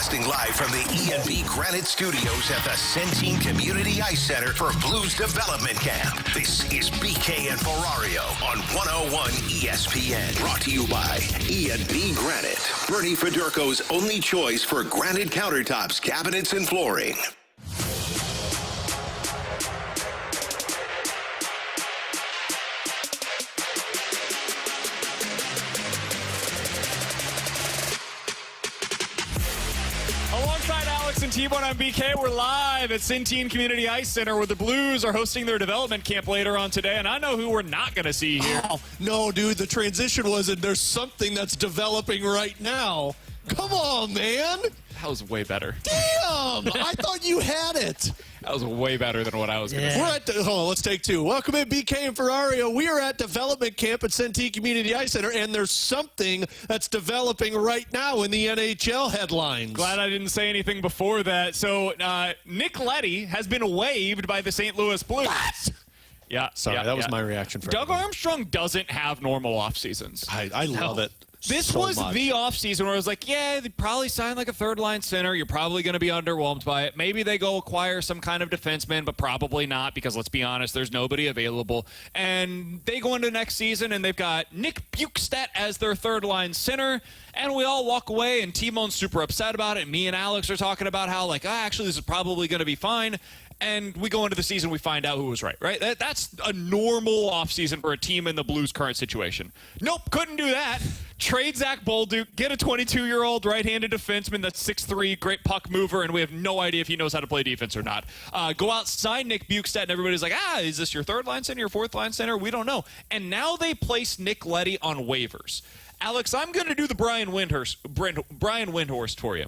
Broadcasting live from the E&B Granite Studios at the Centene Community Ice Center for Blues Development Camp. This is BK and Ferrario on 101 ESPN. Brought to you by E&B Granite. Bernie Fedorko's only choice for granite countertops, cabinets, and flooring. Alongside Alex and T-Bone on BK, we're live at Centene Community Ice Center where the Blues are hosting their development camp later on today, and I know who we're not going to see here. Oh, no, dude, the transition wasn't there's something that's developing right now. Come on, man. That was way better. Damn, I thought you had it. That was way better than what I was going to say. We're at hold on, let's take two. Welcome in, BK and Ferrario. We are at development camp at Centene Community Ice Center, and there's something that's developing right now in the NHL headlines. Glad I didn't say anything before that. So, Nick Leddy has been waived by the St. Louis Blues. What? Yeah. Sorry, that was my reaction. For Doug Armstrong doesn't have normal off seasons. I love it. This so was much. the offseason where I was like, yeah, they probably signed like a third-line center. You're probably going to be underwhelmed by it. Maybe they go acquire some kind of defenseman, but probably not because, let's be honest, there's nobody available. And they go into next season, and they've got Nick Bukestad as their third-line center. And we all walk away, and T-Bone's super upset about it. Me and Alex are talking about how, like, actually, this is probably going to be fine. And we go into the season, we find out who was right? That's a normal offseason for a team in the Blues' current situation. Nope, couldn't do that. Trade Zach Bolduc, get a 22-year-old right-handed defenseman that's 6'3", great puck mover, and we have no idea if he knows how to play defense or not. Go out, sign Nick Bukestad, and everybody's like, is this your third-line center, your fourth-line center? We don't know. And now they place Nick Leddy on waivers. Alex, I'm going to do the Brian Windhorst for you.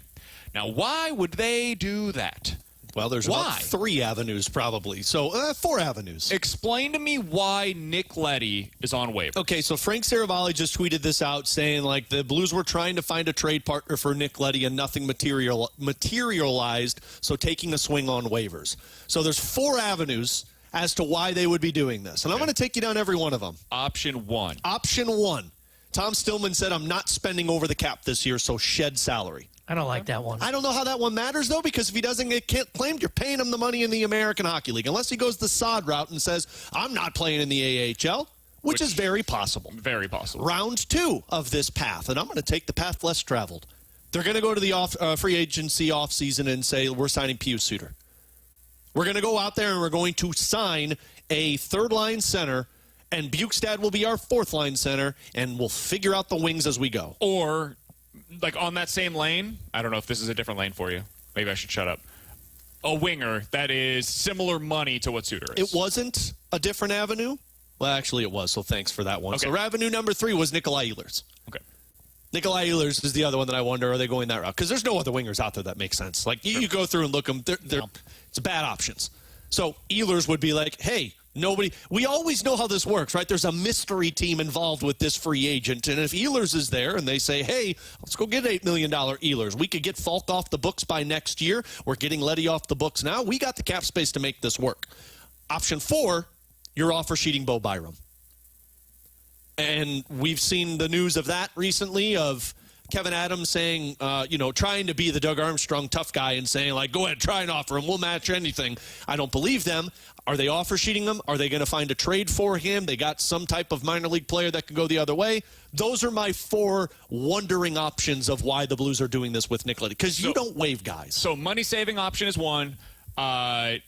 Now, why would they do that? Well, there's about 3 avenues probably. So 4 avenues. Explain to me why Nick Leddy is on waivers. Okay, so Frank Saravalli just tweeted this out saying, like, the Blues were trying to find a trade partner for Nick Leddy and nothing materialized, so taking a swing on waivers. So there's 4 avenues as to why they would be doing this. And I'm going to take you down every one of them. Option 1. Option 1. Tom Stillman said, I'm not spending over the cap this year, so shed salary. I don't like that one. I don't know how that one matters, though, because if he doesn't get claimed, you're paying him the money in the American Hockey League, unless he goes the sod route and says, I'm not playing in the AHL, which is very possible. Very possible. Round 2 of this path, and I'm going to take the path less traveled. They're going to go to the free agency offseason and say, we're signing Pius Suter. We're going to go out there and we're going to sign a third-line center, and Bukestad will be our fourth-line center, and we'll figure out the wings as we go. Or, like, on that same lane, I don't know if this is a different lane for you. Maybe I should shut up. A winger that is similar money to what Suter is. It wasn't a different avenue? Well, actually it was, so thanks for that one. Okay. So avenue number 3 was Nikolai Ehlers. Okay. Nikolai Ehlers is the other one that I wonder, are they going that route? Because there's no other wingers out there that make sense. Like, you go through and look them, it's bad options. So Ehlers would be like, hey, we always know how this works, right? There's a mystery team involved with this free agent. And if Ehlers is there and they say, hey, let's go get $8 million Ehlers. We could get Falk off the books by next year. We're getting Leddy off the books now. We got the cap space to make this work. Option 4, you're offer sheeting Bo Byram. And we've seen the news of that recently of Kevin Adams saying, trying to be the Doug Armstrong tough guy and saying, like, go ahead, try and offer him. We'll match anything. I don't believe them. Are they offer sheeting him? Are they going to find a trade for him? They got some type of minor league player that can go the other way. Those are my 4 wondering options of why the Blues are doing this with Nick Leddy. Because you don't waive guys. So money-saving option is 1.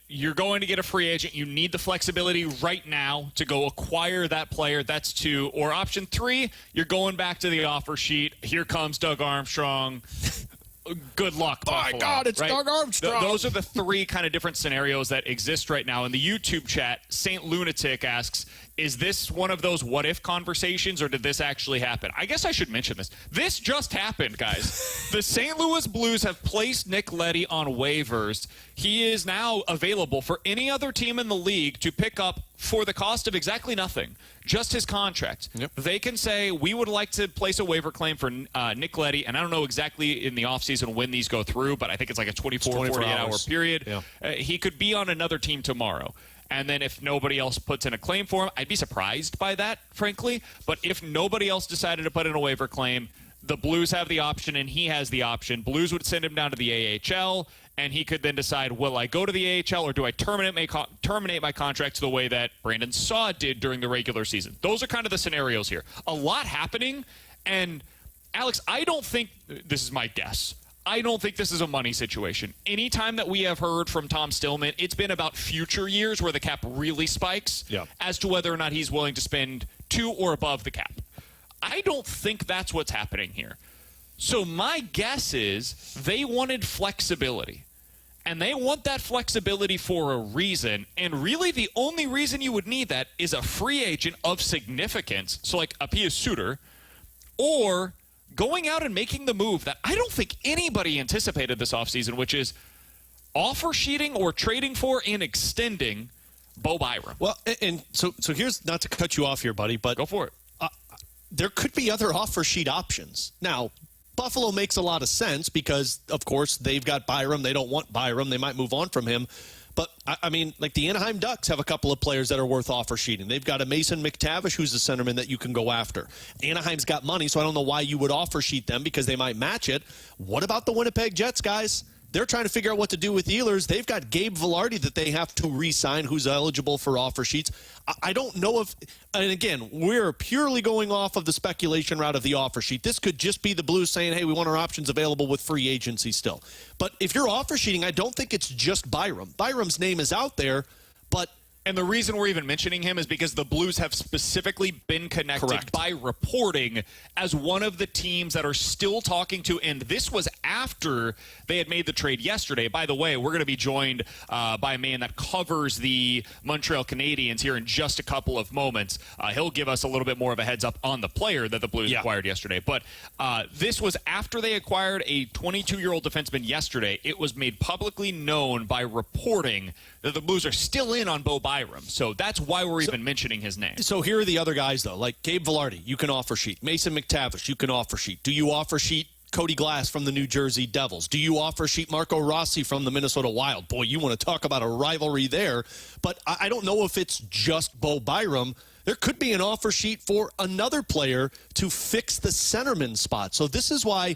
You're going to get a free agent. You need the flexibility right now to go acquire that player. That's 2. Or option 3, you're going back to the offer sheet. Here comes Doug Armstrong. Good luck, Buffalo. My God, it's right? Doug Armstrong. Those are the 3 kind of different scenarios that exist right now. In the YouTube chat, Saint Lunatic asks, is this one of those what-if conversations, or did this actually happen? I guess I should mention this. This just happened, guys. The St. Louis Blues have placed Nick Leddy on waivers. He is now available for any other team in the league to pick up for the cost of exactly nothing, just his contract. Yep. They can say, we would like to place a waiver claim for Nick Leddy, and I don't know exactly in the offseason when these go through, but I think it's like a 48-hour period. Yeah. He could be on another team tomorrow. And then if nobody else puts in a claim for him, I'd be surprised by that, frankly. But if nobody else decided to put in a waiver claim, the Blues have the option and he has the option. Blues would send him down to the AHL, and he could then decide, will I go to the AHL or do I terminate my contract the way that Brandon Saw did during the regular season? Those are kind of the scenarios here. A lot happening, and Alex, I don't think, this is my guess, I don't think this is a money situation. Anytime that we have heard from Tom Stillman, it's been about future years where the cap really spikes as to whether or not he's willing to spend to or above the cap. I don't think that's what's happening here. So my guess is they wanted flexibility. And they want that flexibility for a reason. And really the only reason you would need that is a free agent of significance, so like a Pius Suter, or going out and making the move that I don't think anybody anticipated this offseason, which is offer sheeting or trading for and extending Bo Byram. Well, and so here's, not to cut you off here, buddy, but go for it. There could be other offer sheet options. Now, Buffalo makes a lot of sense because, of course, they've got Byram. They don't want Byram. They might move on from him. But, I mean, like the Anaheim Ducks have a couple of players that are worth offer sheeting. They've got a Mason McTavish who's a centerman that you can go after. Anaheim's got money, so I don't know why you would offer sheet them because they might match it. What about the Winnipeg Jets, guys? They're trying to figure out what to do with Ehlers. They've got Gabe Vilardi that they have to re-sign, who's eligible for offer sheets. I don't know if, and again, we're purely going off of the speculation route of the offer sheet. This could just be the Blues saying, hey, we want our options available with free agency still. But if you're offer sheeting, I don't think it's just Byram. Byram's name is out there, but... And the reason we're even mentioning him is because the Blues have specifically been connected by reporting as one of the teams that are still talking to, and this was after they had made the trade yesterday. By the way, we're going to be joined by a man that covers the Montreal Canadiens here in just a couple of moments. He'll give us a little bit more of a heads up on the player that the Blues acquired yesterday. But this was after they acquired a 22-year-old defenseman yesterday. It was made publicly known by reporting that the Blues are still in on Bo Byram. So that's why we're even mentioning his name. So here are the other guys, though. Like Gabe Vilardi, you can offer sheet. Mason McTavish, you can offer sheet. Do you offer sheet Cody Glass from the New Jersey Devils? Do you offer sheet Marco Rossi from the Minnesota Wild? Boy, you want to talk about a rivalry there. But I don't know if it's just Bo Byram. There could be an offer sheet for another player to fix the centerman spot. So this is why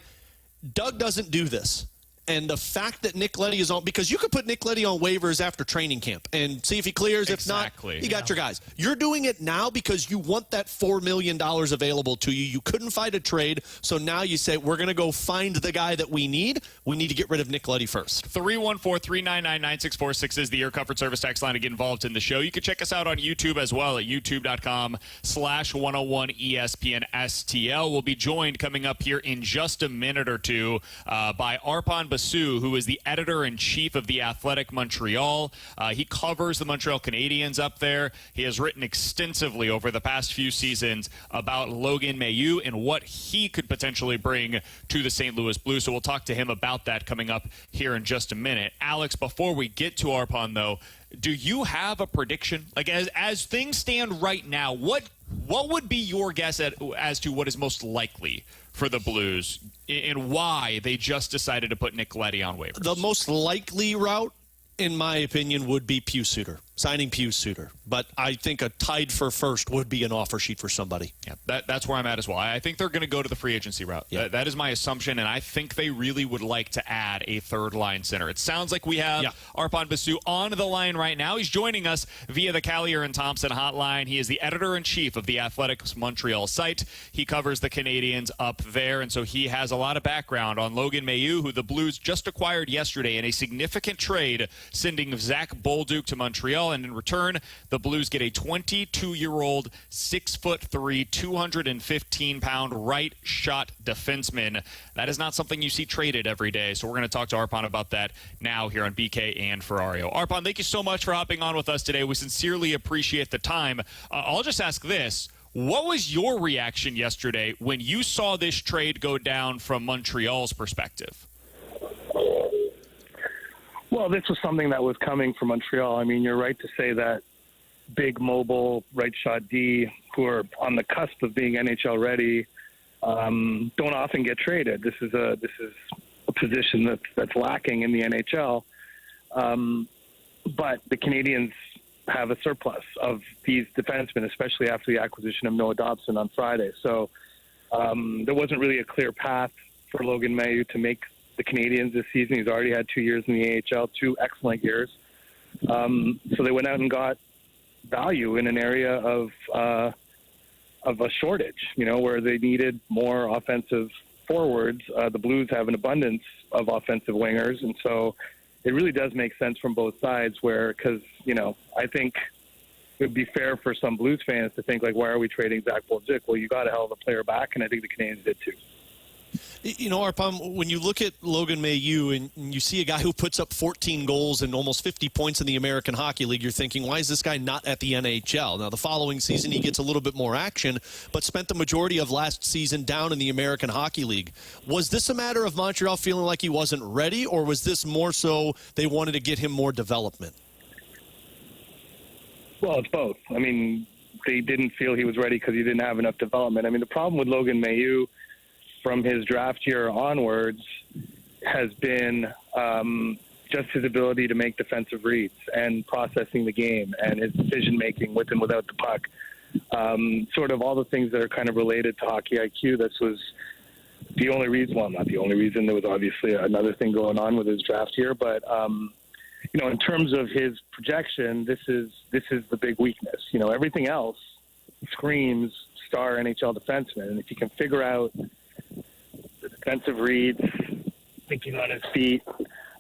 Doug doesn't do this. And the fact that Nick Leddy is on, because you could put Nick Leddy on waivers after training camp and see if he clears. Exactly. If not, you got your guys. You're doing it now because you want that $4 million available to you. You couldn't fight a trade, so now you say, we're going to go find the guy that we need. We need to get rid of Nick Leddy first. 314-399-9646 is the Air Comfort Service text line to get involved in the show. You can check us out on YouTube as well at youtube.com/101ESPN STL. We'll be joined coming up here in just a minute or two by Arpon Basu, who is the editor-in-chief of The Athletic Montreal. He covers the Montreal Canadiens up there. He has written extensively over the past few seasons about Logan Mailloux and what he could potentially bring to the St. Louis Blues. So we'll talk to him about that coming up here in just a minute. Alex, before we get to Arpon, though, do you have a prediction? Like, as things stand right now, what would be your guess as to what is most likely for the Blues and why they just decided to put Nick Leddy on waivers? The most likely route, in my opinion, would be Pius Suter, signing Pius Suter. But I think a tied for first would be an offer sheet for somebody. Yeah, that's where I'm at as well. I think they're going to go to the free agency route. Yeah. That is my assumption, and I think they really would like to add a third-line center. It sounds like we have Arpon Basu on the line right now. He's joining us via the Callier and Thompson hotline. He is the editor-in-chief of the Athletics Montreal site. He covers the Canadiens up there, and so he has a lot of background on Logan Mailloux, who the Blues just acquired yesterday in a significant trade, sending Zach Bolduc to Montreal, and in return, the Blues get a 22-year-old, 6'3", 215-pound right shot defenseman. That is not something you see traded every day, so we're going to talk to Arpon about that now here on BK and Ferrario. Arpon, thank you so much for hopping on with us today. We sincerely appreciate the time. I'll just ask this. What was your reaction yesterday when you saw this trade go down from Montreal's perspective? Well, this was something that was coming from Montreal. I mean, you're right to say that big, mobile, right shot D, who are on the cusp of being NHL ready, don't often get traded. This is a position that's lacking in the NHL. But the Canadiens have a surplus of these defensemen, especially after the acquisition of Noah Dobson on Friday. So There wasn't really a clear path for Logan Mailloux to make the Canadiens this season. He's already had 2 years in the AHL, 2 excellent years. So they went out and got value in an area of a shortage, where they needed more offensive forwards. The Blues have an abundance of offensive wingers, and so it really does make sense from both sides because, I think it would be fair for some Blues fans to think, why are we trading Zach Bolduc? Well, you got a hell of a player back, and I think the Canadiens did too. Arpon, when you look at Logan Mailloux and you see a guy who puts up 14 goals and almost 50 points in the American Hockey League, you're thinking, why is this guy not at the NHL? Now, the following season, he gets a little bit more action, but spent the majority of last season down in the American Hockey League. Was this a matter of Montreal feeling like he wasn't ready, or was this more so they wanted to get him more development? Well, it's both. I mean, they didn't feel he was ready because he didn't have enough development. I mean, the problem with Logan Mailloux from his draft year onwards has been just his ability to make defensive reads and processing the game and his decision-making with and without the puck. Sort of all the things that are kind of related to hockey IQ. This was the only reason, well, not the only reason. There was obviously another thing going on with his draft year, but in terms of his projection, this is the big weakness. Everything else screams star NHL defenseman, and if you can figure out the defensive reads, thinking on his feet,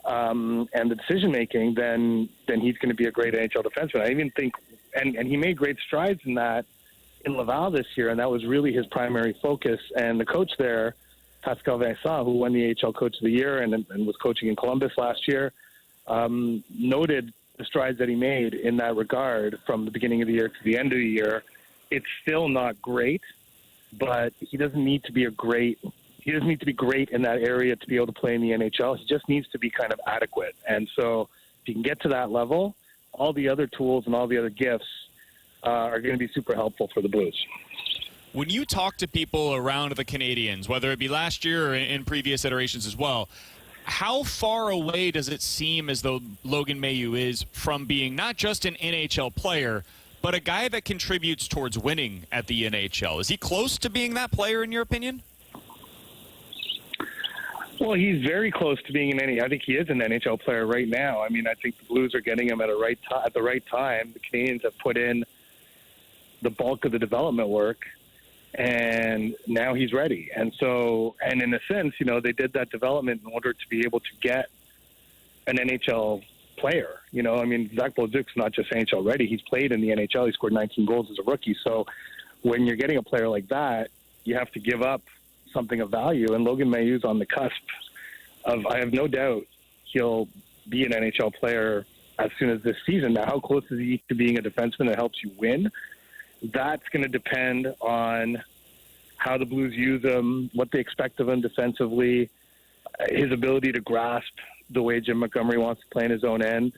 and the decision making, then he's going to be a great NHL defenseman. I even think, and he made great strides in that in Laval this year, and that was really his primary focus. And the coach there, Pascal Vincent, who won the AHL Coach of the Year and was coaching in Columbus last year, noted the strides that he made in that regard from the beginning of the year to the end of the year. It's still not great, but he doesn't need to be great in that area to be able to play in the NHL. He just needs to be kind of adequate. And so if you can get to that level, all the other tools and all the other gifts are going to be super helpful for the Blues. When you talk to people around the Canadiens, whether it be last year or in previous iterations as well, how far away does it seem as though Logan Mailloux is from being not just an NHL player, but a guy that contributes towards winning at the NHL? Is he close to being that player in your opinion? Well, he's very close to being I think he is an NHL player right now. I mean, I think the Blues are getting him at the right time. The Canadiens have put in the bulk of the development work, and now he's ready. And so, and in a sense, they did that development in order to be able to get an NHL player. I mean, Zach Bolduc's not just NHL ready. He's played in the NHL. He scored 19 goals as a rookie. So when you're getting a player like that, you have to give up something of value. And Logan Mailloux's on the cusp of, I have no doubt, he'll be an NHL player as soon as this season. Now, how close is he to being a defenseman that helps you win? That's going to depend on how the Blues use him, what they expect of him defensively, his ability to grasp the way Jim Montgomery wants to play in his own end.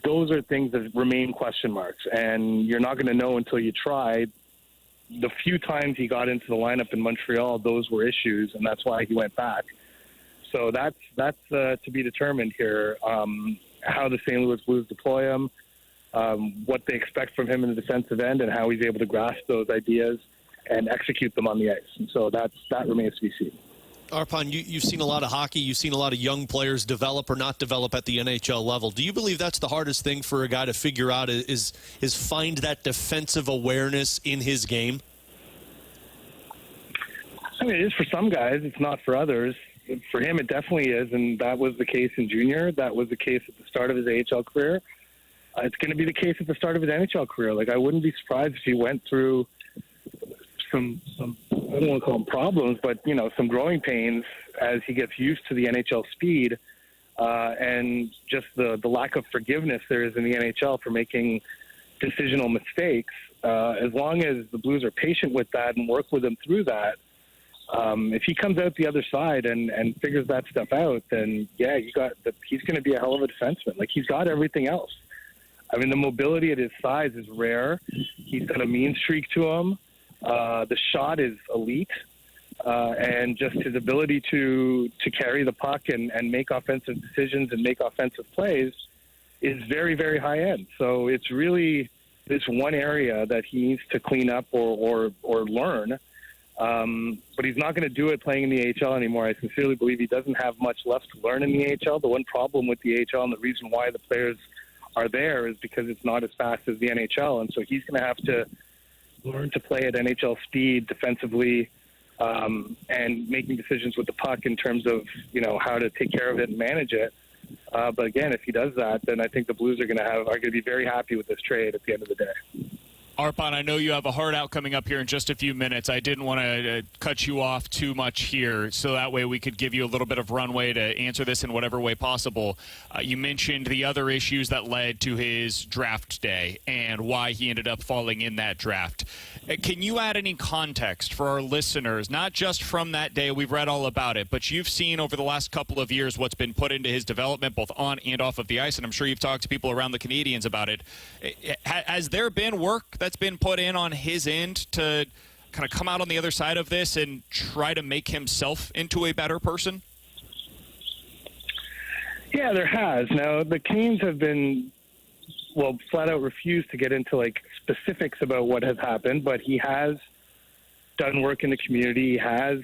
Those are things that remain question marks, and you're not going to know until you try. The few times he got into the lineup in Montreal, those were issues, and that's why he went back. So that's to be determined here, how the St. Louis Blues deploy him, what they expect from him in the defensive end, and how he's able to grasp those ideas and execute them on the ice. And so that remains to be seen. Arpon, you've seen a lot of hockey. You've seen a lot of young players develop or not develop at the NHL level. Do you believe that's the hardest thing for a guy to figure out is find that defensive awareness in his game? I mean, it is for some guys. It's not for others. For him, it definitely is, and that was the case in junior. That was the case at the start of his AHL career. It's going to be the case at the start of his NHL career. I wouldn't be surprised if he went through some I don't want to call them problems, but, some growing pains as he gets used to the NHL speed and just the lack of forgiveness there is in the NHL for making decisional mistakes. As long as the Blues are patient with that and work with him through that, if he comes out the other side and figures that stuff out, then, yeah, he's going to be a hell of a defenseman. He's got everything else. I mean, the mobility at his size is rare. He's got a mean streak to him. The shot is elite, and just his ability to carry the puck and make offensive decisions and make offensive plays is very, very high end. So it's really this one area that he needs to clean up or learn. But he's not going to do it playing in the AHL anymore. I sincerely believe he doesn't have much left to learn in the AHL. The one problem with the AHL and the reason why the players are there is because it's not as fast as the NHL. And so he's going to have to learn to play at NHL speed defensively, and making decisions with the puck in terms of, how to take care of it and manage it. But again, if he does that, then I think the Blues are going to be very happy with this trade at the end of the day. Arpon, I know you have a hard out coming up here in just a few minutes. I didn't want to cut you off too much here, so that way we could give you a little bit of runway to answer this in whatever way possible. You mentioned the other issues that led to his draft day and why he ended up falling in that draft. Can you add any context for our listeners, not just from that day, we've read all about it, but you've seen over the last couple of years what's been put into his development, both on and off of the ice, and I'm sure you've talked to people around the Canadiens about it. Has there been work that's been put in on his end to kind of come out on the other side of this and try to make himself into a better person? Yeah, there has. Now, the Canes have been, flat out refused to get into, specifics about what has happened, but he has done work in the community. He has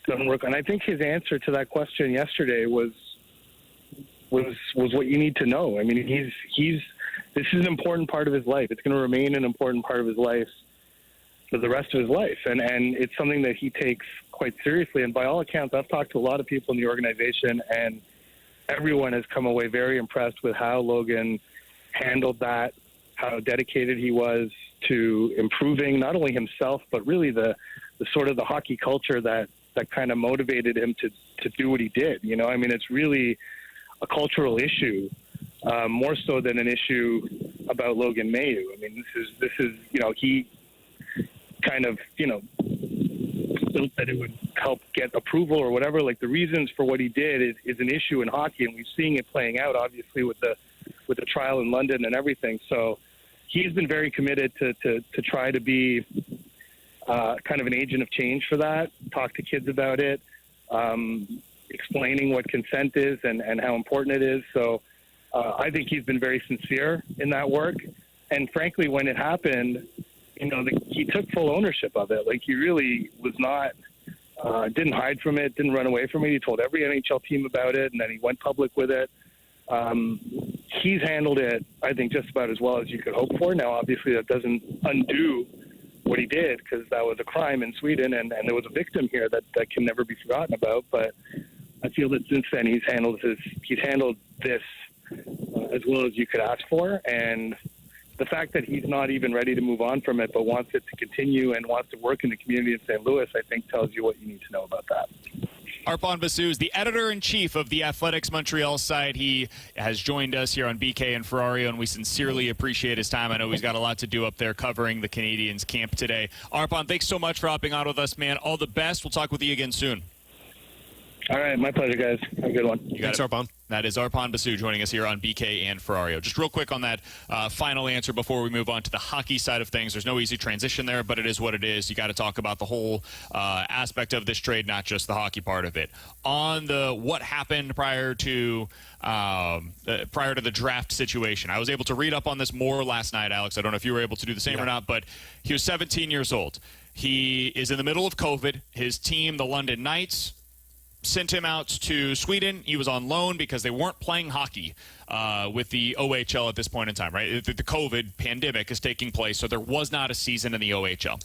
done work. And I think his answer to that question yesterday was what you need to know. I mean, this is an important part of his life. It's going to remain an important part of his life for the rest of his life. And it's something that he takes quite seriously. And by all accounts, I've talked to a lot of people in the organization, and everyone has come away very impressed with how Logan handled that, how dedicated he was to improving not only himself, but really the sort of the hockey culture that kind of motivated him to do what he did. I mean, it's really a cultural issue. More so than an issue about Logan Mailloux. I mean, this is he kind of built that it would help get approval or whatever. Like, the reasons for what he did is an issue in hockey, and we've seen it playing out obviously with the trial in London and everything. So he's been very committed to try to be kind of an agent of change for that. Talk to kids about it, explaining what consent is and how important it is. So. I think he's been very sincere in that work. And frankly, when it happened, he took full ownership of it. Like, he really was not, didn't hide from it, didn't run away from it. He told every NHL team about it, and then he went public with it. He's handled it, I think, just about as well as you could hope for. Now, obviously, that doesn't undo what he did, because that was a crime in Sweden, and there was a victim here that can never be forgotten about. But I feel that since then he's handled this as well as you could ask for, and the fact that he's not even ready to move on from it but wants it to continue and wants to work in the community in St. Louis, I think tells you what you need to know about that. Arpon Basu is the editor-in-chief of the Athletics Montreal site. He has joined us here on BK and Ferrario, and we sincerely appreciate his time. I know he's got a lot to do up there covering the Canadiens camp today. Arpon, thanks so much for hopping on with us, man. All the best. We'll talk with you again soon. All right, my pleasure, guys. Have a good one. Thanks, Arpon. That is Arpon Basu joining us here on BK and Ferrario. Just real quick on that final answer before we move on to the hockey side of things. There's no easy transition there, but it is what it is. You got to talk about the whole aspect of this trade, not just the hockey part of it. On the what happened prior to the draft situation, I was able to read up on this more last night, Alex. I don't know if you were able to do the same or not, but he was 17 years old. He is in the middle of COVID. His team, the London Knights, sent him out to Sweden. He was on loan because they weren't playing hockey with the OHL at this point in time, right? The COVID pandemic is taking place, so there was not a season in the OHL.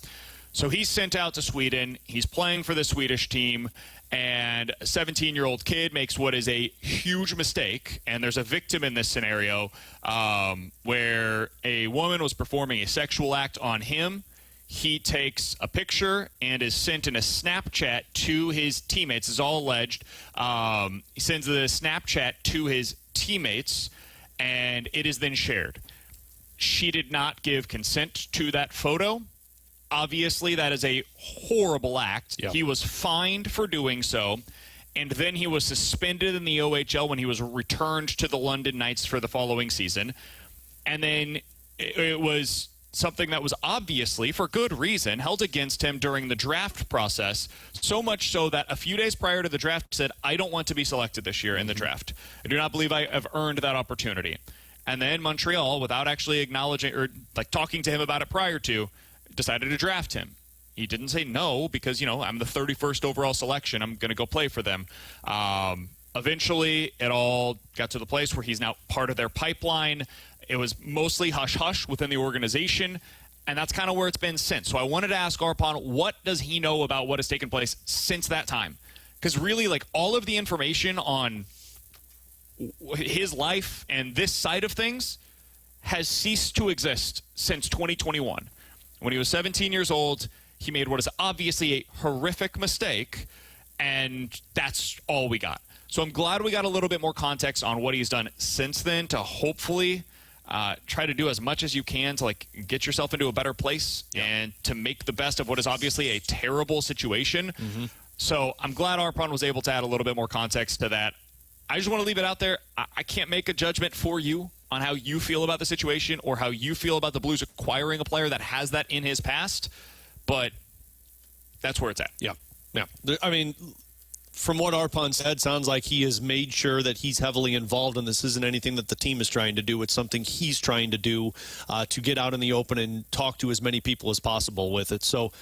So he's sent out to Sweden. He's playing for the Swedish team, and a 17-year-old kid makes what is a huge mistake, and there's a victim in this scenario where a woman was performing a sexual act on him. He takes a picture and is sent in a Snapchat to his teammates. It's all alleged. He sends the Snapchat to his teammates, and it is then shared. She did not give consent to that photo. Obviously, that is a horrible act. Yep. He was fined for doing so, and then he was suspended in the OHL when he was returned to the London Knights for the following season. And then it was something that was obviously, for good reason, held against him during the draft process, so much so that a few days prior to the draft he said, I don't want to be selected this year in the draft. I do not believe I have earned that opportunity. And then Montreal, without actually acknowledging or talking to him about it prior to, decided to draft him. He didn't say no because, I'm the 31st overall selection. I'm going to go play for them. Eventually, it all got to the place where he's now part of their pipeline. It was mostly hush-hush within the organization, and that's kind of where it's been since. So I wanted to ask Arpon, what does he know about what has taken place since that time? Because really, all of the information on his life and this side of things has ceased to exist since 2021. When he was 17 years old, he made what is obviously a horrific mistake, and that's all we got. So I'm glad we got a little bit more context on what he's done since then to hopefully try to do as much as you can to get yourself into a better place and to make the best of what is obviously a terrible situation. Mm-hmm. So I'm glad Arpon was able to add a little bit more context to that. I just want to leave it out there. I can't make a judgment for you on how you feel about the situation or how you feel about the Blues acquiring a player that has that in his past, but that's where it's at. Yeah. I mean, from what Arpon said, sounds like he has made sure that he's heavily involved, and this isn't anything that the team is trying to do. It's something he's trying to do to get out in the open and talk to as many people as possible with it. So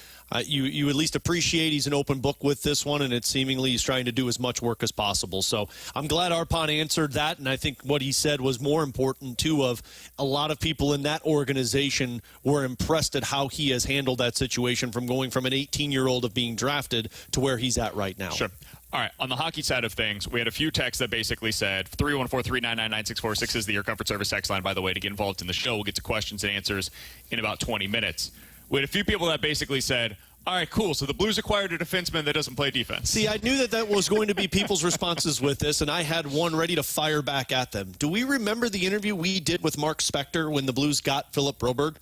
you at least appreciate he's an open book with this one, and it's seemingly he's trying to do as much work as possible. So I'm glad Arpon answered that, and I think what he said was more important, too, of a lot of people in that organization were impressed at how he has handled that situation from going from an 18-year-old of being drafted to where he's at right now. Sure. All right, on the hockey side of things, we had a few texts that basically said 314-399-9646 is the Air Comfort Service text line, by the way, to get involved in the show. We'll get to questions and answers in about 20 minutes. We had a few people that basically said, all right, cool, so the Blues acquired a defenseman that doesn't play defense. See, I knew that was going to be people's responses with this, and I had one ready to fire back at them. Do we remember the interview we did with Mark Spector when the Blues got Philip Broberg?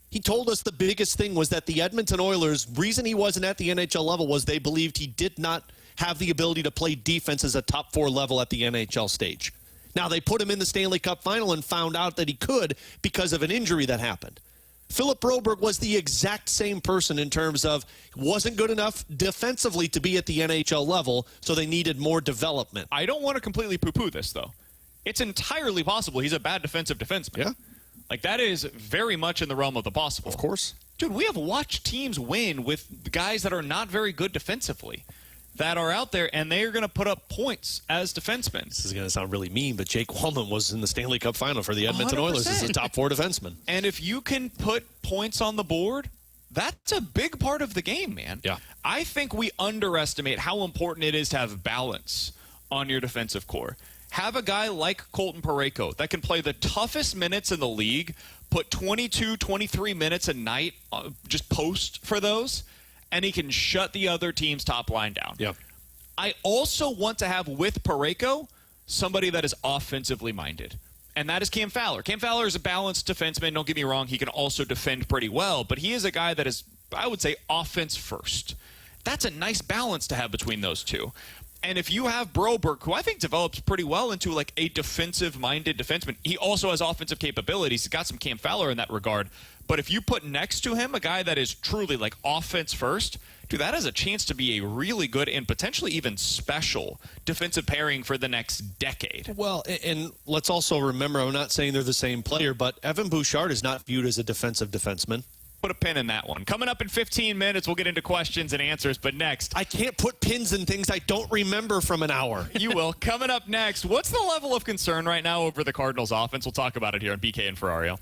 He told us the biggest thing was that the Edmonton Oilers, reason he wasn't at the NHL level was they believed he did not have the ability to play defense as a top four level at the NHL stage. Now, they put him in the Stanley Cup final and found out that he could because of an injury that happened. Philip Broberg was the exact same person in terms of wasn't good enough defensively to be at the NHL level, so they needed more development. I don't want to completely poo-poo this, though. It's entirely possible he's a bad defensive defenseman. Yeah. That is very much in the realm of the possible. Of course. Dude, we have watched teams win with guys that are not very good defensively that are out there, and they are going to put up points as defensemen. This is going to sound really mean, but Jake Wallman was in the Stanley Cup final for the Edmonton 100%. Oilers as a top four defenseman. And if you can put points on the board, that's a big part of the game, man. Yeah. I think we underestimate how important it is to have balance on your defensive core. Have a guy like Colton Parayko that can play the toughest minutes in the league, put 22, 23 minutes a night, just post for those, and he can shut the other team's top line down. Yeah. I also want to have with Parayko somebody that is offensively minded, and that is Cam Fowler. Cam Fowler is a balanced defenseman. Don't get me wrong. He can also defend pretty well, but he is a guy that is, I would say, offense first. That's a nice balance to have between those two. And if you have Broberg, who I think develops pretty well into a defensive-minded defenseman, he also has offensive capabilities. He's got some Cam Fowler in that regard. But if you put next to him a guy that is truly offense first, dude, that has a chance to be a really good and potentially even special defensive pairing for the next decade. Well, and let's also remember, I'm not saying they're the same player, but Evan Bouchard is not viewed as a defensive defenseman. Put a pin in that one. Coming up in 15 minutes, we'll get into questions and answers. But next, I can't put pins in things I don't remember from an hour. You will. Coming up next, what's the level of concern right now over the Cardinals offense? We'll talk about it here on BK and Ferrario.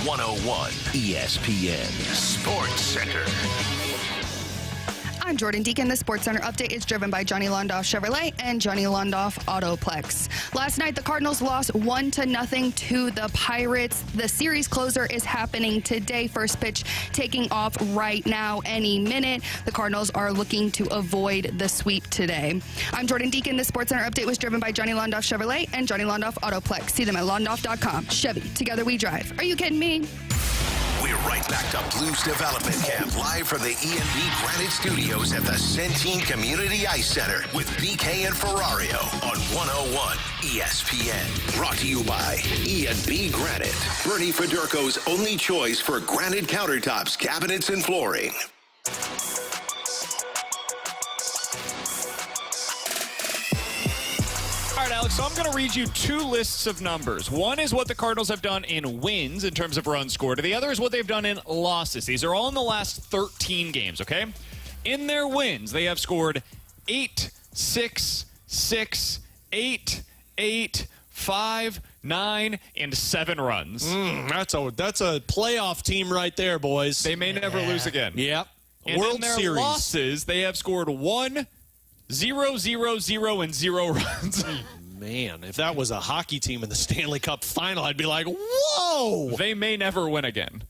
101 ESPN Sports Center. I'm Jordan Deacon. The Sports Center update is driven by Johnny Londoff Chevrolet and Johnny Londoff Autoplex. Last night, the Cardinals lost 1-0 to the Pirates. The series closer is happening today. First pitch taking off right now, any minute. The Cardinals are looking to avoid the sweep today. I'm Jordan Deacon. The Sports Center update was driven by Johnny Londoff Chevrolet and Johnny Londoff Autoplex. See them at londoff.com. Chevy, together we drive. Are you kidding me? We're right back to Blues Development Camp, live from the E&B Granite Studios at the Centene Community Ice Center with BK and Ferrario on 101 ESPN. Brought to you by E&B Granite, Bernie Federko's only choice for granite countertops, cabinets, and flooring. All right, Alex, so I'm going to read you two lists of numbers. One is what the Cardinals have done in wins in terms of runs scored. The other is what they've done in losses. These are all in the last 13 games, okay? In their wins, they have scored 8, 6, 6, 8, 8, 5, 9, and 7 runs. That's a playoff team right there, boys. They may never lose again. Yep. And World in their Series. losses, they have scored 1, 0, 0, 0, and 0 runs. Man, if that was a hockey team in the Stanley Cup final, I'd be like, whoa! They may never win again.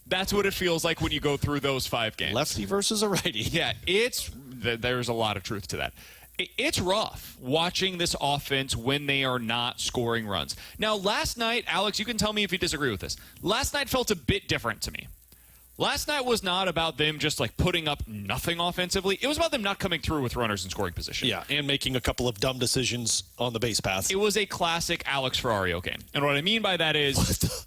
That's what it feels like when you go through those 5 games. Lefty versus a righty. Yeah, there's a lot of truth to that. It's rough watching this offense when they are not scoring runs. Now, last night, Alex, you can tell me if you disagree with this. Last night felt a bit different to me. Last night was not about them just like putting up nothing offensively. It was about them not coming through with runners in scoring position. Yeah, and making a couple of dumb decisions on the base path. It was a classic Alex Ferrario game. And what I mean by that is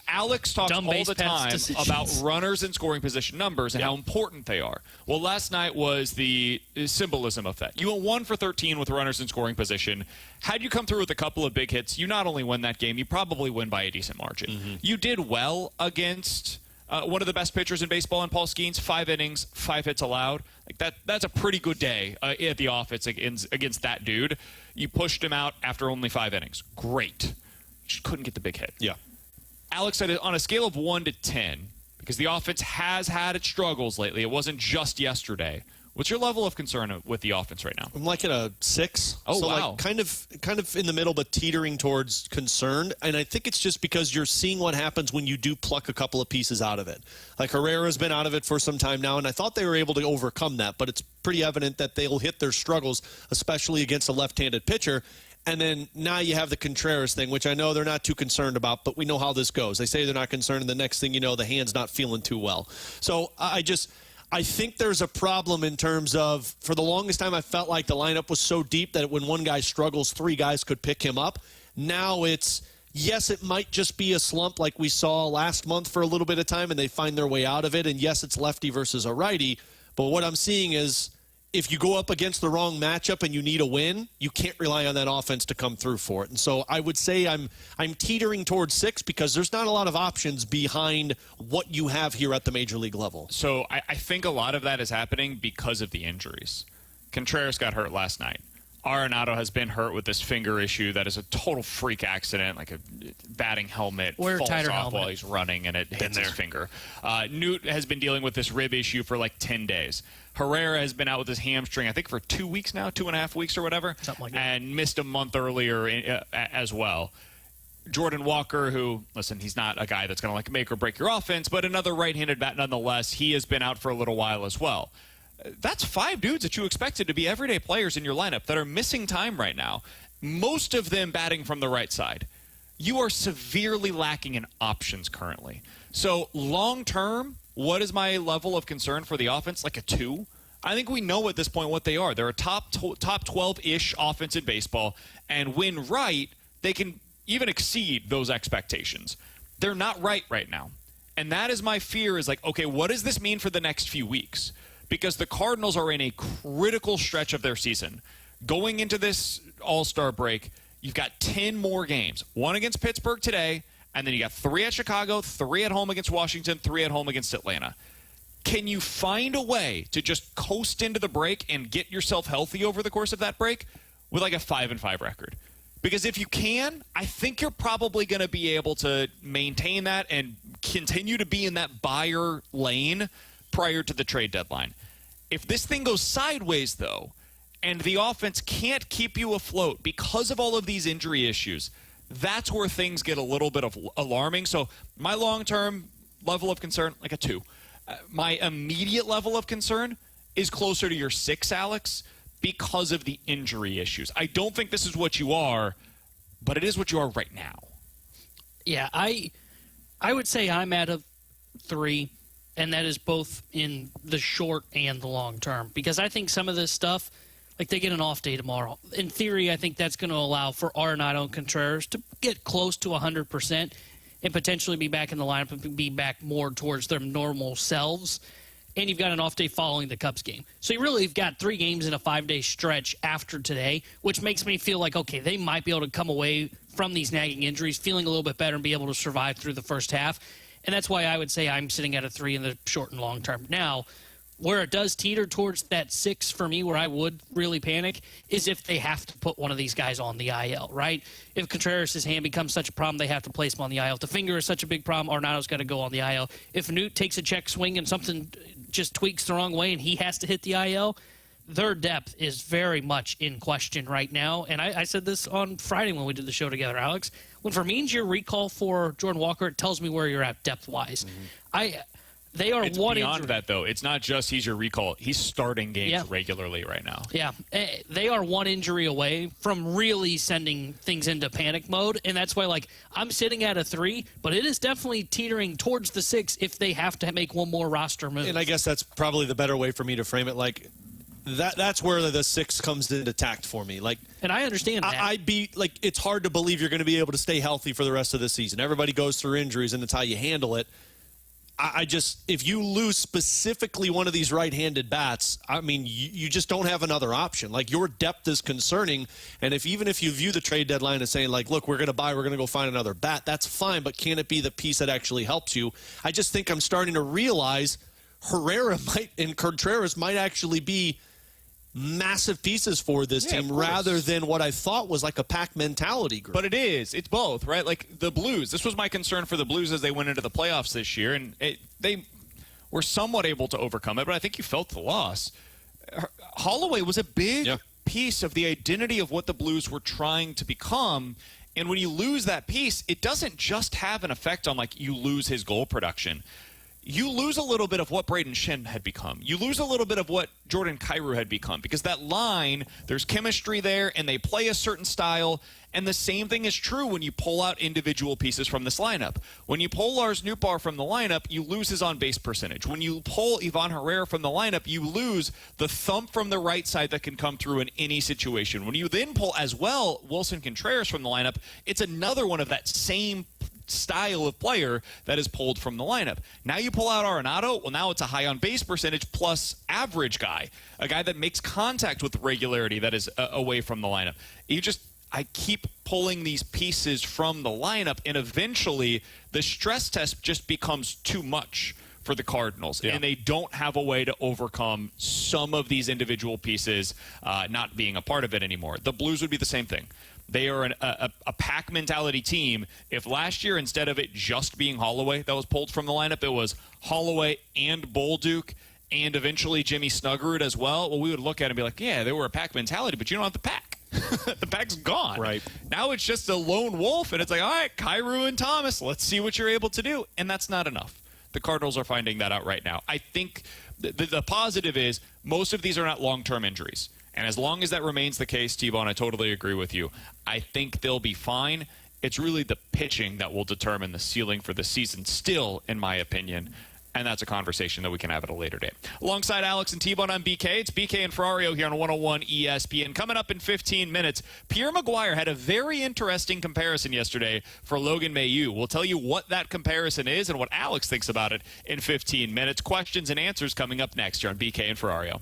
Alex talks all the time about runners in scoring position numbers and how important they are. Well, last night was the symbolism of that. You went 1 for 13 with runners in scoring position. Had you come through with a couple of big hits, you not only win that game, you probably win by a decent margin. Mm-hmm. You did well against one of the best pitchers in baseball in Paul Skeens, 5 innings, 5 hits allowed. Like that's a pretty good day at the office against that dude. You pushed him out after only 5 innings. Great. Just couldn't get the big hit. Yeah. Alex said on a scale of 1 to 10, because the offense has had its struggles lately. It wasn't just yesterday. What's your level of concern with the offense right now? I'm like at a 6. Oh, so wow. Like kind of in the middle, but teetering towards concerned. And I think it's just because you're seeing what happens when you do pluck a couple of pieces out of it. Like Herrera's been out of it for some time now, and I thought they were able to overcome that. But it's pretty evident that they'll hit their struggles, especially against a left-handed pitcher. And then now you have the Contreras thing, which I know they're not too concerned about, but we know how this goes. They say they're not concerned, and the next thing you know, the hand's not feeling too well. So I think there's a problem in terms of, for the longest time, I felt like the lineup was so deep that when one guy struggles, 3 guys could pick him up. Now it's, yes, it might just be a slump like we saw last month for a little bit of time, and they find their way out of it. And yes, it's lefty versus a righty. But what I'm seeing is, if you go up against the wrong matchup and you need a win, you can't rely on that offense to come through for it. And so I would say I'm teetering towards 6 because there's not a lot of options behind what you have here at the major league level. So I think a lot of that is happening because of the injuries. Contreras got hurt last night. Arenado has been hurt with this finger issue that is a total freak accident, like a batting helmet falls off while he's running and it hits his finger. Newt has been dealing with this rib issue for like 10 days. Herrera has been out with his hamstring, I think, for 2 weeks now, 2.5 weeks or whatever, something like that, and missed a month earlier as well. Jordan Walker, who, listen, he's not a guy that's going to like make or break your offense, but another right-handed bat nonetheless. He has been out for a little while as well. That's 5 dudes that you expected to be everyday players in your lineup that are missing time right now, most of them batting from the right side. You are severely lacking in options currently. So long-term, what is my level of concern for the offense? Like a 2? I think we know at this point what they are. They're a top 12-ish offense in baseball, and when right, they can even exceed those expectations. They're not right now. And that is my fear is like, okay, what does this mean for the next few weeks? Because the Cardinals are in a critical stretch of their season. Going into this All-Star break, you've got 10 more games. 1 against Pittsburgh today, and then you got 3 at Chicago, 3 at home against Washington, 3 at home against Atlanta. Can you find a way to just coast into the break and get yourself healthy over the course of that break with like a 5-5 record? Because if you can, I think you're probably going to be able to maintain that and continue to be in that buyer lane prior to the trade deadline. If this thing goes sideways, though, and the offense can't keep you afloat because of all of these injury issues, that's where things get a little bit of alarming. So my long-term level of concern, like a 2. My immediate level of concern is closer to your 6, Alex, because of the injury issues. I don't think this is what you are, but it is what you are right now. Yeah, I would say I'm at a 3, and that is both in the short and the long term. Because I think some of this stuff, like they get an off day tomorrow. In theory, I think that's going to allow for Arenado and Contreras to get close to 100% and potentially be back in the lineup and be back more towards their normal selves. And you've got an off day following the Cubs game. So you really have got 3 games in a 5-day stretch after today, which makes me feel like, okay, they might be able to come away from these nagging injuries feeling a little bit better and be able to survive through the first half. And that's why I would say I'm sitting at a 3 in the short and long term. Now, where it does teeter towards that 6 for me, where I would really panic, is if they have to put one of these guys on the IL, right? If Contreras' hand becomes such a problem, they have to place him on the IL. If the finger is such a big problem, Arenado's got to go on the IL. If Newt takes a check swing and something just tweaks the wrong way and he has to hit the IL, their depth is very much in question right now. And I said this on Friday when we did the show together, Alex. When for me, your recall for Jordan Walker, it tells me where you're at depth-wise. They are it's one beyond injury. that, though. It's not just he's your recall. He's starting games regularly right now. Yeah. They are one injury away from really sending things into panic mode, and that's why, like, I'm sitting at a 3, but it is definitely teetering towards the 6 if they have to make one more roster move. And I guess that's probably the better way for me to frame it. Like, that's where the 6 comes into tact for me. Like, and I understand that. I'd be like, it's hard to believe you're going to be able to stay healthy for the rest of the season. Everybody goes through injuries, and it's how you handle it. I just, if you lose specifically one of these right-handed bats, I mean, you just don't have another option. Like, your depth is concerning, and even if you view the trade deadline as saying, like, look, we're going to go find another bat, that's fine, but can it be the piece that actually helps you? I just think I'm starting to realize Herrera and Contreras might actually be massive pieces for this team rather than what I thought was like a pack mentality group. But it is. It's both, right? Like the Blues. This was my concern for the Blues as they went into the playoffs this year, and they were somewhat able to overcome it, but I think you felt the loss. Holloway was a big piece of the identity of what the Blues were trying to become, and when you lose that piece, it doesn't just have an effect on, like, you lose his goal production. You lose a little bit of what Braden Shen had become. You lose a little bit of what Jordan Kyrou had become because that line, there's chemistry there, and they play a certain style. And the same thing is true when you pull out individual pieces from this lineup. When you pull Lars Nootbaar from the lineup, you lose his on-base percentage. When you pull Ivan Herrera from the lineup, you lose the thump from the right side that can come through in any situation. When you then pull as well Wilson Contreras from the lineup, it's another one of that same style of player that is pulled from the lineup. Now you pull out Arenado, well, now it's a high on base percentage plus average guy, a guy that makes contact with regularity that is away from the lineup. I keep pulling these pieces from the lineup, and eventually the stress test just becomes too much for the Cardinals, and they don't have a way to overcome some of these individual pieces not being a part of it anymore. The Blues would be the same thing. They are a pack mentality team. If last year, instead of it just being Holloway that was pulled from the lineup, it was Holloway and Bolduc and eventually Jimmy Snuggerud as well we would look at it and be like, yeah, they were a pack mentality, but you don't have the pack. The pack's gone. Right. Now it's just a lone wolf, and it's like, all right, Kyrou and Thomas, let's see what you're able to do. And that's not enough. The Cardinals are finding that out right now. I think the positive is most of these are not long-term injuries. And as long as that remains the case, T-Bone, I totally agree with you. I think they'll be fine. It's really the pitching that will determine the ceiling for the season still, in my opinion. And that's a conversation that we can have at a later date. Alongside Alex and T-Bone on BK, it's BK and Ferrario here on 101 ESPN. Coming up in 15 minutes, Pierre McGuire had a very interesting comparison yesterday for Logan Mailloux. We'll tell you what that comparison is and what Alex thinks about it in 15 minutes. Questions and answers coming up next here on BK and Ferrario.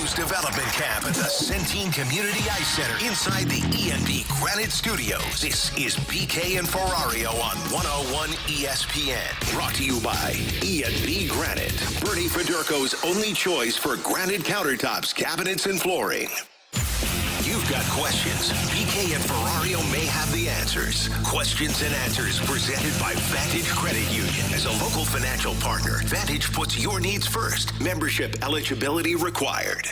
Blues Development Camp at the Centene Community Ice Center inside the E&B Granite Studios. This is BK and Ferrario on 101 ESPN. Brought to you by E&B Granite, Bernie Federko's only choice for granite countertops, cabinets, and flooring. You've got questions. BK and Ferrario may have the answers. Questions and answers presented by Vantage Credit Union. As a local financial partner, Vantage puts your needs first. Membership eligibility required.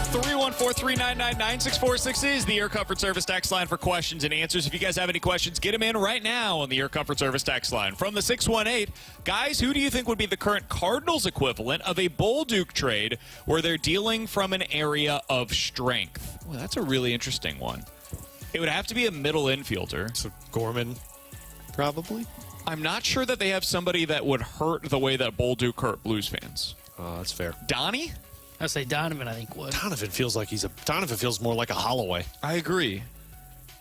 314-399-9646 is the Air Comfort Service text line for questions and answers. If you guys have any questions, get them in right now on the Air Comfort Service text line. From the 618, guys, who do you think would be the current Cardinals equivalent of a Bolduc trade where they're dealing from an area of strength? Well, that's a really interesting one. It would have to be a middle infielder. So Gorman, probably? I'm not sure that they have somebody that would hurt the way that Bolduc hurt Blues fans. That's fair. Donnie? I'd say Donovan, I think, would. Donovan feels more like a Holloway. I agree.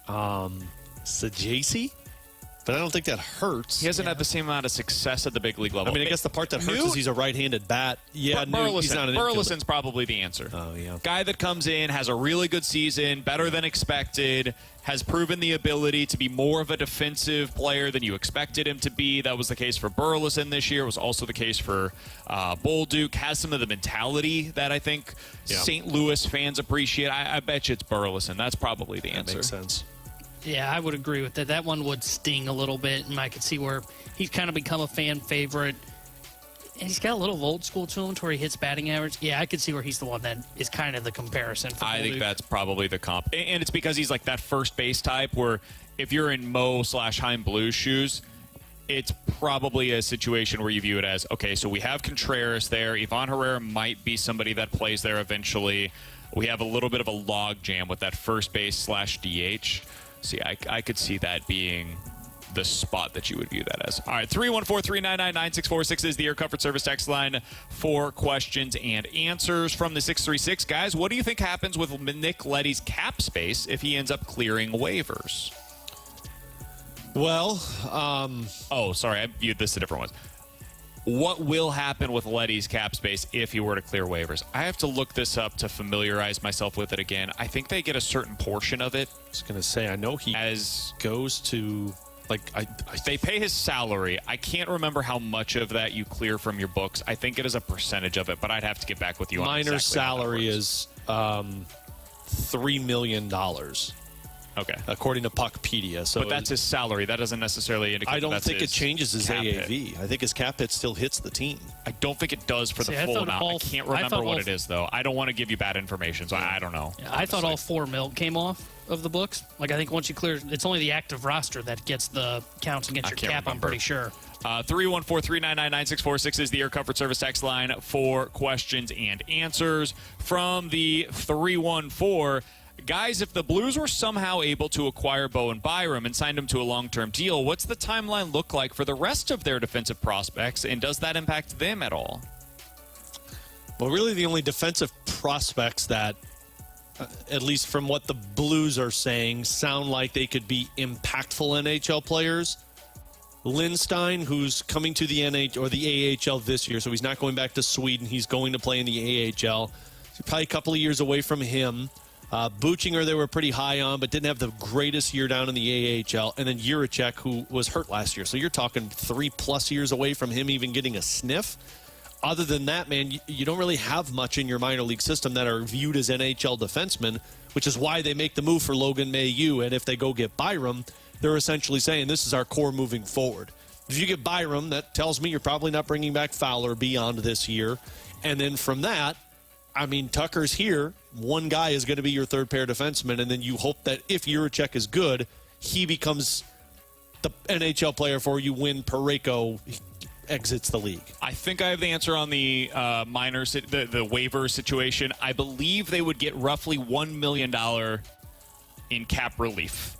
Sajacy? But I don't think that hurts. He hasn't had the same amount of success at the big league level. I mean, I guess the part that hurts is he's a right-handed bat. Yeah, he's not an Burleson's probably the answer. Oh, yeah. Guy that comes in, has a really good season, better than expected, has proven the ability to be more of a defensive player than you expected him to be. That was the case for Burleson this year. It was also the case for Bolduc. Has some of the mentality that I think St. Louis fans appreciate. I bet you it's Burleson. That's probably the answer. That makes sense. Yeah, I would agree with that. That one would sting a little bit, and I could see where he's kind of become a fan favorite. And he's got a little old school to him to where he hits batting average. Yeah, I could see where he's the one that is kind of the comparison. For I think that's probably the comp. And it's because he's like that first base type where if you're in Mo/Chaim Blues shoes, it's probably a situation where you view it as, okay, so we have Contreras there. Ivan Herrera might be somebody that plays there eventually. We have a little bit of a log jam with that first base/DH. See, I could see that being the spot that you would view that as. All right, 314-399-9646 is the Air Comfort Service text line for questions and answers. From the 636, guys, what do you think happens with Nick Leddy's cap space if he ends up clearing waivers? Well, sorry, I viewed this a different one. What will happen with Leddy's cap space if he were to clear waivers? I have to look this up to familiarize myself with it again. I think they get a certain portion of it. I was going to say, I know he goes to, they pay his salary. I can't remember how much of that you clear from your books. I think it is a percentage of it, but I'd have to get back with you on minor exactly salary is $3 million. Okay. According to Puckpedia. So but that's his salary. That doesn't necessarily indicate I don't think it changes his AAV. Hit. I think his cap hit still hits the team. I don't think it does for the full amount. I can't remember what it is, though. I don't want to give you bad information, so I don't know. Yeah, I thought all $4 million came off of the books. Like, I think once you clear, it's only the active roster that gets the counts against your cap, I'm pretty sure. 314-399-9646 is the Air Comfort Service text line for questions and answers. From the 314, guys, if the Blues were somehow able to acquire Bowen Byram and signed him to a long-term deal, what's the timeline look like for the rest of their defensive prospects, and does that impact them at all? Well, really the only defensive prospects that, at least from what the Blues are saying, sound like they could be impactful NHL players. Lindstein, who's coming to the NHL or the AHL this year, so he's not going back to Sweden. He's going to play in the AHL. So probably a couple of years away from him. Buchinger, they were pretty high on, but didn't have the greatest year down in the AHL. And then Juracek, who was hurt last year. So you're talking 3+ years away from him even getting a sniff. Other than that, man, you don't really have much in your minor league system that are viewed as NHL defensemen, which is why they make the move for Logan Mailloux. And if they go get Byram, they're essentially saying this is our core moving forward. If you get Byram, that tells me you're probably not bringing back Fowler beyond this year. And then from that, I mean, Tucker's here. One guy is going to be your third pair defenseman, and then you hope that if Juracek is good, he becomes the NHL player for you when Parayko exits the league. I think I have the answer on the the waiver situation. I believe they would get roughly $1 million in cap relief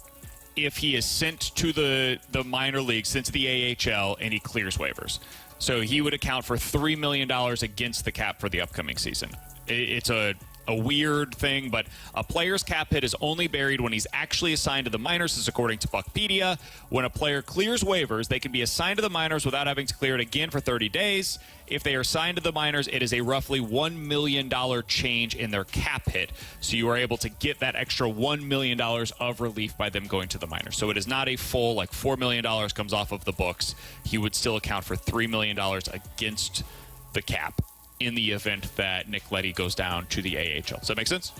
if he is sent to the minor league, sent to the AHL, and he clears waivers. So he would account for $3 million against the cap for the upcoming season. It's a a weird thing, but a player's cap hit is only buried when he's actually assigned to the minors, this is according to Buckpedia. When a player clears waivers, they can be assigned to the minors without having to clear it again for 30 days. If they are signed to the minors, it is a roughly $1 million change in their cap hit. So you are able to get that extra $1 million of relief by them going to the minors. So it is not a full, like $4 million comes off of the books. He would still account for $3 million against the cap in the event that Nick Leddy goes down to the AHL. Does that make sense?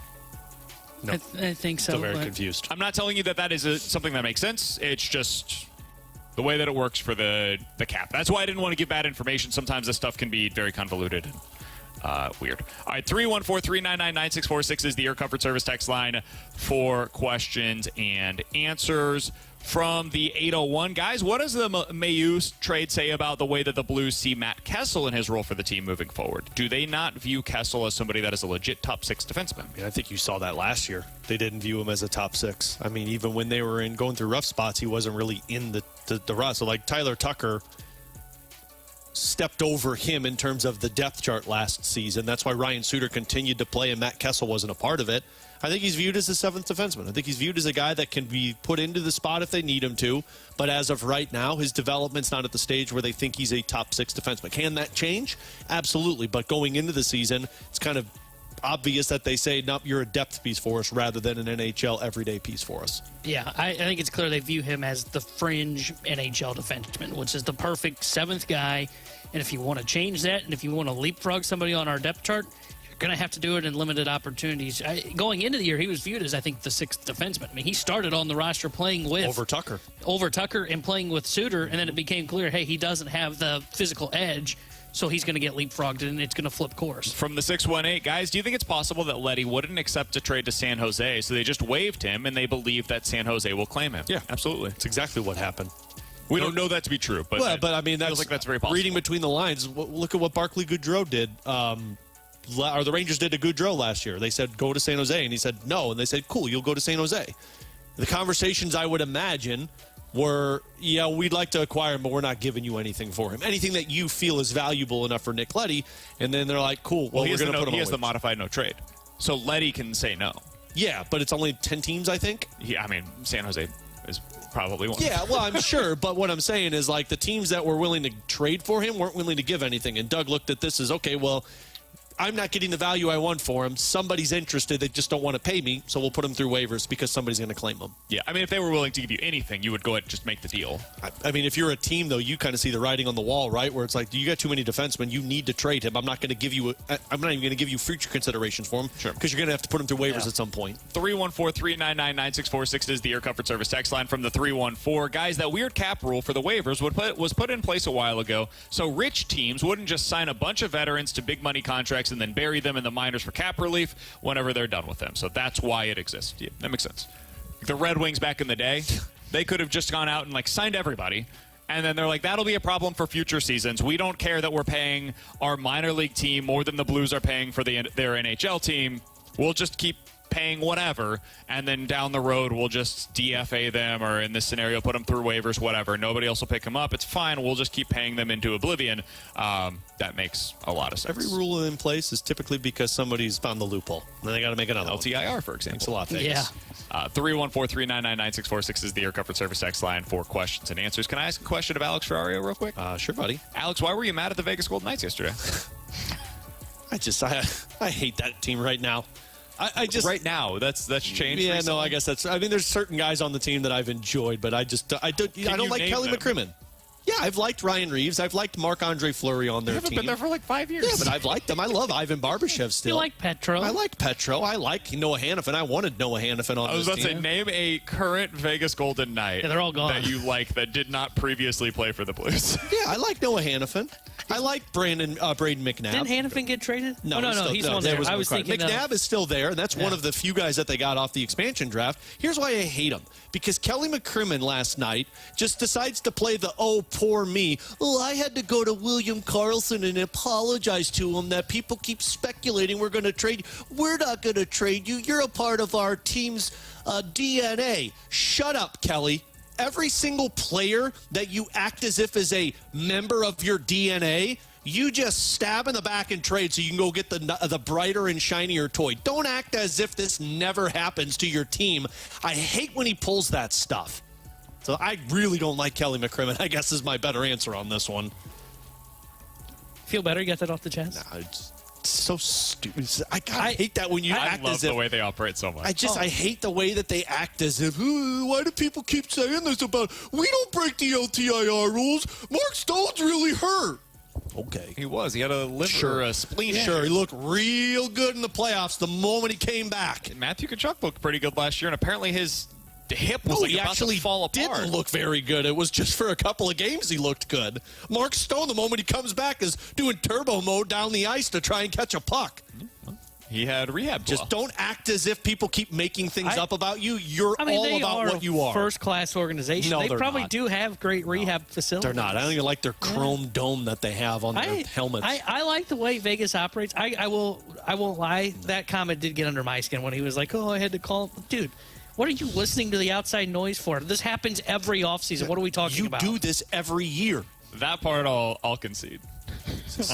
No. I think so. Still very confused. I'm not telling you that is something that makes sense. It's just the way that it works for the cap. That's why I didn't want to give bad information. Sometimes this stuff can be very convoluted and weird. All right, 314-399-9646 is the Air Comfort Service text line for questions and answers. From the 801, guys, what does the Mailloux trade say about the way that the Blues see Matt Kessel and his role for the team moving forward? Do they not view Kessel as somebody that is a legit top 6 defenseman? I mean, I think you saw that last year. They didn't view him as a top 6. I mean, even when they were going through rough spots, he wasn't really in the rust. So, like, Tyler Tucker stepped over him in terms of the depth chart last season. That's why Ryan Suter continued to play and Matt Kessel wasn't a part of it. I think he's viewed as a 7th defenseman. I think he's viewed as a guy that can be put into the spot if they need him to. But as of right now, his development's not at the stage where they think he's a top 6 defenseman. Can that change? Absolutely. But going into the season, it's kind of obvious that they say, nope, you're a depth piece for us rather than an NHL everyday piece for us. Yeah, I think it's clear they view him as the fringe NHL defenseman, which is the perfect 7th guy. And if you want to change that, and if you want to leapfrog somebody on our depth chart, you're going to have to do it in limited opportunities. Going into the year, he was viewed as, I think, the 6th defenseman. I mean, he started on the roster playing with Over Tucker and playing with Suter, and then it became clear, hey, he doesn't have the physical edge, so he's going to get leapfrogged, and it's going to flip course. From the 618, guys, do you think it's possible that Leddy wouldn't accept a trade to San Jose, so they just waived him, and they believe that San Jose will claim him? Yeah, absolutely. It's exactly what happened. We don't know that to be true, but I mean, feels like that's very possible. Reading between the lines, look at what Barclay Goodrow did. Or the Rangers did to Goodrow last year. They said, go to San Jose, and he said no, and they said, cool, you'll go to San Jose. The conversations, I would imagine, were, yeah, we'd like to acquire him, but we're not giving you anything for him. Anything that you feel is valuable enough for Nick Leddy, and then they're like, cool, well we're going to put him on. He has the modified no trade, so Leddy can say no. Yeah, but it's only 10 teams, I think. Yeah, I mean, San Jose is probably one. Yeah, well, I'm sure, but what I'm saying is, like, the teams that were willing to trade for him weren't willing to give anything, and Doug looked at this as, okay, well, I'm not getting the value I want for him. Somebody's interested. They just don't want to pay me, so we'll put him through waivers because somebody's going to claim him. Yeah, I mean, if they were willing to give you anything, you would go ahead and just make the deal. I mean, if you're a team, though, you kind of see the writing on the wall, right? Where it's like, you got too many defensemen. You need to trade him. I'm not going to give you. I'm not even going to give you future considerations for him. Sure. Because you're going to have to put him through waivers at some point. 314-399-9646 is the Air Comfort Service text line from the 314. Guys, that weird cap rule for the waivers was put in place a while ago, so rich teams wouldn't just sign a bunch of veterans to big money contracts and then bury them in the minors for cap relief whenever they're done with them. So that's why it exists. Yeah, that makes sense. The Red Wings back in the day, they could have just gone out and signed everybody, and then they're like, that'll be a problem for future seasons. We don't care that we're paying our minor league team more than the Blues are paying for their NHL team. We'll just keep paying whatever, and then down the road we'll just DFA them, or in this scenario put them through waivers, whatever. Nobody else will pick them up. It's fine. We'll just keep paying them into oblivion. That makes a lot of sense. Every rule in place is typically because somebody's found the loophole. Then they got to make another LTIR, for example. Thanks a lot, Vegas. Yeah. 314-399-9646 is the Air Comfort Service text line for questions and answers. Can I ask a question of Alex Ferrario real quick? Sure, buddy. Alex, why were you mad at the Vegas Golden Knights yesterday? I hate that team right now. I just right now that's changed. Yeah, recently? no, I guess that's. I mean, there's certain guys on the team that I've enjoyed, but I don't like Kelly McCrimmon. Yeah, I've liked Ryan Reeves. I've liked Marc-Andre Fleury on their haven't team. Been there for 5 years. Yeah, but I've liked them. I love Ivan Barbashev still. You like Petro? I like Petro. I like Noah Hannafin. I wanted Noah Hannafin on this team. I was about to say, name a current Vegas Golden Knight they're all gone. that you like that did not previously play for the Blues. Yeah, I like Noah Hannafin. I like Braden McNabb. Didn't Hannafin get traded? No, he's on there. I was thinking McNabb is still there, and that's one of the few guys that they got off the expansion draft. Here's why I hate him. Because Kelly McCrimmon last night just decides to play the, oh, poor me. Oh, I had to go to William Karlsson and apologize to him that people keep speculating we're going to trade you. We're not going to trade you. You're a part of our team's DNA. Shut up, Kelly. Every single player that you act as if is a member of your DNA you just stab in the back and trade so you can go get the brighter and shinier toy. Don't act as if this never happens to your team. I hate when he pulls that stuff. So I really don't like Kelly McCrimmon, I guess is my better answer on this one. Feel better? You got that off the chest? No, it's so stupid. I hate that when you act love as if... the way they operate so much. I hate the way that they act as if, why do people keep saying this about, we don't break the LTIR rules. Mark Stone's really hurt. Okay. He was. He had a liver, a spleen. Sure, he looked real good in the playoffs the moment he came back. Matthew Tkachuk looked pretty good last year, and apparently his hip was he about actually to fall apart. Didn't look very good. It was just for a couple of games he looked good. Mark Stone, the moment he comes back, is doing turbo mode down the ice to try and catch a puck. He had rehab. Just don't act as if people keep making things up about you. You're all about what you are. First-class organization. No, they they're probably not. do have great rehab facilities. They're not. I don't even like their chrome dome that they have on their helmets. I like the way Vegas operates. I won't lie. That comment did get under my skin when he was like, "Oh, I had to call." Dude, what are you listening to the outside noise for? This happens every offseason. What are we talking about? You do this every year. That part I'll concede.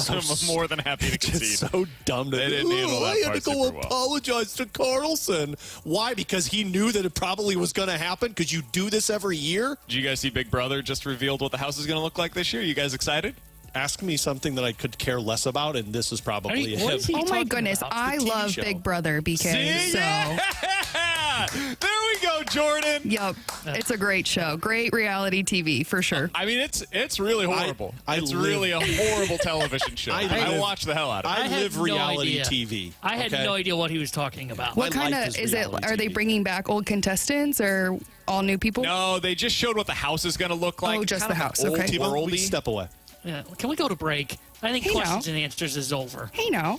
I'm more than happy to concede. It's so dumb. They didn't handle that I had part to go super well. apologize to Carlson. Why? Because he knew that it probably was going to happen because you do this every year? Did you guys see Big Brother just revealed what the house is going to look like this year? You guys excited? Ask me something that I could care less about, and this is probably what is he Oh my talking goodness, about? I TV love show. Big Brother, BK. See? So, Yeah! There we go, Jordan. yep, it's a great show, great reality TV for sure. I mean, it's really horrible. I it's live- really a horrible television show. I watch the hell out of it. I had live no reality idea. TV. I had okay? no idea what he was talking about. What My kind life of is is it? reality Are they TV. bringing back old contestants or all new people? No, they just showed what the house is going to look like. Oh, just Kind the of house, old okay. worldy. We step away. Yeah. Can we go to break? I think Hey, questions now. and answers is over. Hey, now.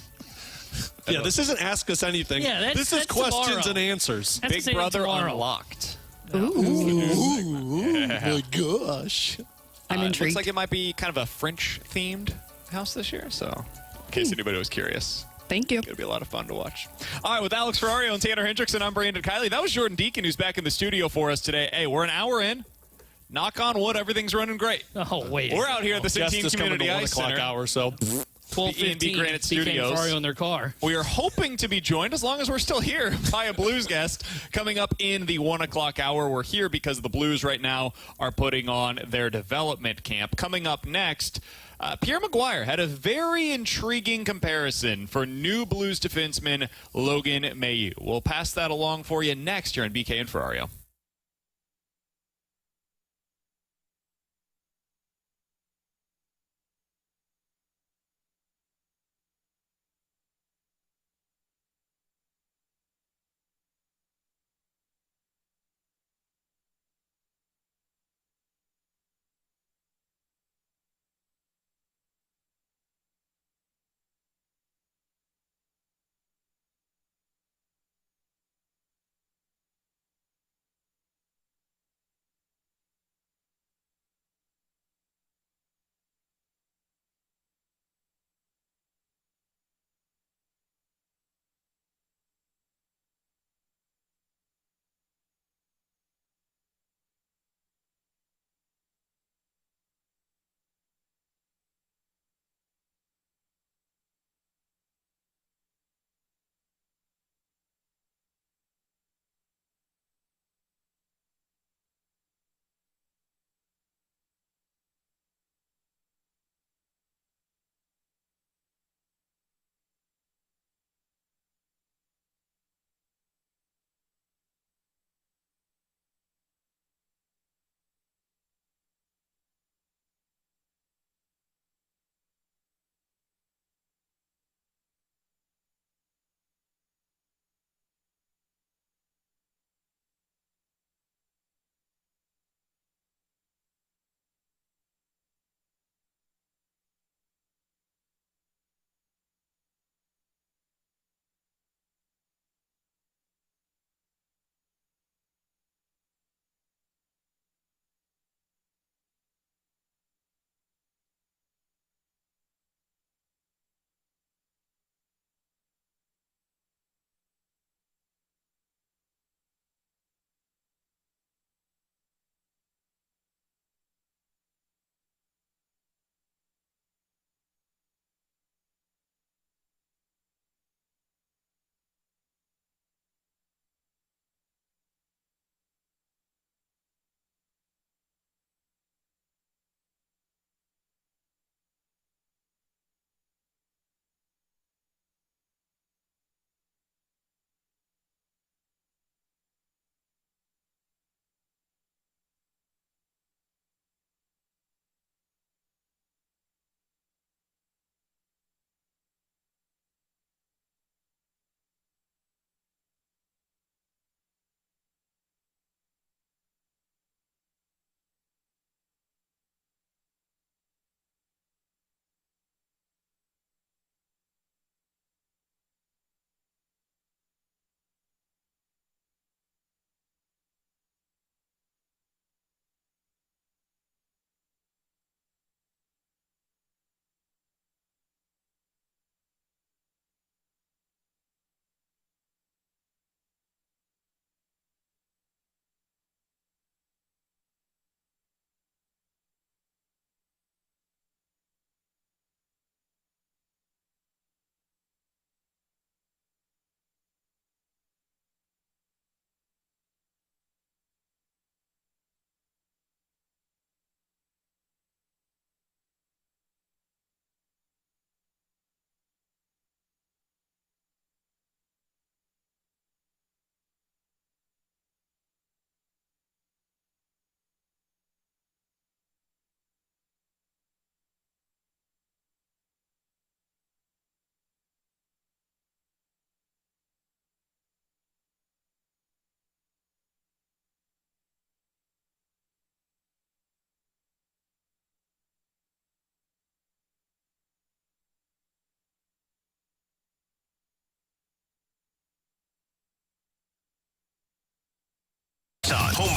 Yeah, this isn't Ask Us Anything. Yeah, this is that's questions tomorrow. and answers. That's Big the same Brother tomorrow. Unlocked. Oh, my gosh. I'm It intrigued. looks like it might be kind of a French-themed house this year, so in case anybody was curious. Thank you. It'll be a lot of fun to watch. All right, with Alex Ferrario and Tanner Hendrickson, I'm Brandon Kiley. That was Jordan Deacon, who's back in the studio for us today. Hey, we're an hour in. Knock on wood, everything's running great. Oh, wait. We're out here at the Just Centene is coming to Community 1 Ice o'clock Center. hour, so 12:15. Granite BK Studios. and Ferrario in their car. We are hoping to be joined, as long as we're still here, by a Blues guest coming up in the 1 o'clock hour. We're here because the Blues right now are putting on their development camp. Coming up next, Pierre McGuire had a very intriguing comparison for new Blues defenseman Logan Mailloux. We'll pass that along for you next here on BK and Ferrario.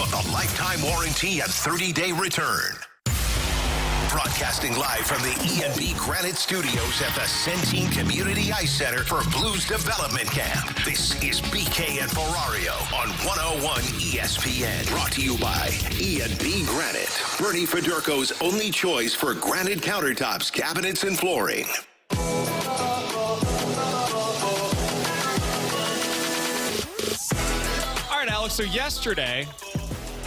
with a lifetime warranty and 30-day return. Broadcasting live from the E&B Granite Studios at the Centene Community Ice Center for Blues Development Camp. This is BK and Ferrario on 101 ESPN. Brought to you by E&B Granite. Bernie Fedorko's only choice for granite countertops, cabinets, and flooring. All right, Alex, so yesterday,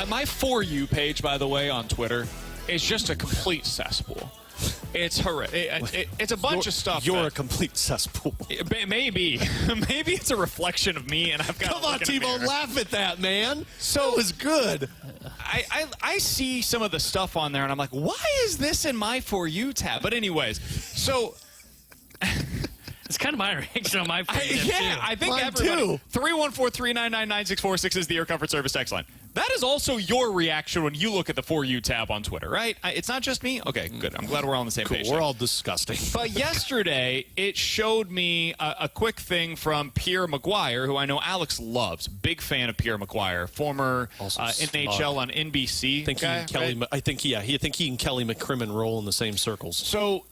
my For You page, by the way, on Twitter, is just a complete cesspool. It's horrific. It's a bunch of stuff. You're a complete cesspool. Maybe. Maybe it's a reflection of me, and I've got Come on, T-Bone, laugh at that, man. So it was good. I see some of the stuff on there, and I'm like, why is this in my For You tab? But anyways, so... It's kind of my reaction on my page. I think Mine everybody. too. 314-399-9646 is the Air Comfort Service text line. That is also your reaction when you look at the For You tab on Twitter, right? It's not just me? Okay, good. I'm glad we're all on the same page. We're all disgusting. But yesterday, it showed me a quick thing from Pierre McGuire, who I know Alex loves. Big fan of Pierre McGuire, former NHL on NBC. I think he and Kelly McCrimmon roll in the same circles. So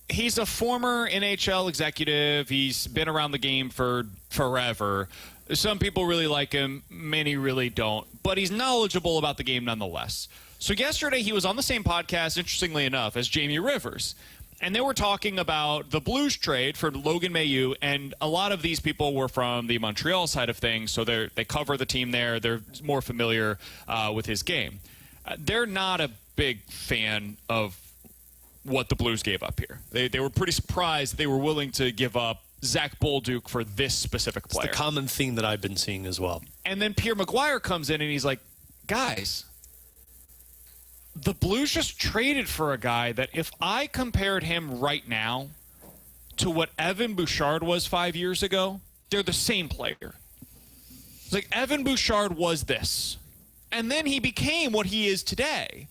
he's a former NHL executive. He's been around the game for forever. Some people really like him. Many really don't. But he's knowledgeable about the game nonetheless. So yesterday he was on the same podcast, interestingly enough, as Jamie Rivers. And they were talking about the Blues trade for Logan Mailloux. And a lot of these people were from the Montreal side of things. So they cover the team there. They're more familiar with his game. They're not a big fan of what the Blues gave up here. They were pretty surprised they were willing to give up Zach Bolduc for this specific player. It's the common theme that I've been seeing as well. And then Pierre McGuire comes in and he's like, guys, the Blues just traded for a guy that if I compared him right now to what Evan Bouchard was 5 years ago, they're the same player. It's like Evan Bouchard was this. And then he became what he is today.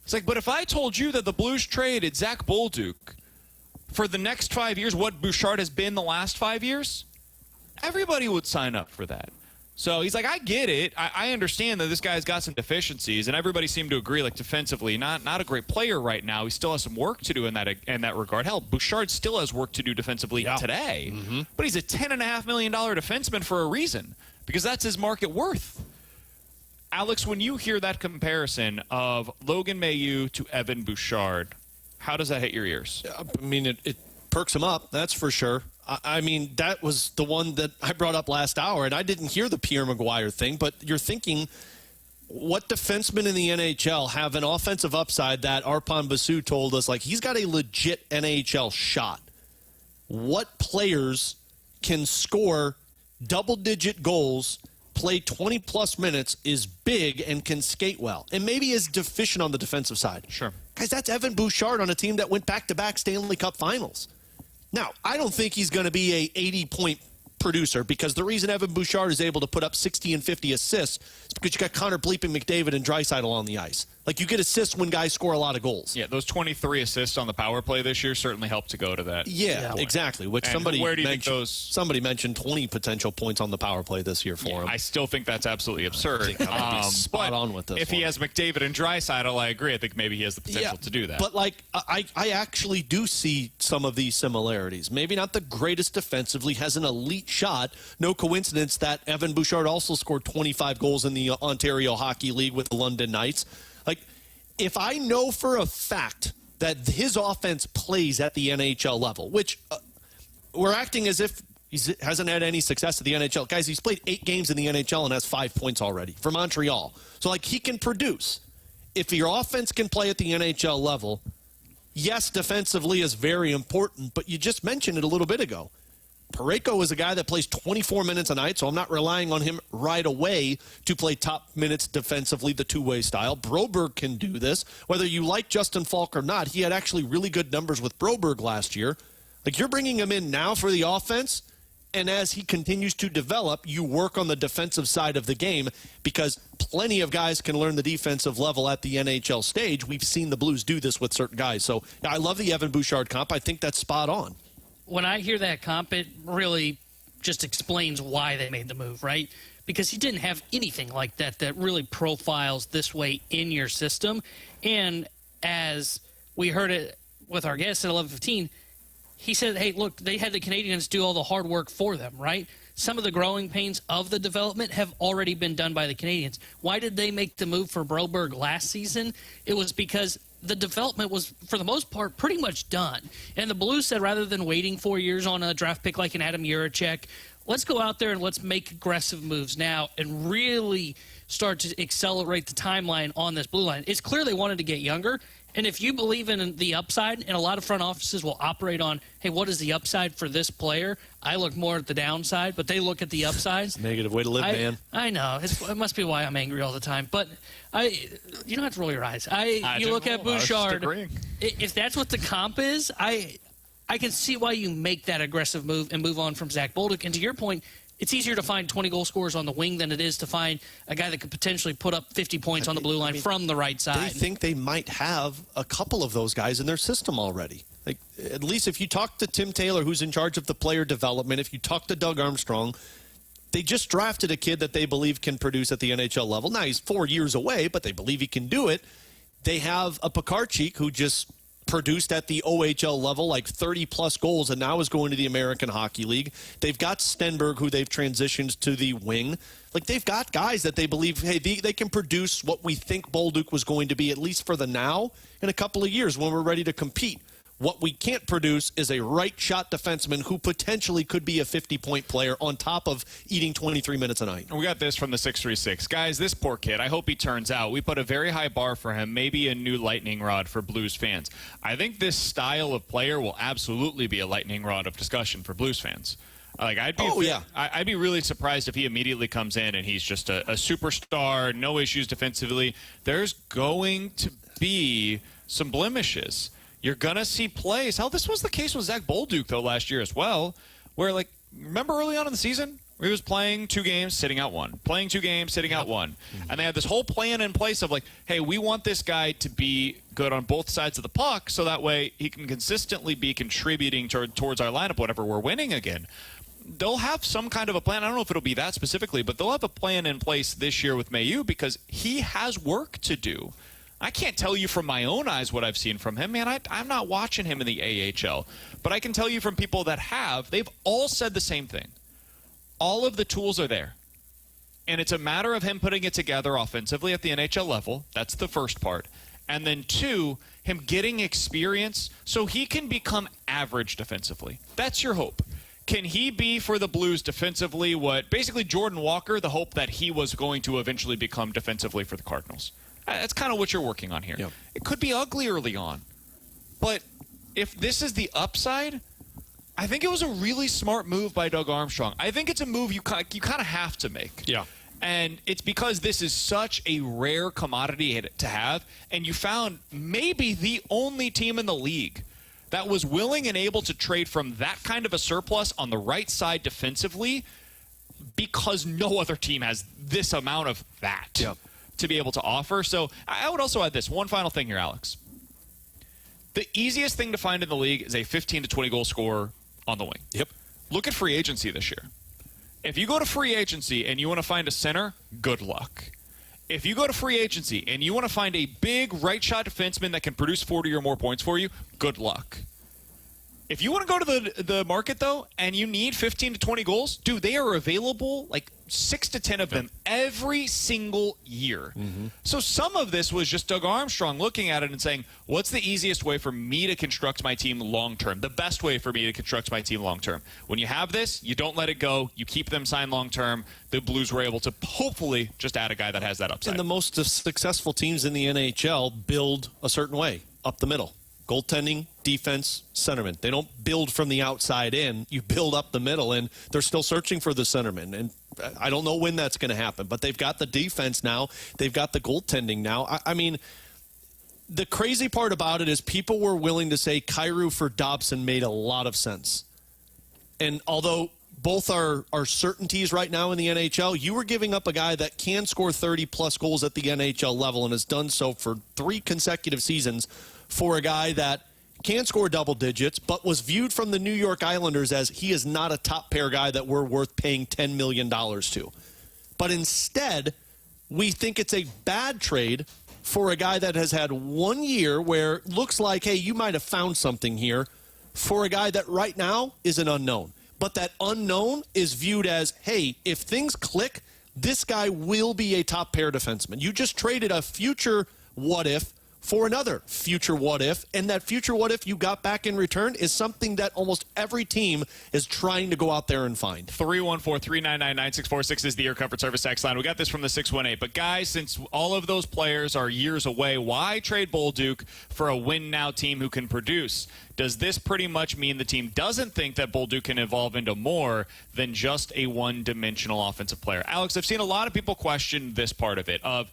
It's like, but if I told you that the Blues traded Zach Bolduc for the next 5 years, what Bouchard has been the last 5 years, everybody would sign up for that. So he's like, I get it. I understand that this guy's got some deficiencies, and everybody seemed to agree, like defensively, not a great player right now. He still has some work to do in that regard. Hell, Bouchard still has work to do defensively today, but he's a $10.5 million defenseman for a reason, because that's his market worth. Alex, when you hear that comparison of Logan Mailloux to Evan Bouchard, how does that hit your ears? I mean, it perks him up, that's for sure. I mean, that was the one that I brought up last hour, and I didn't hear the Pierre McGuire thing, but you're thinking, what defensemen in the NHL have an offensive upside that Arpon Basu told us, like, he's got a legit NHL shot? What players can score double-digit goals, play 20-plus minutes, is big, and can skate well, and maybe is deficient on the defensive side? Sure. Guys, that's Evan Bouchard on a team that went back-to-back Stanley Cup finals. Now, I don't think he's going to be a 80-point producer, because the reason Evan Bouchard is able to put up 60 and 50 assists is because you got Connor Bleeping McDavid and Draisaitl on the ice. Like, you get assists when guys score a lot of goals. Yeah, those 23 assists on the power play this year certainly helped to go to that. Yeah, exactly. Which and where do you think somebody mentioned 20 potential points on the power play this year for him. I still think that's absolutely absurd. I think I would be spot on with this if he has McDavid and Draisaitl, I agree. I think maybe he has the potential to do that. But, like, I actually do see some of these similarities. Maybe not the greatest defensively, has an elite shot. No coincidence that Evan Bouchard also scored 25 goals in the Ontario Hockey League with the London Knights. Like, if I know for a fact that his offense plays at the NHL level, which we're acting as if he hasn't had any success at the NHL. Guys, he's played 8 games in the NHL and has 5 points already for Montreal. So, like, he can produce. If your offense can play at the NHL level, yes, defensively is very important, but you just mentioned it a little bit ago. Parayko is a guy that plays 24 minutes a night, so I'm not relying on him right away to play top minutes defensively, the two-way style. Broberg can do this. Whether you like Justin Falk or not, he had actually really good numbers with Broberg last year. Like, you're bringing him in now for the offense, and as he continues to develop, you work on the defensive side of the game, because plenty of guys can learn the defensive level at the NHL stage. We've seen the Blues do this with certain guys. So I love the Evan Bouchard comp. I think that's spot on. When I hear that comp, it really just explains why they made the move, right? because he didn't have anything like that that really profiles this way in your system. And as we heard it with our guest at 11:15, he said, hey, look, they had the Canadiens do all the hard work for them, right? Some of the growing pains of the development have already been done by the Canadiens. Why did they make the move for Broberg last season? It was because the development was, for the most part, pretty much done. And the Blues said, rather than waiting 4 years on a draft pick like an Adam Juracek, let's go out there and let's make aggressive moves now and really start to accelerate the timeline on this blue line. It's clear they wanted to get younger. And if you believe in the upside, and a lot of front offices will operate on, hey, what is the upside for this player? I look more at the downside, but they look at the upsides. Negative way to live, man. I know. It must be why I'm angry all the time. But you don't have to roll your eyes. You look at Bouchard. If that's what the comp is, I can see why you make that aggressive move and move on from Zach Bolduc. And to your point, it's easier to find 20 goal scorers on the wing than it is to find a guy that could potentially put up 50 points on the blue line from the right side. They think they might have a couple of those guys in their system already. Like, at least if you talk to Tim Taylor, who's in charge of the player development, if you talk to Doug Armstrong, they just drafted a kid that they believe can produce at the NHL level. Now, he's 4 years away, but they believe he can do it. They have a Pekarchik who just produced at the OHL level, like 30-plus goals, and now is going to the American Hockey League. They've got Stenberg, who they've transitioned to the wing. Like, they've got guys that they believe, hey, they can produce what we think Bolduc was going to be, at least for the now, in a couple of years when we're ready to compete. What we can't produce is a right-shot defenseman who potentially could be a 50-point player on top of eating 23 minutes a night. We got this from the 636. Guys, this poor kid, I hope he turns out. We put a very high bar for him, maybe a new lightning rod for Blues fans. I think this style of player will absolutely be a lightning rod of discussion for Blues fans. Like, I'd be really surprised if he immediately comes in and he's just a superstar, no issues defensively. There's going to be some blemishes. You're going to see plays. Hell, this was the case with Zach Bolduc, though, last year as well, where, like, remember early on in the season where he was playing 2 games, sitting out 1, playing 2 games, sitting out 1. And they had this whole plan in place of, like, hey, we want this guy to be good on both sides of the puck so that way he can consistently be contributing towards our lineup whenever we're winning again. They'll have some kind of a plan. I don't know if it'll be that specifically, but they'll have a plan in place this year with Mailloux because he has work to do. I can't tell you from my own eyes what I've seen from him. Man, I'm not watching him in the AHL. But I can tell you from people that have, they've all said the same thing. All of the tools are there. And it's a matter of him putting it together offensively at the NHL level. That's the first part. And then 2, him getting experience so he can become average defensively. That's your hope. Can he be for the Blues defensively what basically Jordan Walker, the hope that he was going to eventually become defensively for the Cardinals? That's kind of what you're working on here. Yep. It could be ugly early on. But if this is the upside, I think it was a really smart move by Doug Armstrong. I think it's a move you kind of have to make. Yeah. And it's because this is such a rare commodity to have. And you found maybe the only team in the league that was willing and able to trade from that kind of a surplus on the right side defensively because no other team has this amount of that. Yep. To be able to offer. So I would also add this one final thing here, Alex. The easiest thing to find in the league is a 15 to 20 goal scorer on the wing. Yep. Look at free agency this year. If you go to free agency and you want to find a center, good luck. If you go to free agency and you want to find a big right shot defenseman that can produce 40 or more points for you, good luck. If you want to go to the market, though, and you need 15 to 20 goals, dude, they are available, like 6 to 10 of them every single year. Mm-hmm. So some of this was just Doug Armstrong looking at it and saying, what's the easiest way for me to construct my team long-term? The best way for me to construct my team long-term. When you have this, you don't let it go. You keep them signed long-term. The Blues were able to hopefully just add a guy that has that upside. And the most successful teams in the NHL build a certain way, up the middle. Goaltending, defense, centerman. They don't build from the outside in. You build up the middle, and they're still searching for the centerman. And I don't know when that's going to happen, but they've got the defense now. They've got the goaltending now. I mean, the crazy part about it is people were willing to say Kyrou for Dobson made a lot of sense. And although both are certainties right now in the NHL, you were giving up a guy that can score 30-plus goals at the NHL level and has done so for 3 consecutive seasons for a guy that can score double digits, but was viewed from the New York Islanders as he is not a top pair guy that we're worth paying $10 million to. But instead, we think it's a bad trade for a guy that has had 1 year where it looks like, hey, you might have found something here, for a guy that right now is an unknown. But that unknown is viewed as, hey, if things click, this guy will be a top pair defenseman. You just traded a future what if for another future what if, and that future what if you got back in return is something that almost every team is trying to go out there and find. 314-399-9646 is the Air Comfort Service X line. We got this from the 618. But guys, since all of those players are years away, why trade Bolduc for a win-now team who can produce? Does this pretty much mean the team doesn't think that Bolduc can evolve into more than just a one-dimensional offensive player? Alex, I've seen a lot of people question this part of it, of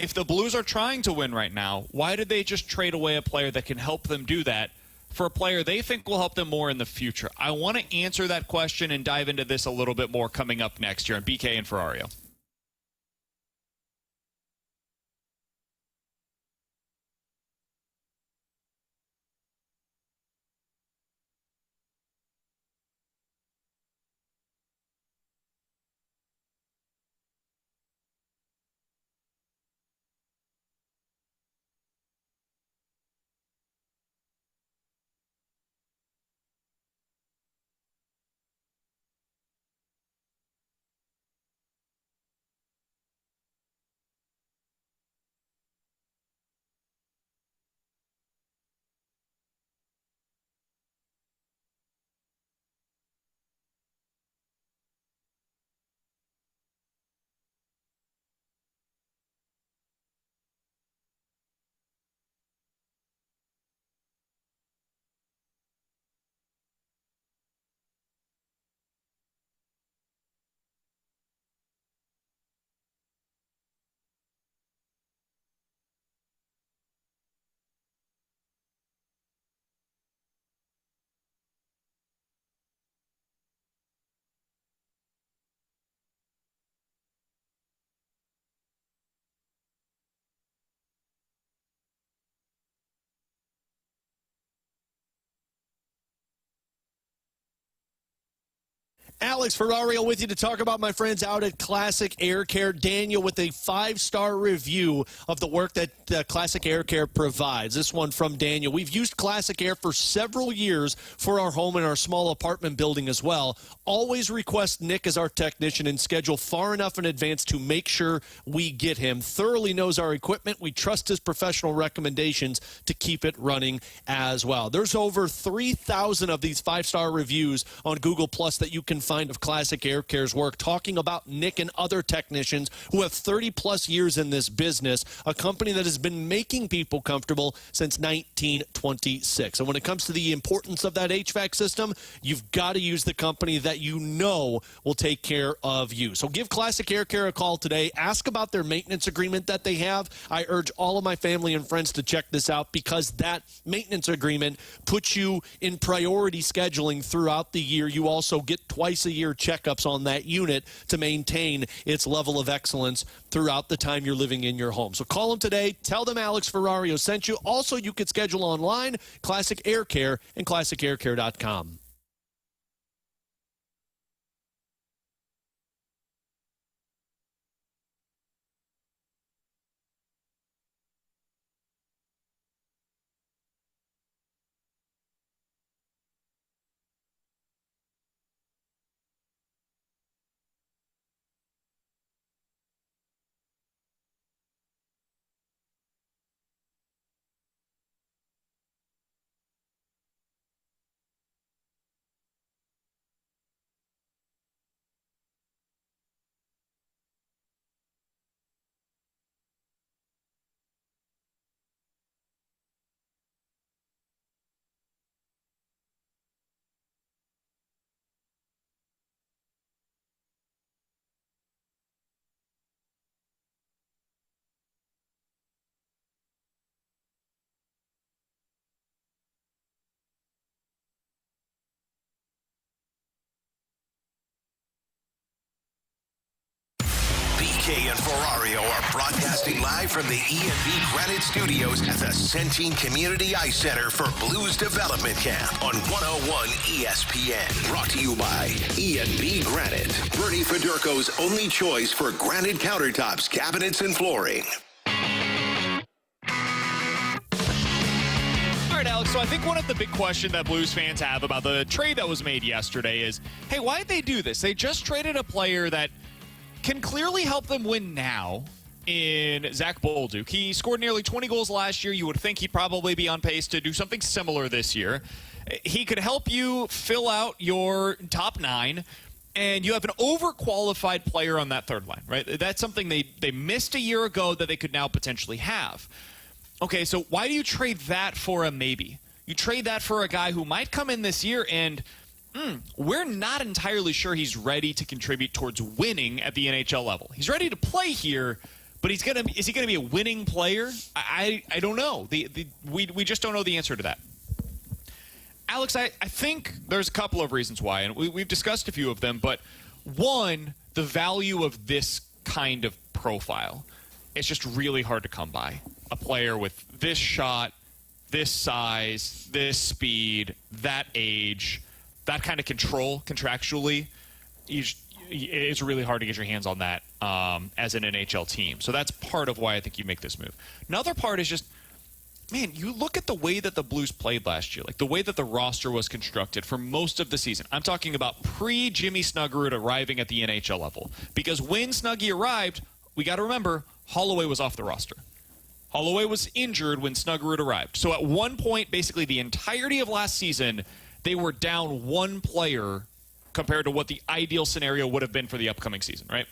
if the Blues are trying to win right now, why did they just trade away a player that can help them do that for a player they think will help them more in the future? I want to answer that question and dive into this a little bit more coming up next year on BK and Ferrario. Alex Ferrario with you to talk about my friends out at Classic Air Care. Daniel with a 5-star review of the work that Classic Air Care provides. This one from Daniel. We've used Classic Air for several years for our home and our small apartment building as well. Always request Nick as our technician and schedule far enough in advance to make sure we get him. Thoroughly knows our equipment. We trust his professional recommendations to keep it running as well. There's over 3,000 of these 5-star reviews on Google Plus that you can find of Classic Air Care's work, talking about Nick and other technicians who have 30-plus years in this business, a company that has been making people comfortable since 1926. And when it comes to the importance of that HVAC system, you've got to use the company that you know will take care of you. So give Classic Air Care a call today. Ask about their maintenance agreement that they have. I urge all of my family and friends to check this out because that maintenance agreement puts you in priority scheduling throughout the year. You also get twice a year checkups on that unit to maintain its level of excellence throughout the time you're living in your home. So call them today. Tell them Alex Ferrario sent you. Also, you could schedule online, Classic Air Care and ClassicAirCare.com. BK and Ferrario are broadcasting live from the E&B Granite Studios at the Centene Community Ice Center for Blues Development Camp on 101 ESPN. Brought to you by E&B Granite, Bernie Federko's only choice for granite countertops, cabinets, and flooring. All right, Alex, so I think one of the big questions that Blues fans have about the trade that was made yesterday is, hey, why did they do this? They just traded a player that can clearly help them win now in Zach Bolduc. He scored nearly 20 goals last year. You would think he'd probably be on pace to do something similar this year. He could help you fill out your top nine, and you have an overqualified player on that third line, right? That's something they missed a year ago that they could now potentially have. Okay, so why do you trade that for a maybe? You trade that for a guy who might come in this year and we're not entirely sure he's ready to contribute towards winning at the NHL level. He's ready to play here, but is he going to be a winning player? I don't know. We just don't know the answer to that. Alex, I think there's a couple of reasons why, and we've discussed a few of them, but one, the value of this kind of profile. It's just really hard to come by. A player with this shot, this size, this speed, that age, that kind of control contractually, it's really hard to get your hands on that as an NHL team. So that's part of why I think you make this move. Another part is just, man, you look at the way that the Blues played last year, like the way that the roster was constructed for most of the season. I'm talking about pre-Jimmy Snuggerud arriving at the NHL level. Because when Snuggy arrived, we got to remember, Holloway was off the roster. Holloway was injured when Snuggerud arrived. So at one point, basically the entirety of last season, they were down one player compared to what the ideal scenario would have been for the upcoming season, right?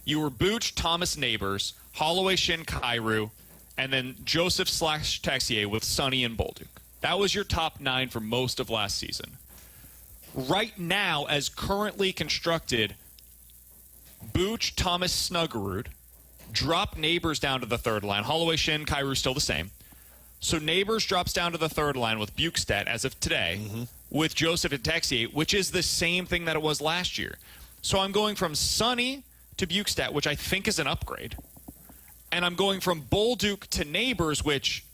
You were Booch, Thomas, Neighbors, Holloway, Shin, Kyrou, and then Joseph/Texier with Sonny and Bolduc. That was your top nine for most of last season. Right now, as currently constructed, Booch, Thomas, Snuggerud, drop Neighbors down to the third line. Holloway, Shin, Kyrou still the same. So Neighbors drops down to the third line with Bukestad as of today, with Joseph and Texier, which is the same thing that it was last year. So I'm going from Sonny to Bukestad, which I think is an upgrade. And I'm going from Bolduc to Neighbors, which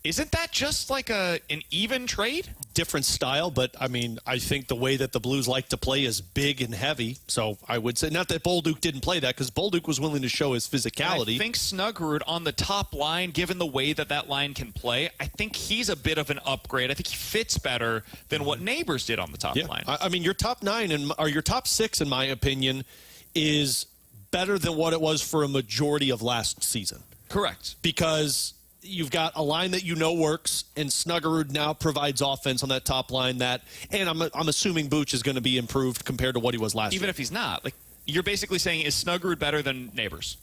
isn't that just like an even trade? Different style, but I mean, I think the way that the Blues like to play is big and heavy. So I would say, not that Bolduc didn't play that, because Bolduc was willing to show his physicality. I think Snuggerud on the top line, given the way that line can play, I think he's a bit of an upgrade. I think he fits better than what Neighbors did on the top line. I mean, your top nine or your top six, in my opinion, is better than what it was for a majority of last season. Correct. Because you've got a line that you know works, and Snuggerud now provides offense on that top line. And I'm assuming Booch is going to be improved compared to what he was last year. Even if he's not, like you're basically saying, is Snuggerud better than Neighbors?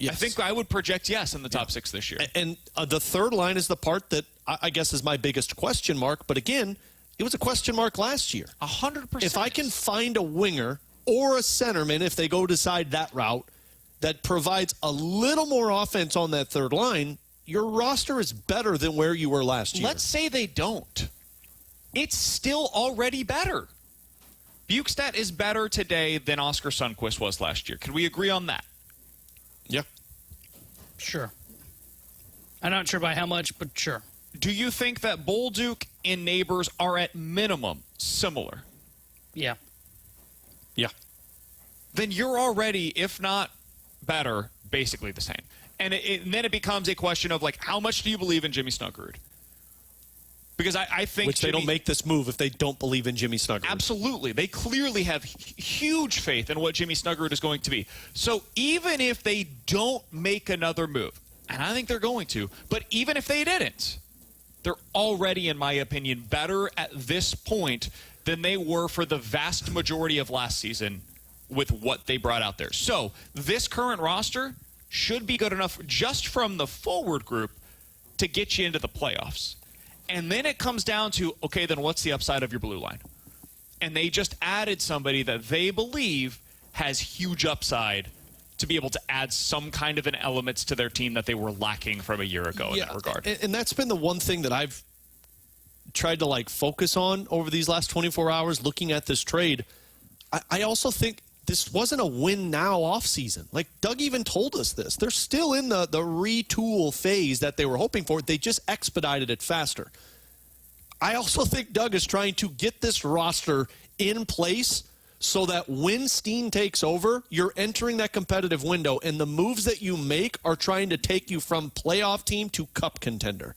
Yes. I think I would project yes in the top six this year. And the third line is the part that I guess is my biggest question mark. But again, it was a question mark last year. 100%. If I can find a winger or a centerman, if they go decide that route, that provides a little more offense on that third line, your roster is better than where you were last year. Let's say they don't. It's still already better. Bukestad is better today than Oscar Sundqvist was last year. Can we agree on that? Yeah. Sure. I'm not sure by how much, but sure. Do you think that Bolduc and Neighbors are at minimum similar? Yeah. Yeah. Then you're already, if not better, basically the same. And then it becomes a question of, like, how much do you believe in Jimmy Snuggerud? Because I think Which they don't make this move if they don't believe in Jimmy Snuggerud. Absolutely. They clearly have huge faith in what Jimmy Snuggerud is going to be. So even if they don't make another move, and I think they're going to, but even if they didn't, they're already, in my opinion, better at this point than they were for the vast majority of last season with what they brought out there. So this current roster should be good enough just from the forward group to get you into the playoffs. And then it comes down to, okay, then what's the upside of your blue line? And they just added somebody that they believe has huge upside to be able to add some kind of an elements to their team that they were lacking from a year ago in that regard. And that's been the one thing that I've tried to focus on over these last 24 hours looking at this trade. I also think this wasn't a win now off season. Like Doug even told us this. They're still in the retool phase that they were hoping for. They just expedited it faster. I also think Doug is trying to get this roster in place so that when Steen takes over, you're entering that competitive window, and the moves that you make are trying to take you from playoff team to cup contender.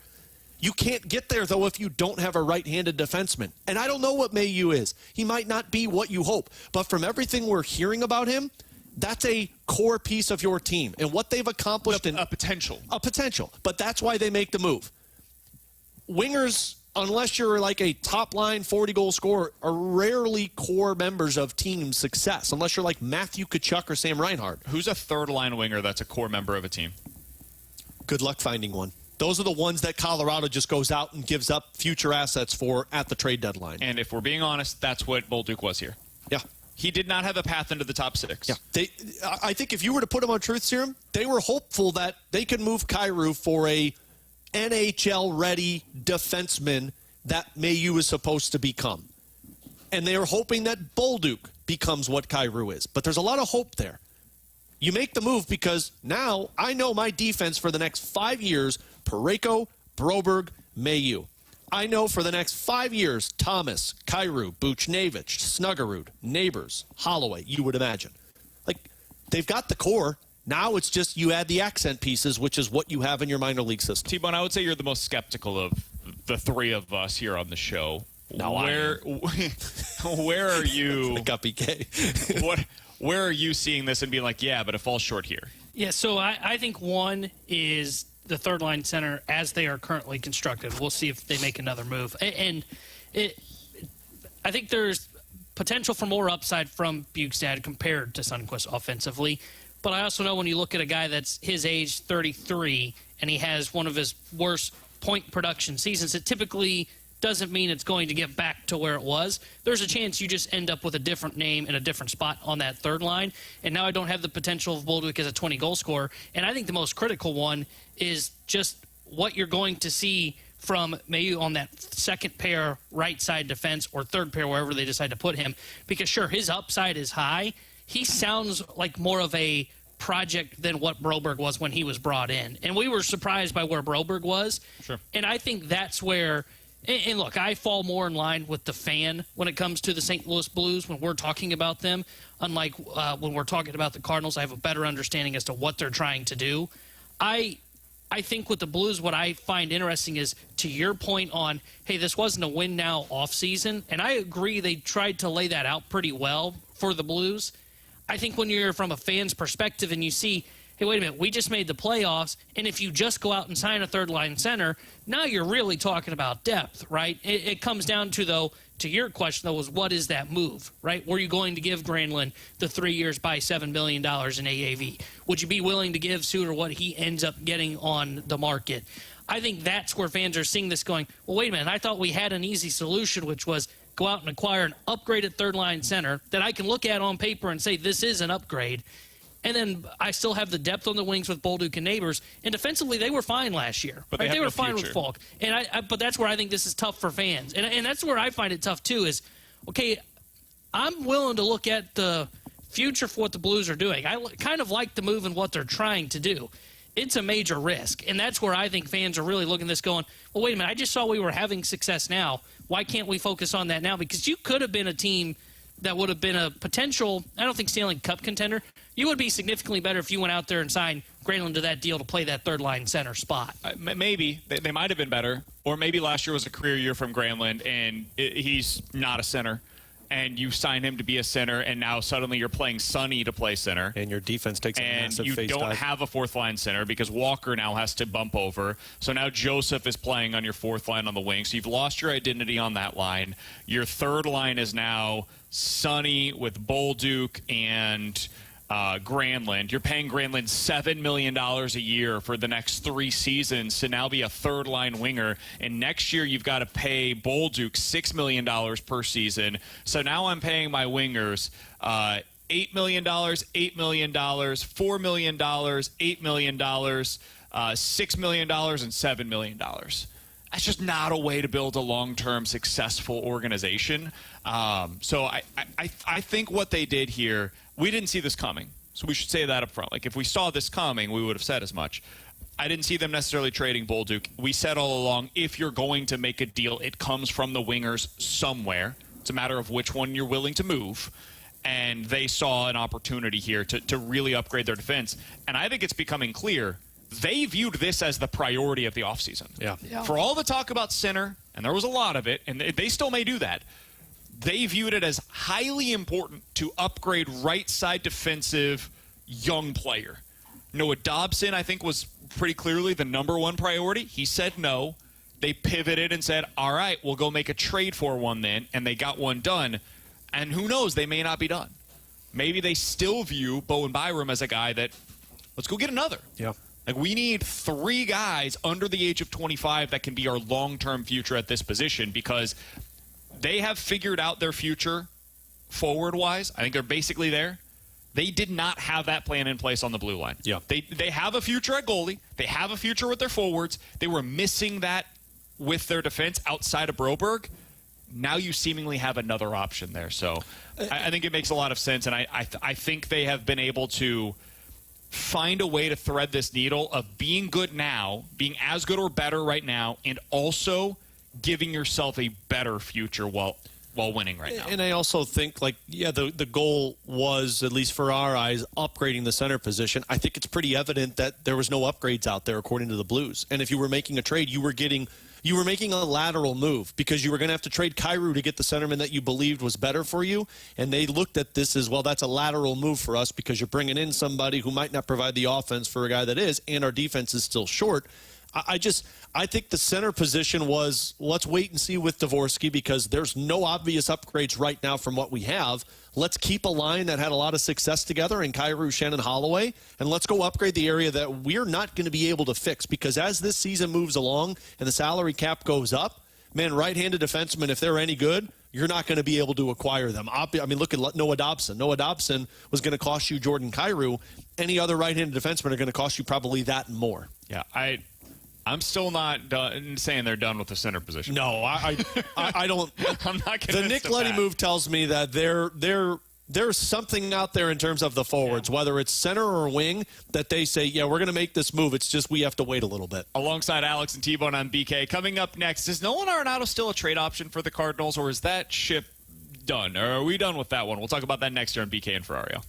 You can't get there, though, if you don't have a right-handed defenseman. And I don't know what Mailloux is. He might not be what you hope. But from everything we're hearing about him, that's a core piece of your team. And what they've accomplished a potential. A potential. But that's why they make the move. Wingers, unless you're like a top-line 40-goal scorer, are rarely core members of team success, unless you're like Matthew Tkachuk or Sam Reinhart. Who's a third-line winger that's a core member of a team? Good luck finding one. Those are the ones that Colorado just goes out and gives up future assets for at the trade deadline. And if we're being honest, that's what Bolduc was here. Yeah. He did not have a path into the top 6. Yeah. I think if you were to put him on Truth Serum, they were hopeful that they could move Kyrou for a NHL-ready defenseman that Mailloux is supposed to become. And they are hoping that Bolduc becomes what Kyrou is. But there's a lot of hope there. You make the move because now I know my defense for the next 5 years, Parayko, Broberg, Mailloux. I know for the next 5 years, Thomas, Kyrou, Buchnevich, Snuggerud, Neighbors, Holloway, you would imagine. Like, they've got the core. Now it's just you add the accent pieces, which is what you have in your minor league system. T-Bone, I would say you're the most skeptical of the three of us here on the show. No, where are you? I got BK. Where are you seeing this and being like, yeah, but it falls short here? Yeah, so I think one is the third line center as they are currently constructed. We'll see if they make another move. And I think there's potential for more upside from Bjugstad compared to Sundqvist offensively. But I also know when you look at a guy that's his age, 33, and he has one of his worst point production seasons, it typically doesn't mean it's going to get back to where it was. There's a chance you just end up with a different name in a different spot on that third line. And now I don't have the potential of Bolduc as a 20-goal scorer. And I think the most critical one is just what you're going to see from Mailloux on that second pair right side defense or third pair, wherever they decide to put him. Because, sure, his upside is high. He sounds like more of a project than what Broberg was when he was brought in. And we were surprised by where Broberg was. Sure. And I think that's where – and look, I fall more in line with the fan when it comes to the St. Louis Blues when we're talking about them. Unlike when we're talking about the Cardinals, I have a better understanding as to what they're trying to do. I think with the Blues, what I find interesting is, to your point on, hey, this wasn't a win-now offseason, and I agree they tried to lay that out pretty well for the Blues. I think when you're from a fan's perspective and you see, hey, wait a minute, we just made the playoffs, and if you just go out and sign a third-line center, now you're really talking about depth, right? It comes down to, though, to your question, though, is what is that move, right? Were you going to give Granlund the 3 years by $7 million in AAV? Would you be willing to give Suter what he ends up getting on the market? I think that's where fans are seeing this going, well, wait a minute, I thought we had an easy solution, which was go out and acquire an upgraded third-line center that I can look at on paper and say this is an upgrade. And then I still have the depth on the wings with Bolduc and Neighbors. And defensively, they were fine last year. But right? They were no fine future. with Falk. And but that's where I think this is tough for fans. And that's where I find it tough, too, is, okay, I'm willing to look at the future for what the Blues are doing. I kind of like the move and what they're trying to do. It's a major risk. And that's where I think fans are really looking at this going, well, wait a minute, I just saw we were having success now. Why can't we focus on that now? Because you could have been a team that would have been a potential, I don't think Stanley Cup contender. You would be significantly better if you went out there and signed Granlund to that deal to play that third-line center spot. Maybe. They might have been better. Or maybe last year was a career year from Granlund, and he's not a center. And you sign him to be a center, and now suddenly you're playing Sonny to play center. And your defense takes a massive face And you don't dive. have a fourth-line center because Walker now has to bump over. So now Joseph is playing on your fourth line on the wing. So you've lost your identity on that line. Your third line is now Sonny with Bolduc and Granlund. You're paying Granlund $7 million a year for the next 3 seasons to now be a third-line winger. And next year you've got to pay Bolduc $6 million per season. So now I'm paying my wingers $8 million, $8 million, $4 million, $8 million, $6 million, and $7 million. That's just not a way to build a long-term successful organization. So I think what they did here we didn't see this coming. So we should say that up front. Like, if we saw this coming, we would have said as much. I didn't see them necessarily trading Bolduc. We said all along, if you're going to make a deal, it comes from the wingers somewhere. It's a matter of which one you're willing to move. And they saw an opportunity here to really upgrade their defense. And I think it's becoming clear they viewed this as the priority of the offseason. Yeah. For all the talk about center, and there was a lot of it, and they still may do that, they viewed it as highly important to upgrade right side defensive young player. Noah Dobson, I think, was pretty clearly the number one priority. He said no. They pivoted and said, all right, we'll go make a trade for one then, and they got one done. And who knows, they may not be done. Maybe they still view Bowen Byram as a guy that, let's go get another. Yeah. Like, we need 3 guys under the age of 25 that can be our long-term future at this position, because they have figured out their future forward-wise. I think they're basically there. They did not have that plan in place on the blue line. Yeah. They have a future at goalie. They have a future with their forwards. They were missing that with their defense outside of Broberg. Now you seemingly have another option there. So I think it makes a lot of sense, and I think they have been able to find a way to thread this needle of being good now, being as good or better right now, and also giving yourself a better future while winning right now. And I also think, the goal was, at least for our eyes, upgrading the center position. I think it's pretty evident that there was no upgrades out there according to the Blues. And if you were making a trade, you were making a lateral move, because you were going to have to trade Kyrou to get the centerman that you believed was better for you. And they looked at this as, well, that's a lateral move for us, because you're bringing in somebody who might not provide the offense for a guy that is, and our defense is still short. I think the center position was, let's wait and see with Dvorsky, because there's no obvious upgrades right now from what we have. Let's keep a line that had a lot of success together in Kyrou, Shannon, Holloway, and let's go upgrade the area that we're not going to be able to fix, because as this season moves along and the salary cap goes up, man, right-handed defensemen, if they're any good, you're not going to be able to acquire them. I mean, look at Noah Dobson. Noah Dobson was going to cost you Jordan Kyrou. Any other right-handed defensemen are going to cost you probably that and more. Yeah, I'm still not saying they're done with the center position. No, I don't. I'm not convinced. The Nick Leddy move tells me that there's something out there in terms of the forwards, whether it's center or wing, that they say, yeah, we're going to make this move. It's just we have to wait a little bit. Alongside Alex and T-Bone on BK. Coming up next, is Nolan Arenado still a trade option for the Cardinals, or is that ship done? Or are we done with that one? We'll talk about that next year on BK and Ferrario.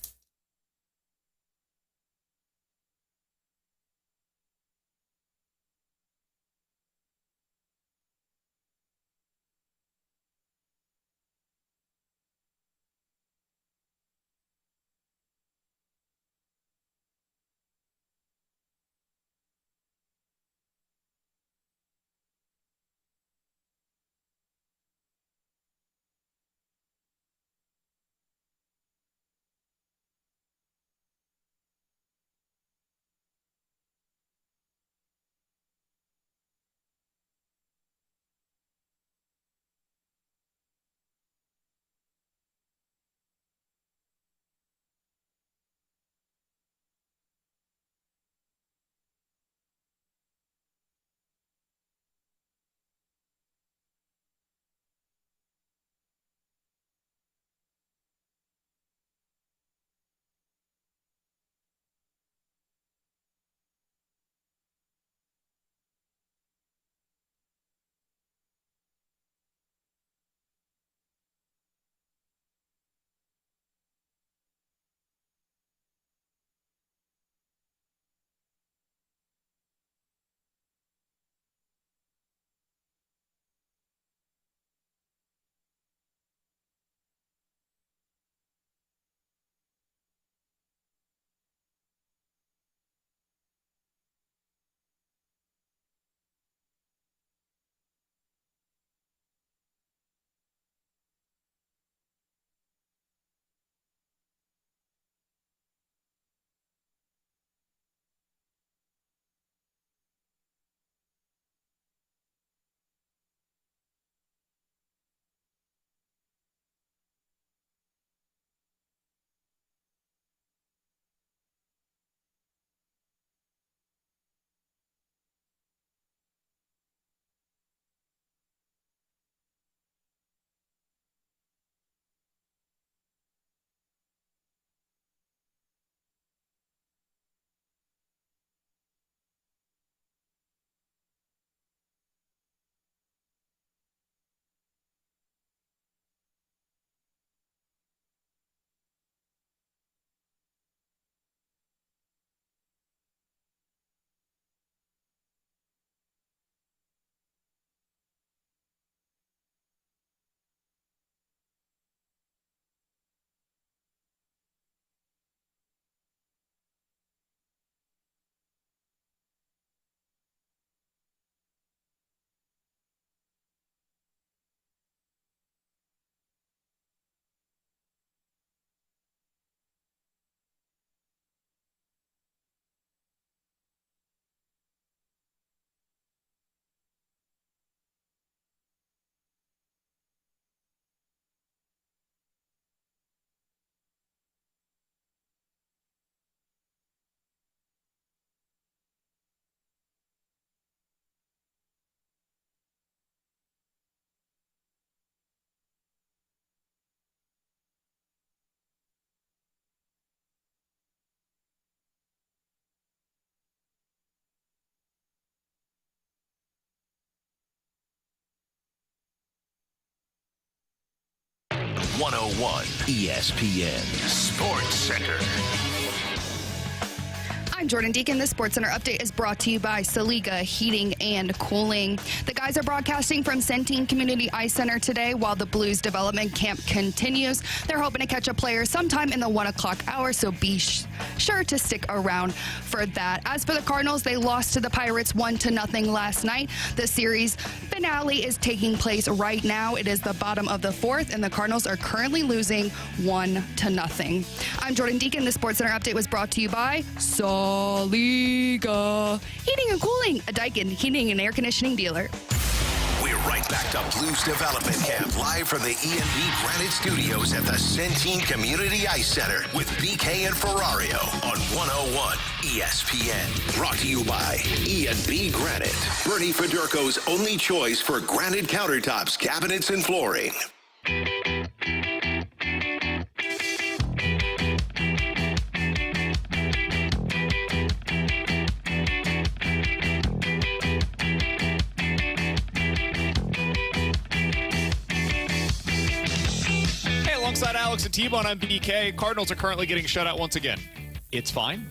101 ESPN Sports Center. I'm Jordan Deacon. The Sports Center update is brought to you by Saliga Heating and Cooling. The guys are broadcasting from Centene Community Ice Center today while the Blues development camp continues. They're hoping to catch a player sometime in the 1 o'clock hour, so be sure to stick around for that. As for the Cardinals, they lost to the Pirates 1-0 last night. The series finale is taking place right now. It is the bottom of the fourth, and the Cardinals are currently losing 1-0. I'm Jordan Deacon. The Sports Center update was brought to you by Saliga Heating and Cooling, a Daikin heating and air conditioning dealer. We're right back to Blues Development Camp, live from the E&B Granite Studios at the Centene Community Ice Center with BK and Ferrario on 101 ESPN. Brought to you by E&B Granite, Bernie Federko's only choice for granite countertops, cabinets, and flooring. Alongside Alex and T-Bone, I'm BK. Cardinals are currently getting shut out once again. It's fine.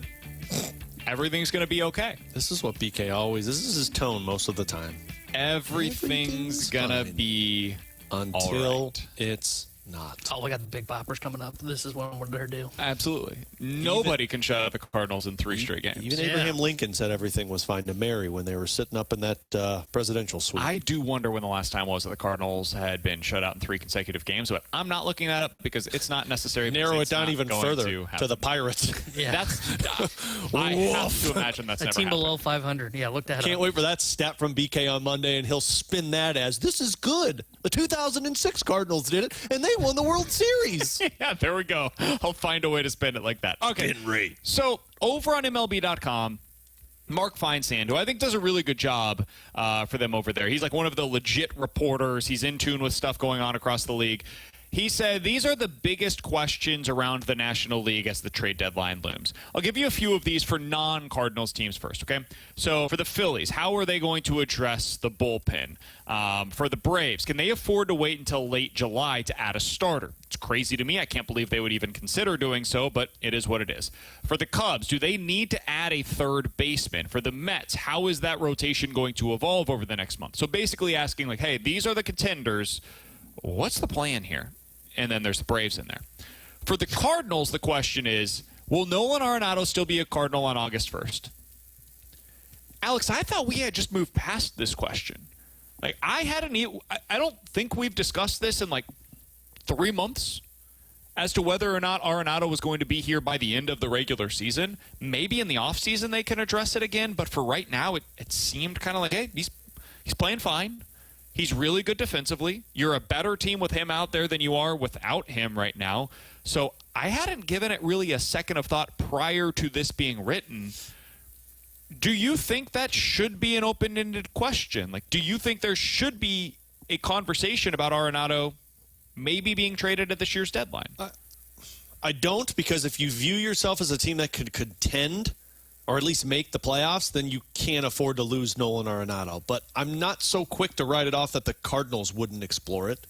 Everything's going to be okay. This is what BK always. This is his tone most of the time. Everything's going to be until all right. It's not. Oh, we got the big boppers coming up. This is what they're due. Absolutely. Nobody can shut out the Cardinals in 3 straight games. Even Abraham Lincoln said everything was fine to Mary when they were sitting up in that presidential suite. I do wonder when the last time was that the Cardinals had been shut out in 3 consecutive games, but I'm not looking that up because it's not necessary. Narrow it down even further to the Pirates. Yeah. I have to imagine that's a never team happened. below 500. Yeah, look that up. Can't wait for that stat from BK on Monday, and he'll spin that as, this is good. The 2006 Cardinals did it, and they won the World Series. Yeah, there we go. I'll find a way to spin it like that. Okay. So over on MLB.com, Mark Feinsand, who I think does a really good job for them over there. He's like one of the legit reporters. He's in tune with stuff going on across the league. He said these are the biggest questions around the National League as the trade deadline looms. I'll give you a few of these for non-Cardinals teams first, okay? So for the Phillies, how are they going to address the bullpen? For the Braves, can they afford to wait until late July to add a starter? It's crazy to me. I can't believe they would even consider doing so, but it is what it is. For the Cubs, do they need to add a third baseman? For the Mets, how is that rotation going to evolve over the next month? So basically asking like, hey, these are the contenders. What's the plan here? And then there's the Braves in there. For the Cardinals, the question is, will Nolan Arenado still be a Cardinal on August 1st? Alex, I thought we had just moved past this question. Like, I don't think we've discussed this in like 3 months as to whether or not Arenado was going to be here by the end of the regular season. Maybe in the offseason they can address it again, but for right now, it seemed kind of like, hey, he's playing fine. He's really good defensively. You're a better team with him out there than you are without him right now. So I hadn't given it really a second of thought prior to this being written. Do you think that should be an open-ended question? Like, do you think there should be a conversation about Arenado maybe being traded at this year's deadline? I don't, because if you view yourself as a team that could contend or at least make the playoffs, then you can't afford to lose Nolan Arenado. But I'm not so quick to write it off that the Cardinals wouldn't explore it.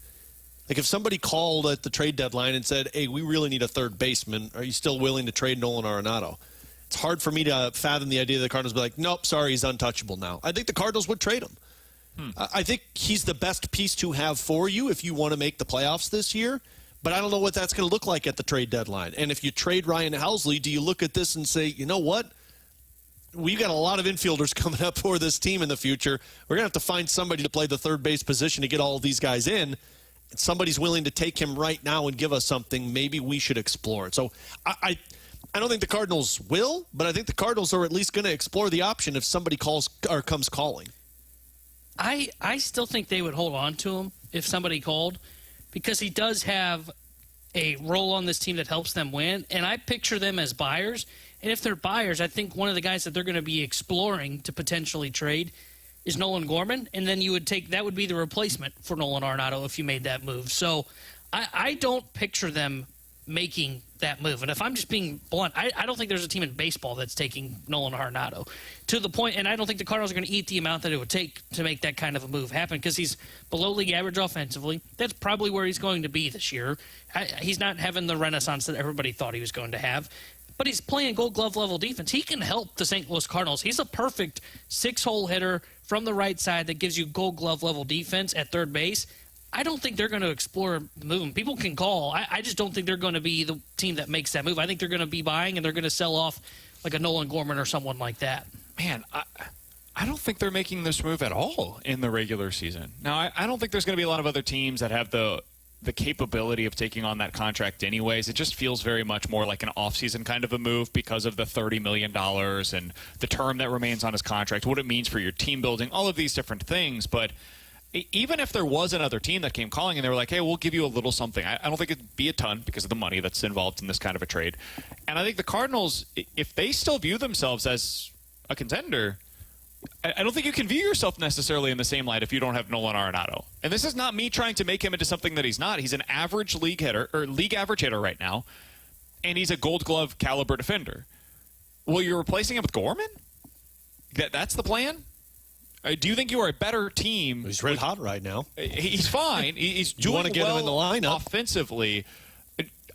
Like if somebody called at the trade deadline and said, hey, we really need a third baseman, are you still willing to trade Nolan Arenado? It's hard for me to fathom the idea that the Cardinals would be like, nope, sorry, he's untouchable now. I think the Cardinals would trade him. I think he's the best piece to have for you if you want to make the playoffs this year. But I don't know what that's going to look like at the trade deadline. And if you trade Ryan Housley, do you look at this and say, you know what? We've got a lot of infielders coming up for this team in the future. We're going to have to find somebody to play the third base position to get all of these guys in. And somebody's willing to take him right now and give us something. Maybe we should explore it. So I don't think the Cardinals will, but I think the Cardinals are at least going to explore the option if somebody calls or comes calling. I still think they would hold on to him if somebody called, because he does have a role on this team that helps them win, and I picture them as buyers. And if they're buyers, I think one of the guys that they're going to be exploring to potentially trade is Nolan Gorman, and then you would that would be the replacement for Nolan Arenado if you made that move. So I don't picture them making that move. And if I'm just being blunt, I don't think there's a team in baseball that's taking Nolan Arenado to the point, and I don't think the Cardinals are going to eat the amount that it would take to make that kind of a move happen because he's below league average offensively. That's probably where he's going to be this year. He's not having the renaissance that everybody thought he was going to have, but he's playing Gold Glove level defense. He can help the St. Louis Cardinals. He's a perfect 6-hole hitter from the right side that gives you Gold Glove level defense at third base. I don't think they're going to explore moving. People can call. I just don't think they're going to be the team that makes that move. I think they're going to be buying, and they're going to sell off like a Nolan Gorman or someone like that. Man, I don't think they're making this move at all in the regular season. Now, I don't think there's going to be a lot of other teams that have the capability of taking on that contract anyways. It just feels very much more like an offseason kind of a move because of the $30 million and the term that remains on his contract, what it means for your team building, all of these different things. But even if there was another team that came calling and they were like, hey, we'll give you a little something, I don't think it'd be a ton because of the money that's involved in this kind of a trade. And I think the Cardinals, if they still view themselves as a contender, I don't think you can view yourself necessarily in the same light if you don't have Nolan Arenado. And this is not me trying to make him into something that he's not. He's an average league hitter, or league average hitter right now, and he's a Gold Glove caliber defender. Well, you're replacing him with Gorman? That's the plan? Do you think you are a better team? He's red hot right now. He's fine. He's doing want to get him in the lineup offensively.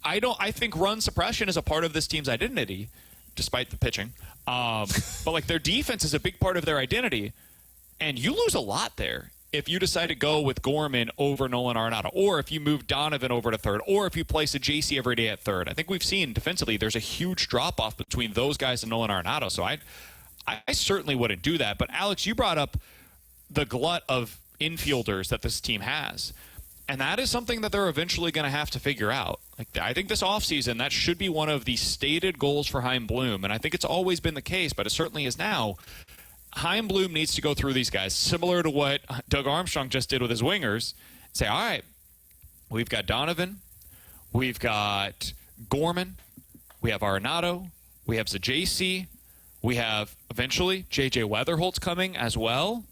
I think run suppression is a part of this team's identity, despite the pitching. But like their defense is a big part of their identity, and you lose a lot there if you decide to go with Gorman over Nolan Arenado, or if you move Donovan over to third, or if you place a JC every day at third. I think we've seen defensively there's a huge drop off between those guys and Nolan Arenado. So I certainly wouldn't do that. But Alex, you brought up the glut of infielders that this team has. And that is something that they're eventually going to have to figure out. Like, I think this offseason, that should be one of the stated goals for Chaim Bloom. And I think it's always been the case, but it certainly is now. Chaim Bloom needs to go through these guys, similar to what Doug Armstrong just did with his wingers. Say, all right, we've got Donovan, we've got Gorman, we have Arenado, we have Zajacy, we have, eventually, J.J. Weatherholt's coming as well.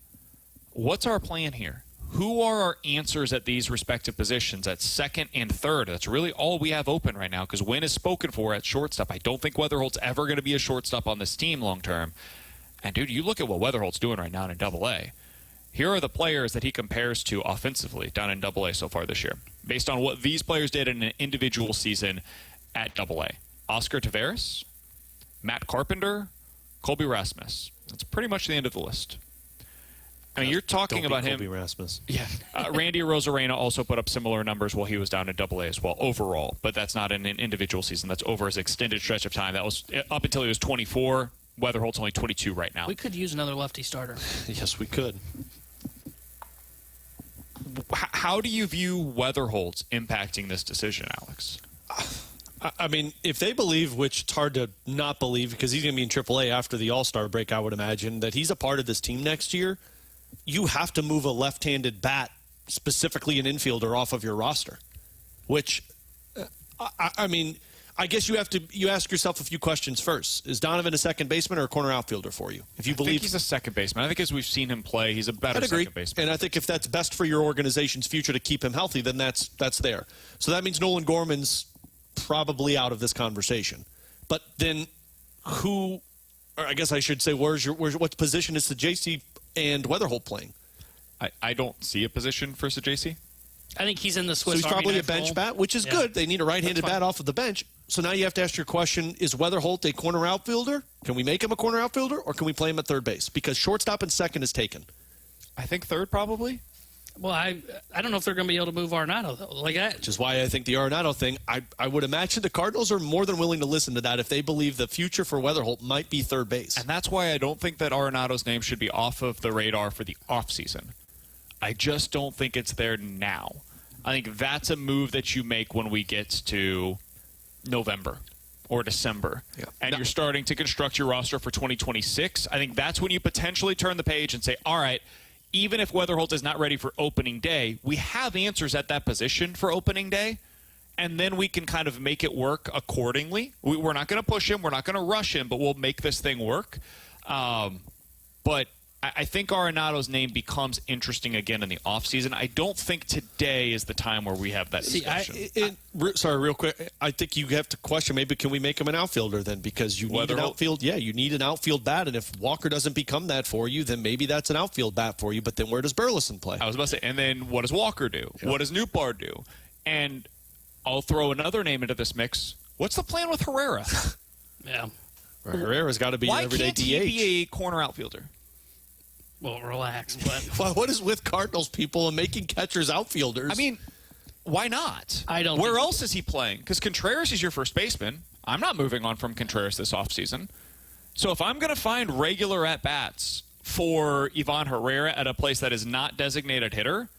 What's our plan here? Who are our answers at these respective positions at second and third? That's really all we have open right now because Wynn is spoken for at shortstop. I don't think Weatherholt's ever going to be a shortstop on this team long term. And, dude, you look at what Weatherholt's doing right now in Double-A. Here are the players that he compares to offensively down in Double-A so far this year, based on what these players did in an individual season at Double-A. Oscar Taveras, Matt Carpenter, Colby Rasmus. That's pretty much the end of the list. I mean, you're talking about him. Colby Rasmus. Yeah. Randy Rosarena also put up similar numbers while he was down in Double-A as well, overall. But that's not in an individual season. That's over his extended stretch of time. That was up until he was 24. Weatherholt's only 22 right now. We could use another lefty starter. Yes, we could. How do you view Weatherholt's impacting this decision, Alex? I mean, if they believe, which it's hard to not believe because he's going to be in AAA after the All-Star break, I would imagine, that he's a part of this team next year, you have to move a left-handed bat, specifically an infielder, off of your roster. Which, I mean, I guess you ask yourself a few questions first. Is Donovan a second baseman or a corner outfielder for you? If you I think he's a second baseman. I think as we've seen him play, he's a better second baseman. And I think if that's best for your organization's future to keep him healthy, then that's there. So that means Nolan Gorman's probably out of this conversation. But then who, or I guess I should say, what position is the JC and Weatherholt playing? I don't see a position for Sajacy. I think he's in the Swiss So he's Army probably a knife bench role. bat, which is good. They need a right-handed That's fine. bat off of the bench. So now you have to ask your question, is Weatherholt a corner outfielder? Can we make him a corner outfielder, or can we play him at third base? Because shortstop and second is taken. I think third probably. Well, I don't know if they're going to be able to move Arenado, though. Like that. Which is why I think the Arenado thing, I would imagine the Cardinals are more than willing to listen to that if they believe the future for Weatherholt might be third base. And that's why I don't think that Arenado's name should be off of the radar for the offseason. I just don't think it's there now. I think that's a move that you make when we get to November or December. Yeah. And you're starting to construct your roster for 2026. I think that's when you potentially turn the page and say, all right, even if Weatherholt is not ready for opening day, we have answers at that position for opening day, and then we can kind of make it work accordingly. We're not going to push him. We're not going to rush him, but we'll make this thing work. But I think Arenado's name becomes interesting again in the offseason. I don't think today is the time where we have that discussion. Sorry, real quick. I think you have to question, maybe can we make him an outfielder then? Because you need an outfield. Yeah, you need an outfield bat. And if Walker doesn't become that for you, then maybe that's an outfield bat for you. But then where does Burleson play? I was about to say, and then what does Walker do? Yeah. What does Nootbaar do? And I'll throw another name into this mix. What's the plan with Herrera? Yeah. Herrera's got to be your everyday DH. Why can't he be a corner outfielder? Well, relax. But what is with Cardinals people and making catchers outfielders? I mean, why not? I don't. Where else is he playing? Because Contreras is your first baseman. I'm not moving on from Contreras this offseason. So if I'm going to find regular at-bats for Ivan Herrera at a place that is not designated hitter,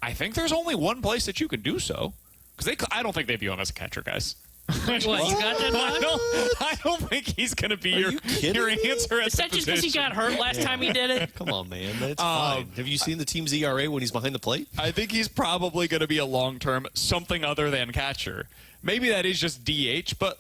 I think there's only one place that you can do so. Because I don't think they view him as a catcher, guys. What, you got that? I don't think he's going to be your answer at Is that just because he got hurt last time he did it? Come on, man. That's fine. Have you seen the team's ERA when he's behind the plate? I think he's probably going to be a long-term something other than catcher. Maybe that is just DH, but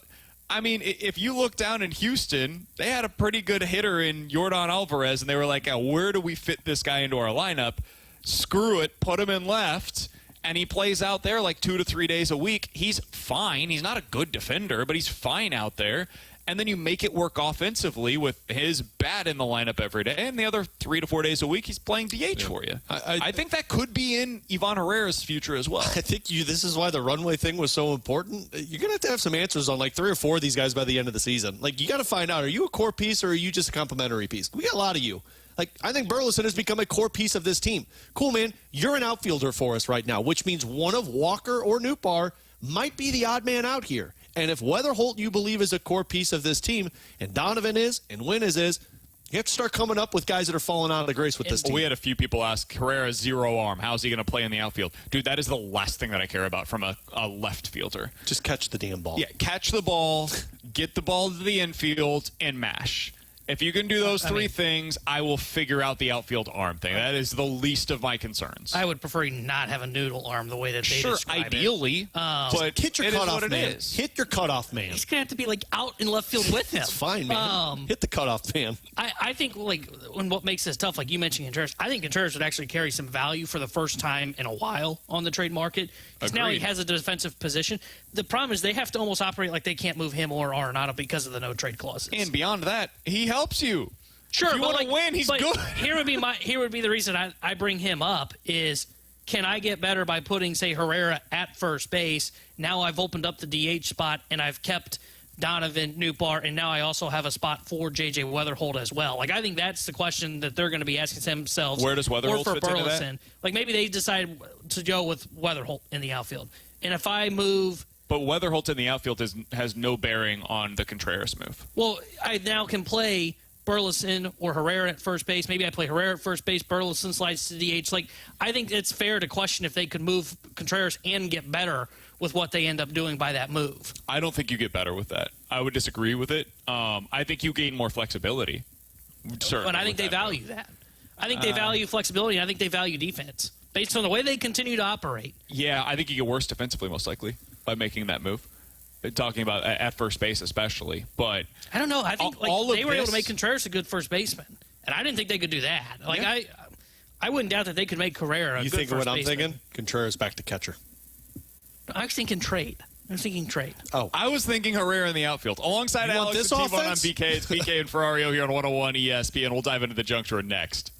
I mean, if you look down in Houston, they had a pretty good hitter in Yordan Alvarez, and they were like, where do we fit this guy into our lineup? Screw it, put him in left. And he plays out there like 2 to 3 days a week. He's fine. He's not a good defender, but he's fine out there. And then you make it work offensively with his bat in the lineup every day. And the other 3 to 4 days a week, he's playing DH for you. I think that could be in Ivan Herrera's future as well. I think this is why the runway thing was so important. You're going to have some answers on like 3 or 4 of these guys by the end of the season. Like, you got to find out, are you a core piece or are you just a complimentary piece? We got a lot of you. Like, I think Burleson has become a core piece of this team. Cool, man. You're an outfielder for us right now, which means one of Walker or Nootbaar might be the odd man out here. And if Weatherholt you believe is a core piece of this team, and Donovan is, and Wynn is, you have to start coming up with guys that are falling out of grace with this team. We had a few people ask, Herrera, zero arm. How's he going to play in the outfield? Dude, that is the last thing that I care about from a left fielder. Just catch the damn ball. Yeah, catch the ball, get the ball to the infield, and mash. If you can do those three things, I will figure out the outfield arm thing. That is the least of my concerns. I would prefer you not have a noodle arm the way that they describe ideally, it. But hit your cutoff man. Is. Hit your cutoff man. He's going to have to be like out in left field with him. It's fine, man. Hit the cutoff man. I think what makes this tough, like you mentioned Contreras, I think Contreras would actually carry some value for the first time in a while on the trade market. Because now he has a defensive position. The problem is they have to almost operate like they can't move him or Arenado because of the no trade clauses. And beyond that, he helps you. Sure, if you want to win, he's good. Here would be the reason I bring him up is, can I get better by putting, say, Herrera at first base? Now I've opened up the DH spot and I've kept Donovan, Nootbaar, and now I also have a spot for J.J. Weatherholt as well. Like, I think that's the question that they're going to be asking themselves. Where does Weatherholt or for fit into Burleson. that? Like, maybe they decide to go with Weatherholt in the outfield. And if I move... But Weatherholt in the outfield has no bearing on the Contreras move. Well, I now can play Burleson or Herrera at first base. Maybe I play Herrera at first base. Burleson slides to DH. Like, I think it's fair to question if they could move Contreras and get better with what they end up doing by that move. I don't think you get better with that. I would disagree with it. I think you gain more flexibility. But I think they value that. I think they value flexibility, and I think they value defense based on the way they continue to operate. Yeah, I think you get worse defensively most likely by making that move. Talking about at first base especially. But I don't know. I think they were able to make Contreras a good first baseman, and I didn't think they could do that. Like, yeah. I wouldn't doubt that they could make Carrera a good first baseman. You think what I'm thinking? Contreras back to catcher. I was thinking trade. Oh. I was thinking Herrera in the outfield. Alongside Alex and T-Bone on BK, it's BK and Ferrario here on 101 ESPN. We'll dive into the juncture next.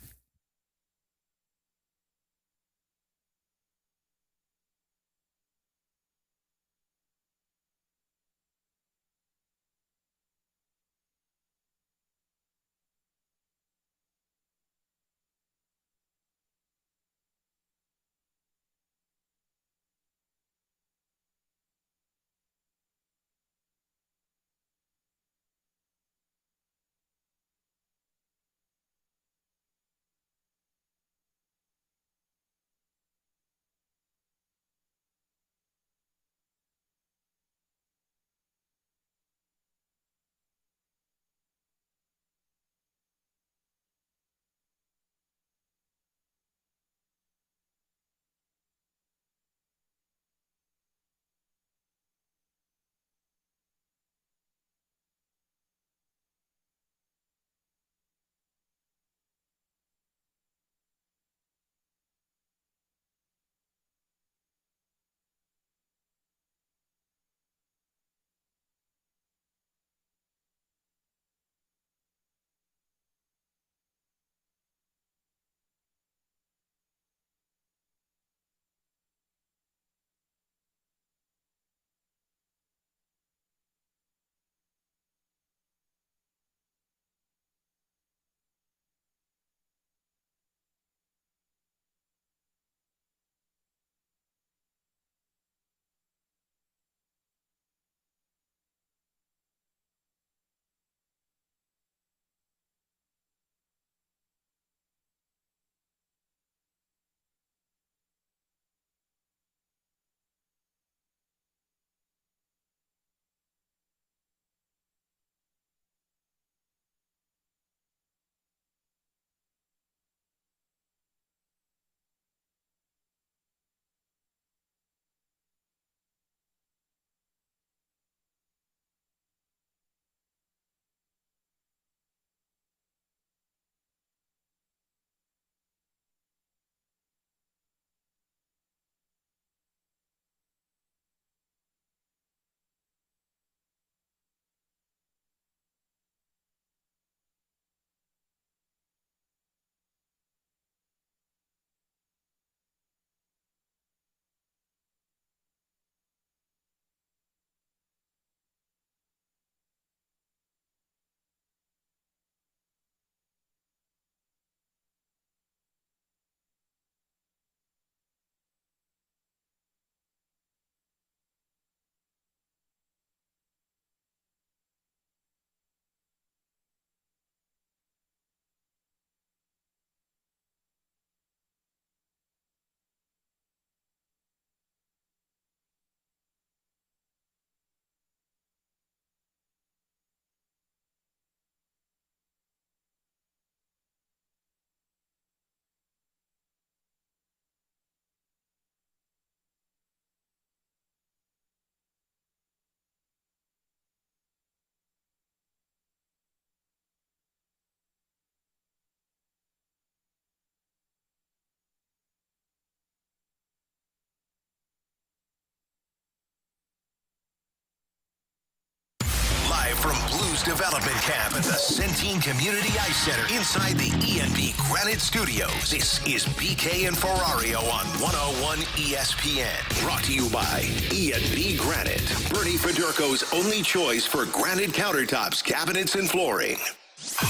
Development Camp at the Centene Community Ice Center inside the E&B Granite Studios. This is BK and Ferrario on 101 ESPN. Brought to you by E&B Granite, Bernie Federko's only choice for granite countertops, cabinets, and flooring.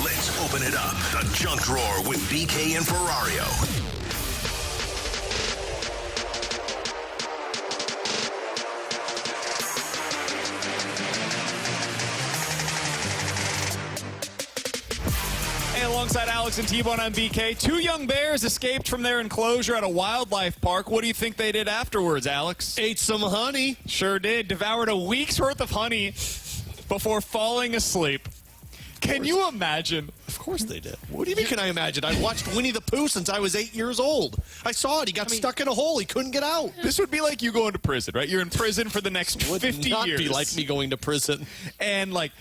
Let's open it up. The Junk Drawer with BK and Ferrario. Alongside Alex and T-Bone on BK, 2 young bears escaped from their enclosure at a wildlife park. What do you think they did afterwards, Alex? Ate some honey. Sure did. Devoured a week's worth of honey before falling asleep. Can you imagine? Of course they did. What do you mean can I imagine? I watched Winnie the Pooh since I was 8 years old. I saw it. He got stuck in a hole. He couldn't get out. This would be like you going to prison, right? You're in prison for the next 50 years. Would not be like me going to prison. And like,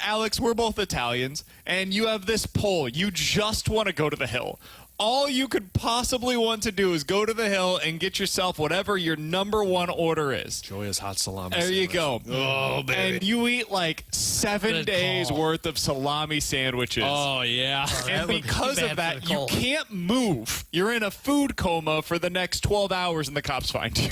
Alex, we're both Italians, and you have this poll. You just want to go to the hill. All you could possibly want to do is go to the hill and get yourself whatever your number one order is. Joya's hot salami There you sandwich. go. Oh, baby. And you eat like 7 Good days call. worth of salami sandwiches. Oh, yeah. And would be because bad of for that, the you cold. can't move. You're in a food coma for the next 12 hours, and the cops find you.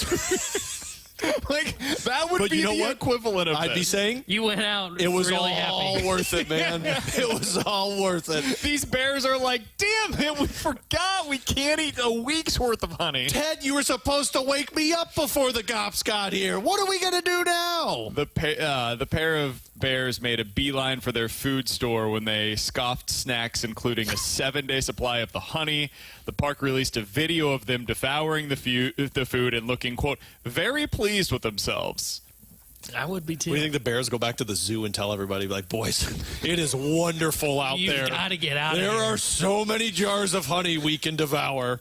Like, that would But be you know the what? equivalent of I'd be this. saying You went out it was really all happy. worth it, man. It was all worth it. These bears are like, damn it, we forgot we can't eat a week's worth of honey. Ted, you were supposed to wake me up before the cops got here. What are we going to do now? The pair of bears made a beeline for their food store when they scoffed snacks, including a 7-day supply of the honey. The park released a video of them devouring the food and looking, quote, very pleased with themselves. I would be too. What do you think the Bears go back to the zoo and tell everybody, like, boys, it is wonderful out You there. gotta get out of There here. are so many jars of honey we can devour.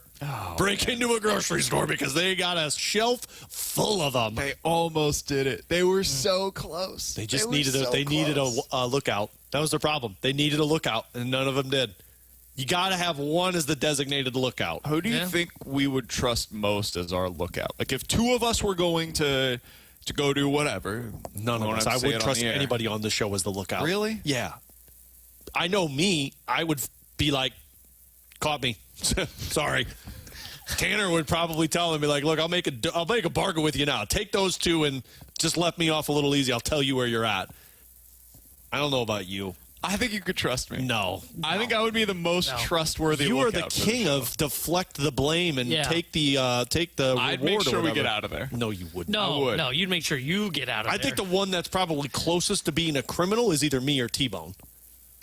Break into a grocery store because they got a shelf full of them. They almost did it. They were so close. They just were needed so needed close. a lookout. That was their problem. They needed a lookout, and none of them did. You got to have one as the designated lookout. Who do you think we would trust most as our lookout? Like, if 2 of us were going to go do whatever, None of us. I wouldn't trust anybody on the show as the lookout. Really? Yeah. I know me. I would be like, caught me. Sorry. Tanner would probably tell him, be like, look, I'll make a bargain with you now. Take those 2 and just let me off a little easy. I'll tell you where you're at. I don't know about you. I think you could trust me. No. I think I would be the most trustworthy You are the lookout for king show. of deflect the blame and Yeah. take the I'd reward make or sure we whatever. get out of there. No, you wouldn't. I would. No, you'd make sure you get out of I there. think the one that's probably closest to being a criminal is either me or T-Bone.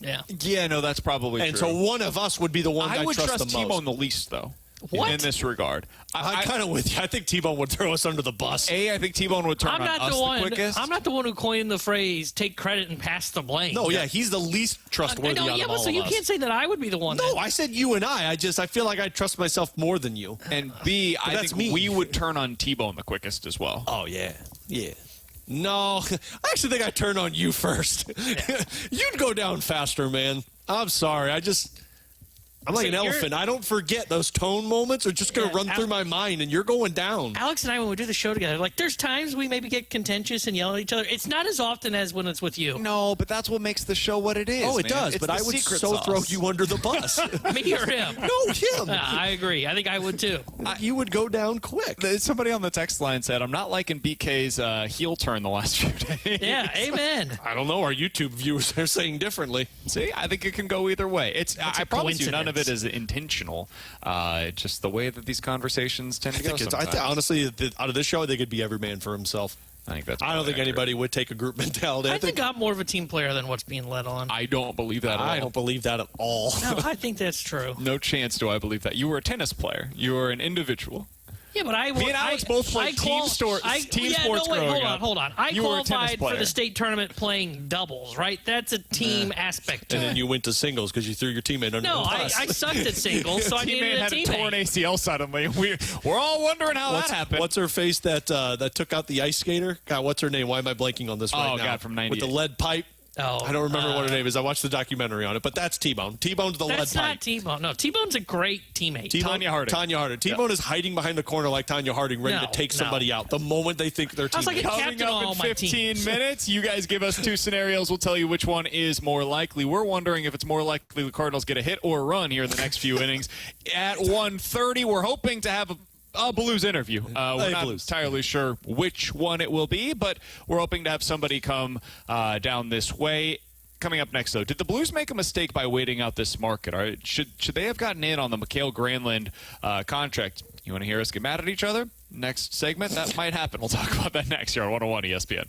Yeah. Yeah, no, that's probably And true. so one of us would be the one I would trust trust the most. T-Bone the least, though. What? In this regard. I'm kind of with you. I think T-Bone would throw us under the bus. I think T-Bone would turn I'm on not us the one. quickest. I'm not the one who coined the phrase "take credit and pass the blame." No, yeah, he's the least trustworthy I know, out yeah, of but all so of you us. can't say that I would be the one. No, then. I said you and I feel like I trust myself more than you. And B, I that's think me. we would turn on T-Bone the quickest as well. Oh, yeah. Yeah. No, I actually think I turn on you first. You'd go down faster, man. I'm sorry. I'm like So an elephant. I don't forget those tone moments are just going to run through my mind, and you're going down. Alex and I, when we do the show together, like there's times we maybe get contentious and yell at each other. It's not as often as when it's with you. No, but that's what makes the show what it is. Oh, it man. does, It's but the I would secret so sauce. throw you under the bus. Me or him? No, him. I agree. I think I would too. You would go down quick. Somebody on the text line said, I'm not liking BK's heel turn the last few days. Yeah, amen. I don't know. Our YouTube viewers are saying differently. See, I think it can go either way. I promise you, none of it coincidence. is intentional. Just the way that these conversations tend to go sometimes. Honestly, out of this show, I think it'd be every man for himself. I think that's. I don't think accurate. anybody would take a group mentality. I think I'm more of a team player than what's being led on. I don't believe that at all. I don't believe that at all. No, I think that's true. No chance do I believe that. You were a tennis player. You were an individual. Yeah, but I Me and Alex both played team sports growing up. Hold on. I You were a tennis qualified for player. the state tournament playing doubles, right? That's a team aspect to And it. then you went to singles because you threw your teammate under No, the I bus. sucked at singles, so I needed Teammate a had a torn teammate. ACL suddenly. We're all wondering how that happened. What's her face that took out the ice skater? God, what's her name? Why am I blanking on this right now? God, from With the 98. lead pipe. Oh, I don't remember what her name is. I watched the documentary on it, but that's T-Bone. T-Bone's the lead That's pipe. not T-Bone. No, T-Bone's a great teammate. Tanya Harding. Tanya Harding. T-Bone is hiding behind the corner like Tanya Harding, ready to take somebody out the moment they think they're I was like, teammates. Coming Captain up all in my 15 teams. minutes, you guys give us two scenarios. We'll tell you which one is more likely. We're wondering if it's more likely the Cardinals get a hit or a run here in the next few innings. At 1:30, we're hoping to have a Blues interview. We're not entirely sure which one it will be, but we're hoping to have somebody come down this way. Coming up next, though, did the Blues make a mistake by waiting out this market? Or should they have gotten in on the Mikhail Granlund contract? You want to hear us get mad at each other? Next segment, that might happen. We'll talk about that next year on 101 ESPN.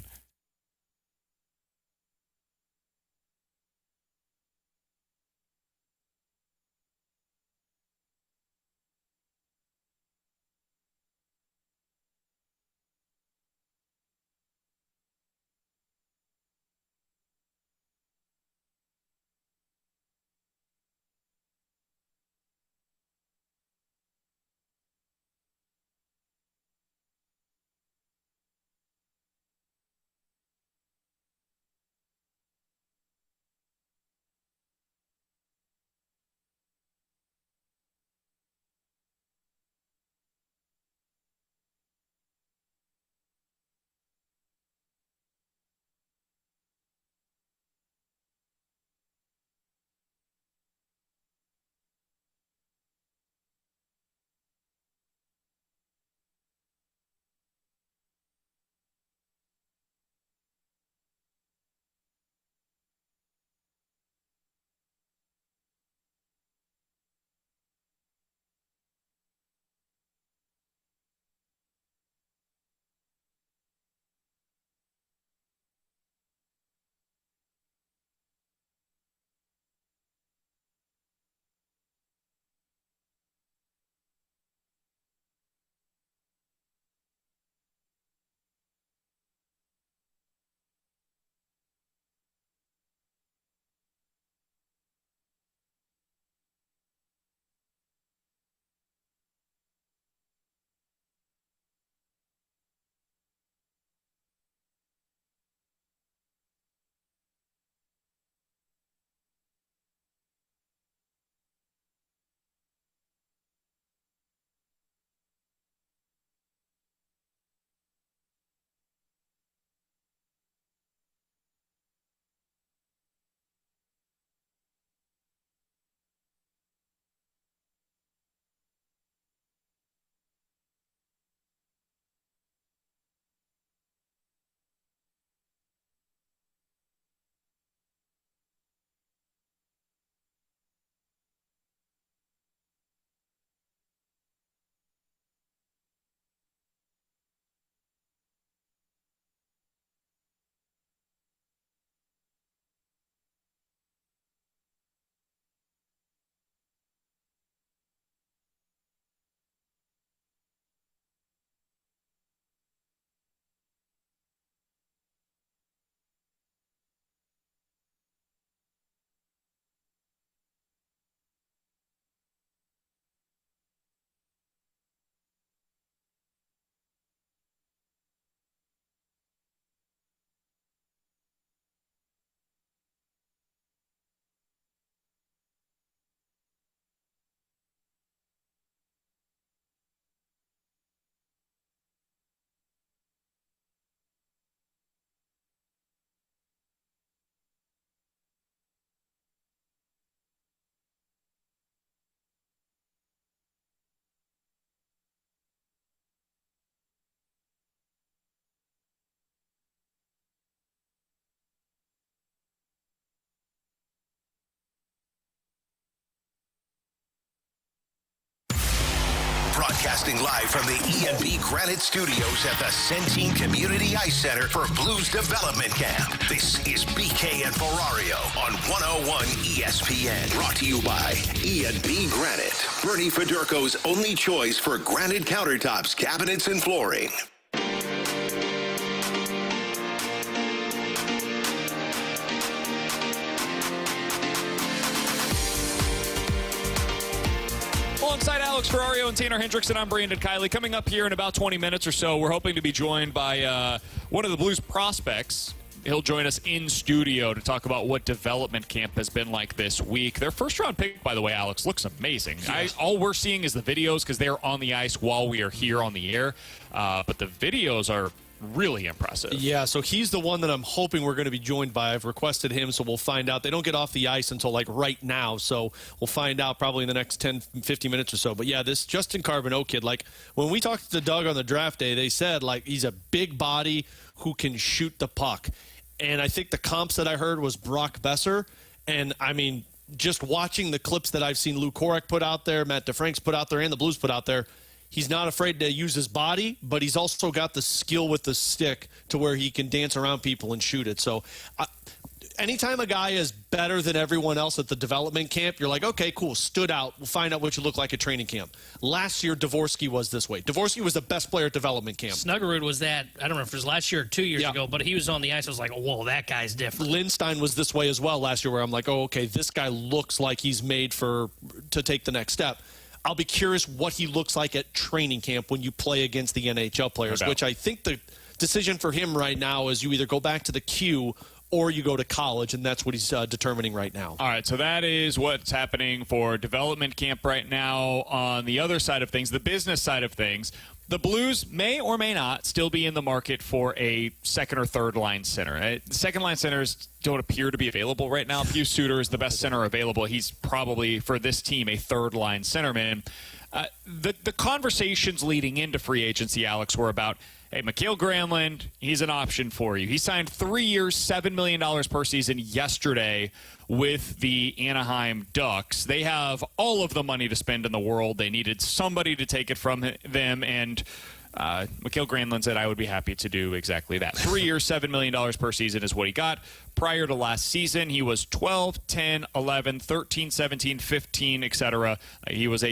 Broadcasting live from the E&B Granite Studios at the Centene Community Ice Center for Blues Development Camp. This is BK and Ferrario on 101 ESPN. Brought to you by E&B Granite. Bernie Federko's only choice for granite countertops, cabinets, and flooring. Alongside Alex Ferrario and Tanner Hendrickson, I'm Brandon Kiley. Coming up here in about 20 minutes or so, we're hoping to be joined by one of the Blues prospects. He'll join us in studio to talk about what development camp has been like this week. Their first-round pick, by the way, Alex, looks amazing. All we're seeing is the videos because they're on the ice while we are here on the air. But the videos are really impressive. Yeah, so he's the one that I'm hoping we're going to be joined by. I've requested him, so we'll find out. They don't get off the ice until, like, right now, so we'll find out probably in the next 10, 15 minutes or so. But, yeah, this Justin Carbonneau kid, like, when we talked to Doug on the draft day, they said, like, he's a big body who can shoot the puck. And I think the comps that I heard was Brock Besser. And, I mean, just watching the clips that I've seen Lou Korek put out there, Matt DeFrank's put out there, and the Blues put out there, he's not afraid to use his body, but he's also got the skill with the stick to where he can dance around people and shoot it. So anytime a guy is better than everyone else at the development camp, you're like, okay, cool, stood out. We'll find out what you look like at training camp. Last year, Dvorsky was this way. Dvorsky was the best player at development camp. Snuggerud was that, I don't know if it was last year or 2 years ago, but he was on the ice. I was like, oh, whoa, that guy's different. Lindstein was this way as well last year, where I'm like, oh, okay, this guy looks like he's made to take the next step. I'll be curious what he looks like at training camp when you play against the NHL players, which I think the decision for him right now is you either go back to the queue or you go to college, and that's what he's determining right now. All right, so that is what's happening for development camp right now. On the other side of things, the business side of things, the Blues may or may not still be in the market for a second or third line center. Second line centers don't appear to be available right now. Pius Suter is the best center available. He's probably, for this team, a third line centerman. The conversations leading into free agency, Alex, were about, hey, Mikael Granlund, he's an option for you. He signed 3 years, $7 million per season yesterday with the Anaheim Ducks. They have all of the money to spend in the world. They needed somebody to take it from them, and Mikael Granlund said, I would be happy to do exactly that. 3 years, $7 million per season is what he got. Prior to last season, he was 12, 10, 11, 13, 17, 15, etc. He was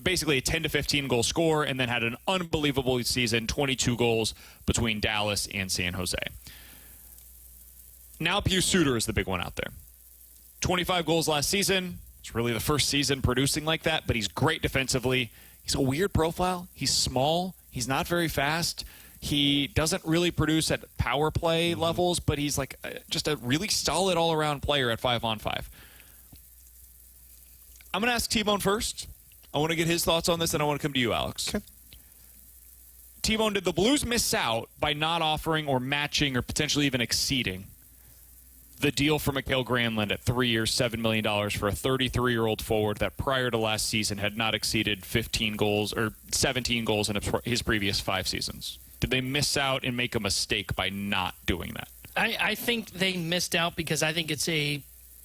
basically a 10 to 15 goal scorer and then had an unbelievable season, 22 goals between Dallas and San Jose. Now Pius Suter is the big one out there. 25 goals last season. It's really the first season producing like that, but he's great defensively. He's a weird profile. He's small. He's not very fast. He doesn't really produce at power play levels, but he's like just a really solid all-around player at 5-on-5. I'm going to ask T-Bone first. I want to get his thoughts on this, and I want to come to you, Alex. Okay. T-Bone, did the Blues miss out by not offering or matching or potentially even exceeding the deal for Mikael Granlund at 3 years, $7 million for a 33-year-old forward that prior to last season had not exceeded 15 goals or 17 goals in his previous 5 seasons? Did they miss out and make a mistake by not doing that? I think they missed out because I think it's a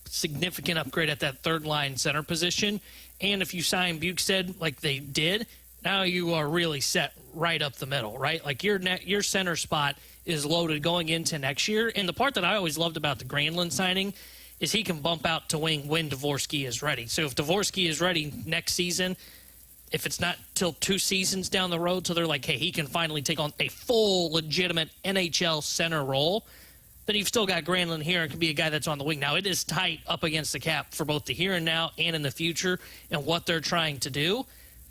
significant upgrade at that third-line center position. And if you sign Bukestad like they did, now you are really set right up the middle, right? Like your center spot is loaded going into next year. And the part that I always loved about the Granlund signing is he can bump out to wing when Dvorsky is ready. So if Dvorsky is ready next season, if it's not till 2 seasons down the road, so they're like, hey, he can finally take on a full, legitimate NHL center role, then you've still got Granlund here and can be a guy that's on the wing. Now, it is tight up against the cap for both the here and now and in the future and what they're trying to do.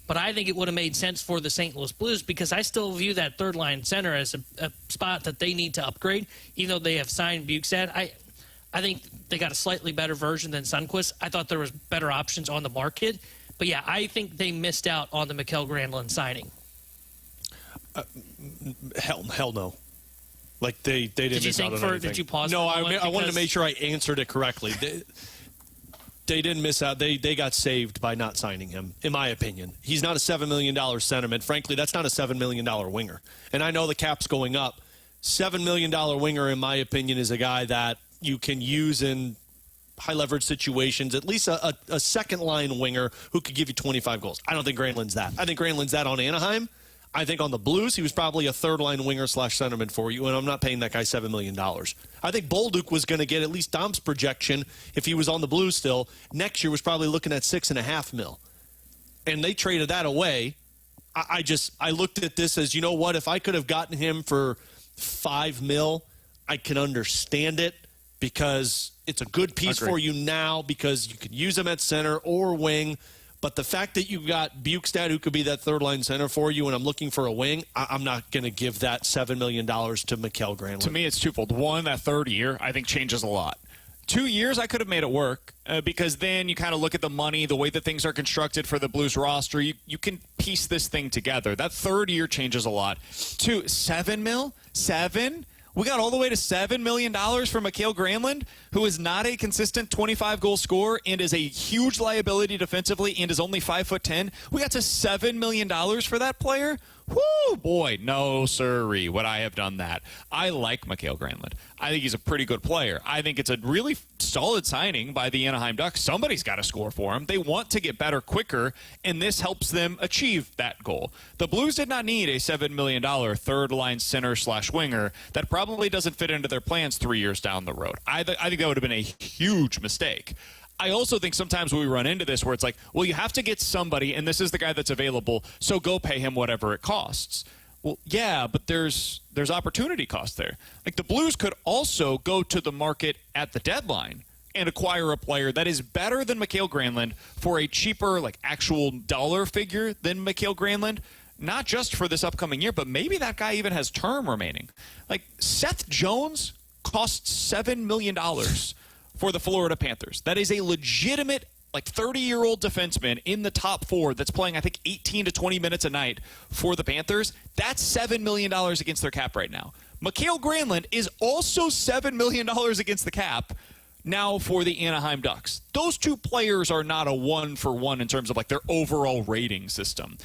But I think it would have made sense for the St. Louis Blues because I still view that third-line center as a spot that they need to upgrade, even though they have signed Bukestad. I think they got a slightly better version than Sundqvist. I thought there was better options on the market. But, yeah, I think they missed out on the Mikael Granlund signing. Hell no. Like, they didn't miss out on anything. Did you pause? No, I wanted to make sure I answered it correctly. They didn't miss out. They got saved by not signing him, in my opinion. He's not a $7 million centerman. Frankly, that's not a $7 million winger. And I know the cap's going up. $7 million winger, in my opinion, is a guy that you can use in high-leverage situations, at least a second-line winger who could give you 25 goals. I don't think Granlund's that. I think Granlund's that on Anaheim. I think on the Blues, he was probably a third-line winger/centerman for you, and I'm not paying that guy $7 million. I think Bolduc was going to get at least Dom's projection if he was on the Blues still. Next year was probably looking at $6.5 million. And they traded that away. I looked at this as, you know what, if I could have gotten him for $5 million, I can understand it because it's a good piece for you now because you can use him at center or wing. But the fact that you got Bukestad, who could be that third-line center for you, and I'm looking for a wing, I'm not going to give that $7 million to Mikael Granlund. To me, it's twofold. One, that third year, I think, changes a lot. 2 years, I could have made it work because then you kind of look at the money, the way that things are constructed for the Blues roster. You can piece this thing together. That third year changes a lot. 7 mil? 7? We got all the way to $7 million for Mikael Granlund, who is not a consistent 25-goal scorer and is a huge liability defensively and is only 5'10". We got to $7 million for that player? Whoo, boy, no sirree, would I have done that. I like Mikael Granlund. I think he's a pretty good player. I think it's a really solid signing by the Anaheim Ducks. Somebody's got to score for him. They want to get better quicker, and this helps them achieve that goal. The Blues did not need a $7 million third-line center/winger. That probably doesn't fit into their plans 3 years down the road. I think that would have been a huge mistake. I also think sometimes we run into this where it's like, well, you have to get somebody, and this is the guy that's available, so go pay him whatever it costs. Well, yeah, but there's opportunity cost there. Like the Blues could also go to the market at the deadline and acquire a player that is better than Mikael Granlund for a cheaper, like actual dollar figure than Mikael Granlund, not just for this upcoming year, but maybe that guy even has term remaining. Like Seth Jones costs $7 million for the Florida Panthers. That is a legitimate, like 30-year-old defenseman in the top four that's playing, I think, 18 to 20 minutes a night for the Panthers. That's $7 million against their cap right now. Mikael Granlund is also $7 million against the cap now for the Anaheim Ducks. Those two players are not a one-for-one in terms of like their overall rating system.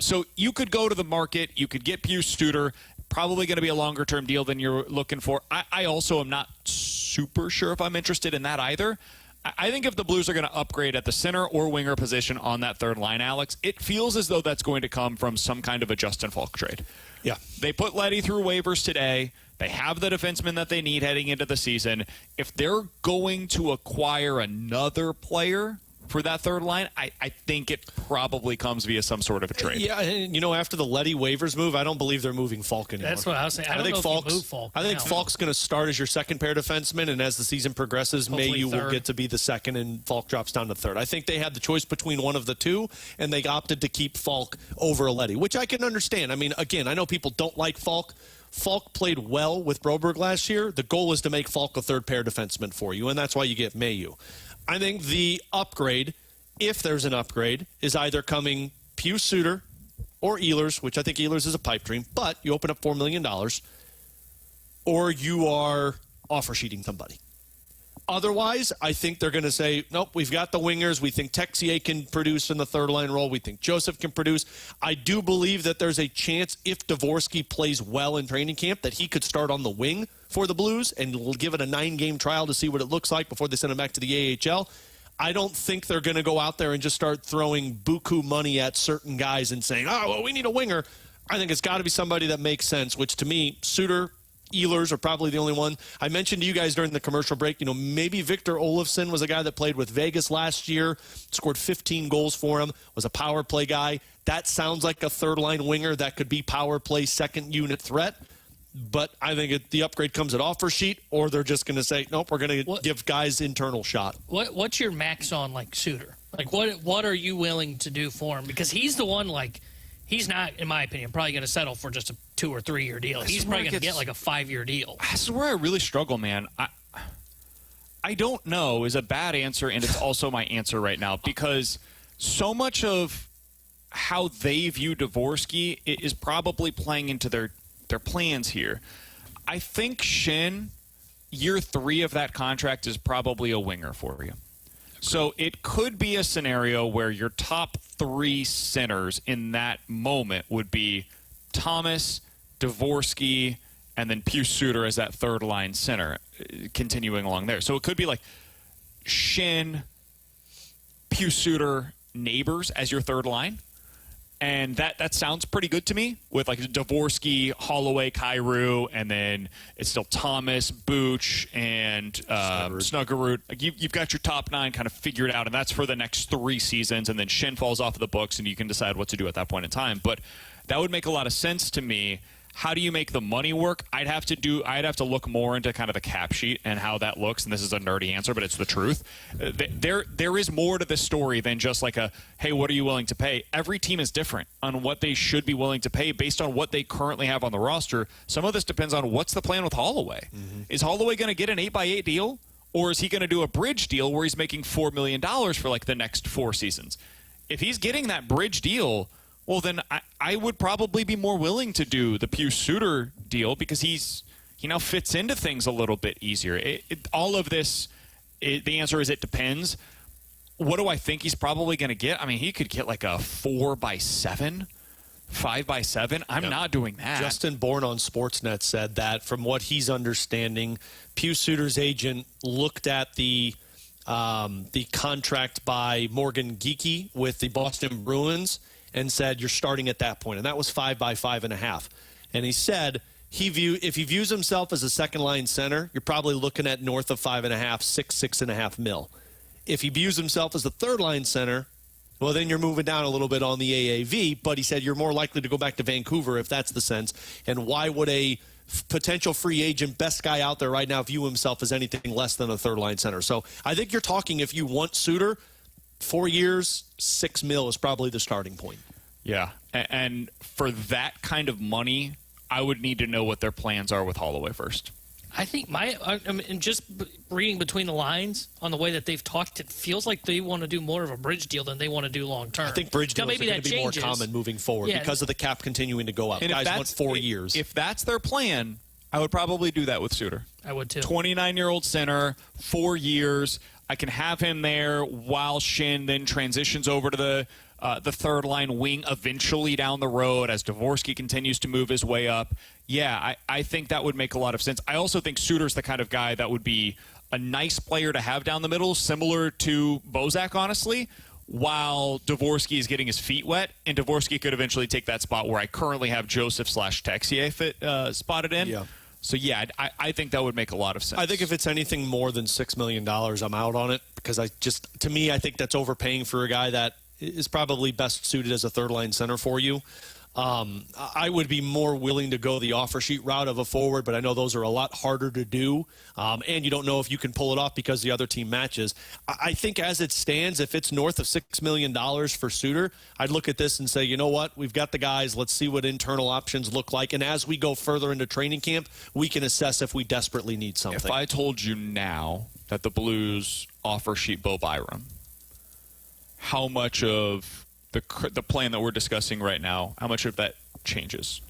So you could go to the market. You could get Pius Suter. Probably going to be a longer-term deal than you're looking for. I also am not super sure if I'm interested in that either. I think if the Blues are going to upgrade at the center or winger position on that third line, Alex, it feels as though that's going to come from some kind of a Justin Falk trade. Yeah. They put Leddy through waivers today. They have the defenseman that they need heading into the season. If they're going to acquire another player for that third line, I think it probably comes via some sort of a trade. Yeah, and after the Leddy waivers move, I don't believe they're moving Falk anymore. That's what I was saying. I don't know if you move Falk. I think Falk's going to start as your second pair defenseman, and as the season progresses, Mailloux will get to be the second, and Falk drops down to third. I think they had the choice between one of the two, and they opted to keep Falk over Leddy, which I can understand. I mean, again, I know people don't like Falk. Falk played well with Broberg last year. The goal is to make Falk a third pair defenseman for you, and that's why you get Mailloux. I think the upgrade, if there's an upgrade, is either coming Pius Suter or Ehlers, which I think Ehlers is a pipe dream, but you open up $4 million, or you are offer sheeting somebody. Otherwise, I think they're going to say, nope, we've got the wingers. We think Texier can produce in the third-line role. We think Joseph can produce. I do believe that there's a chance if Dvorsky plays well in training camp that he could start on the wing for the Blues and give it a 9-game trial to see what it looks like before they send him back to the AHL. I don't think they're going to go out there and just start throwing buku money at certain guys and saying, oh, well, we need a winger. I think it's got to be somebody that makes sense, which to me, Suter, Ehlers are probably the only one. I mentioned to you guys during the commercial break, maybe Victor Olofsson was a guy that played with Vegas last year, scored 15 goals for him, was a power play guy. That sounds like a third-line winger that could be power play second-unit threat. But I think the upgrade comes at offer sheet, or they're just going to say, nope, we're going to give guys internal shot. What's your max on, like, Suter? Like, what are you willing to do for him? Because he's the one, like, he's not, in my opinion, probably going to settle for just a 2 or 3 year deal. He's probably going to get, like, a 5-year deal. This is where I really struggle, man. I don't know is a bad answer, and it's also my answer right now, because so much of how they view Dvorsky is probably playing into their plans here. I think Shin, year 3 of that contract is probably a winger for you. So it could be a scenario where your top 3 centers in that moment would be Thomas, Dvorsky, and then Pius Suter as that third line center, continuing along there. So it could be like Shin, Pius Suter, Neighbors as your third line. And that sounds pretty good to me with like Dvorsky, Holloway, Kyrou, and then it's still Thomas, Booch, and Snuggerud. Like you've got your top 9 kind of figured out, and that's for the next 3 seasons. And then Shin falls off of the books, and you can decide what to do at that point in time. But that would make a lot of sense to me. How do you make the money work? I'd have to look more into kind of the cap sheet and how that looks. And this is a nerdy answer, but it's the truth. There is more to this story than just like hey, what are you willing to pay? Every team is different on what they should be willing to pay based on what they currently have on the roster. Some of this depends on what's the plan with Holloway. Mm-hmm. Is Holloway going to get an 8x8 deal? Or is he going to do a bridge deal where he's making $4 million for like the next 4 seasons? If he's getting that bridge deal, well, then I would probably be more willing to do the Pius Suter deal because he now fits into things a little bit easier. All of this, the answer is it depends. What do I think he's probably going to get? I mean, he could get like a 4x7. 5x7. I'm not doing that. Justin Bourne on Sportsnet said that from what he's understanding, Pius Suter's agent looked at the contract by Morgan Geekie with the Boston Bruins and said, you're starting at that point. And that was 5x5.5. And he said if he views himself as a second-line center, you're probably looking at north of 5.5, 6.5 mil. If he views himself as a third-line center, well, then you're moving down a little bit on the AAV, but he said you're more likely to go back to Vancouver if that's the sense. And why would a potential free agent, best guy out there right now, view himself as anything less than a third-line center? So I think you're talking, if you want Suter, 4 years, $6 million is probably the starting point. Yeah, and for that kind of money, I would need to know what their plans are with Holloway first. I think just reading between the lines on the way that they've talked, it feels like they want to do more of a bridge deal than they want to do long term. I think bridge deals are going to be more common moving forward because of the cap continuing to go up. And guys want 4 years. If that's their plan, I would probably do that with Suter. I would too. 29-year-old center, 4 years. I can have him there while Shin then transitions over to the third line wing eventually down the road as Dvorsky continues to move his way up. Yeah, I think that would make a lot of sense. I also think Suter's the kind of guy that would be a nice player to have down the middle, similar to Bozak, honestly, while Dvorsky is getting his feet wet, and Dvorsky could eventually take that spot where I currently have Joseph/Texier spotted in. Yeah. So, yeah, I think that would make a lot of sense. I think if it's anything more than $6 million, I'm out on it because to me, I think that's overpaying for a guy that is probably best suited as a third-line center for you. I would be more willing to go the offer sheet route of a forward, but I know those are a lot harder to do, and you don't know if you can pull it off because the other team matches. I think as it stands, if it's north of $6 million for Suter, I'd look at this and say, you know what, we've got the guys, let's see what internal options look like, and as we go further into training camp, we can assess if we desperately need something. If I told you now that the Blues offer sheet Bo Byram, how much of the plan that we're discussing right now, how much of that changes?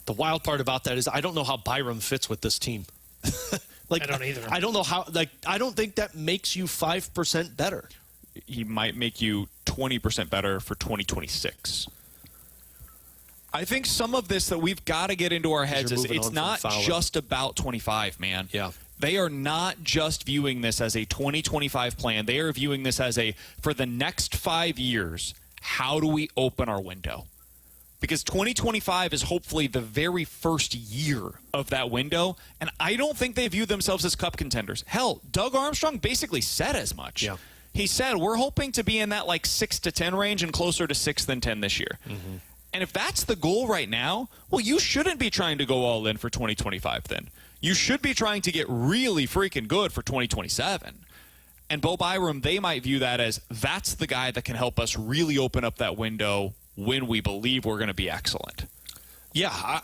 The wild part about that is I don't know how Byram fits with this team. I don't either. I don't know how. I don't think that makes you 5% better. He might make you 20% better for 2026. I think some of this that we've got to get into our heads is it's not just about 25, man. Yeah. They are not just viewing this as a 2025 plan. They are viewing this as for the next 5 years, how do we open our window? Because 2025 is hopefully the very first year of that window, and I don't think they view themselves as cup contenders. Hell, Doug Armstrong basically said as much. Yeah. He said, we're hoping to be in that 6 to 10 range and closer to 6 than 10 this year. Mm-hmm. And if that's the goal right now, well, you shouldn't be trying to go all in for 2025 then. You should be trying to get really freaking good for 2027. And Bo Byram, they might view that as that's the guy that can help us really open up that window when we believe we're going to be excellent. Yeah,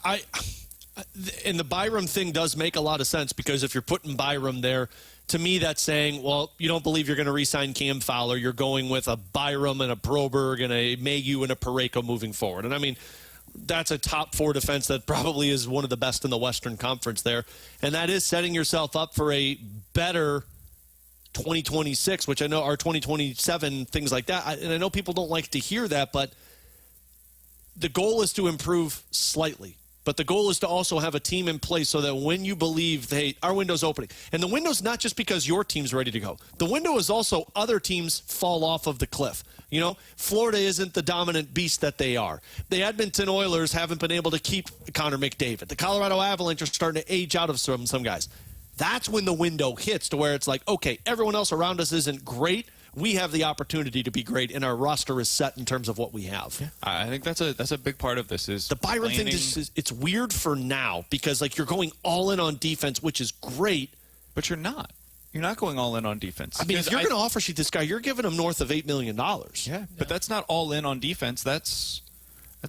and the Byram thing does make a lot of sense because if you're putting Byram there, to me that's saying, well, you don't believe you're going to re-sign Cam Fowler. You're going with a Byram and a Broberg and a Mailloux and a Parayko moving forward. And I mean, that's a top 4 defense that probably is one of the best in the Western Conference there. And that is setting yourself up for a better 2026, which I know are 2027, things like that. And I know people don't like to hear that, but the goal is to improve slightly. But the goal is to also have a team in place so that when you believe, hey, our window's opening. And the window's not just because your team's ready to go. The window is also other teams fall off of the cliff. You know, Florida isn't the dominant beast that they are. The Edmonton Oilers haven't been able to keep Connor McDavid. The Colorado Avalanche are starting to age out of some guys. That's when the window hits to where it's like, okay, everyone else around us isn't great. we have the opportunity to be great, and our roster is set in terms of what we have. Yeah. I think that's a big part of this is the Byron thing. It's weird for now because like you're going all in on defense, which is great, but you're not. You're not going all in on defense. I mean, if you're going to offer sheet this guy, you're giving him north of $8 million. Yeah, but that's not all in on defense. That's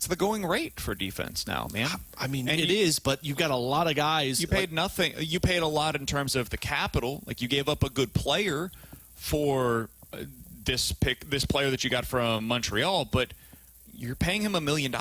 the going rate for defense now, man. I mean, it is, but you've got a lot of guys. You paid nothing. You paid a lot in terms of the capital. Like you gave up a good player for this player that you got from Montreal, but you're paying him $1 million.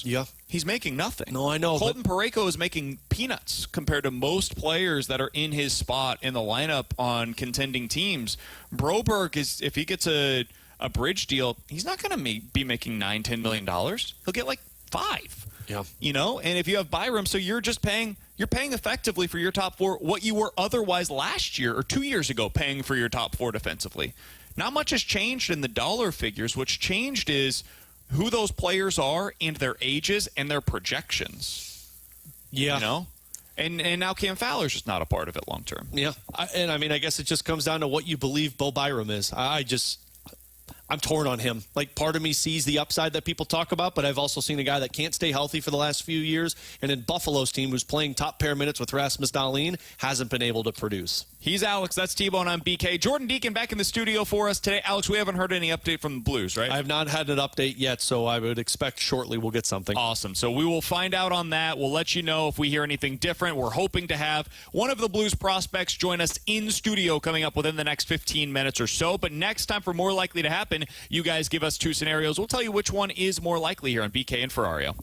Yeah. He's making nothing. No, I know. Colton Parayko is making peanuts compared to most players that are in his spot in the lineup on contending teams. Broberg is, if he gets a bridge deal, he's not going to be making $9-10 million. He'll get like $5. Yeah. You know, and if you have Byram, so you're paying effectively for your top four what you were otherwise last year or 2 years ago paying for your top four defensively. Not much has changed in the dollar figures. What's changed is who those players are and their ages and their projections. Yeah. You know? And now Cam Fowler's just not a part of it long term. Yeah. I mean, I guess it just comes down to what you believe Bo Byram is. I'm torn on him. Like, part of me sees the upside that people talk about, but I've also seen a guy that can't stay healthy for the last few years, and in Buffalo's team, who's playing top pair minutes with Rasmus Dahlin, hasn't been able to produce. He's Alex. That's T-Bone. I'm BK. Jordan Deacon back in the studio for us today. Alex, we haven't heard any update from the Blues, right? I have not had an update yet, so I would expect shortly we'll get something. Awesome. So we will find out on that. We'll let you know if we hear anything different. We're hoping to have one of the Blues prospects join us in studio coming up within the next 15 minutes or so. But next time, for more likely to happen, you guys give us two scenarios. We'll tell you which one is more likely here on BK and Ferrario.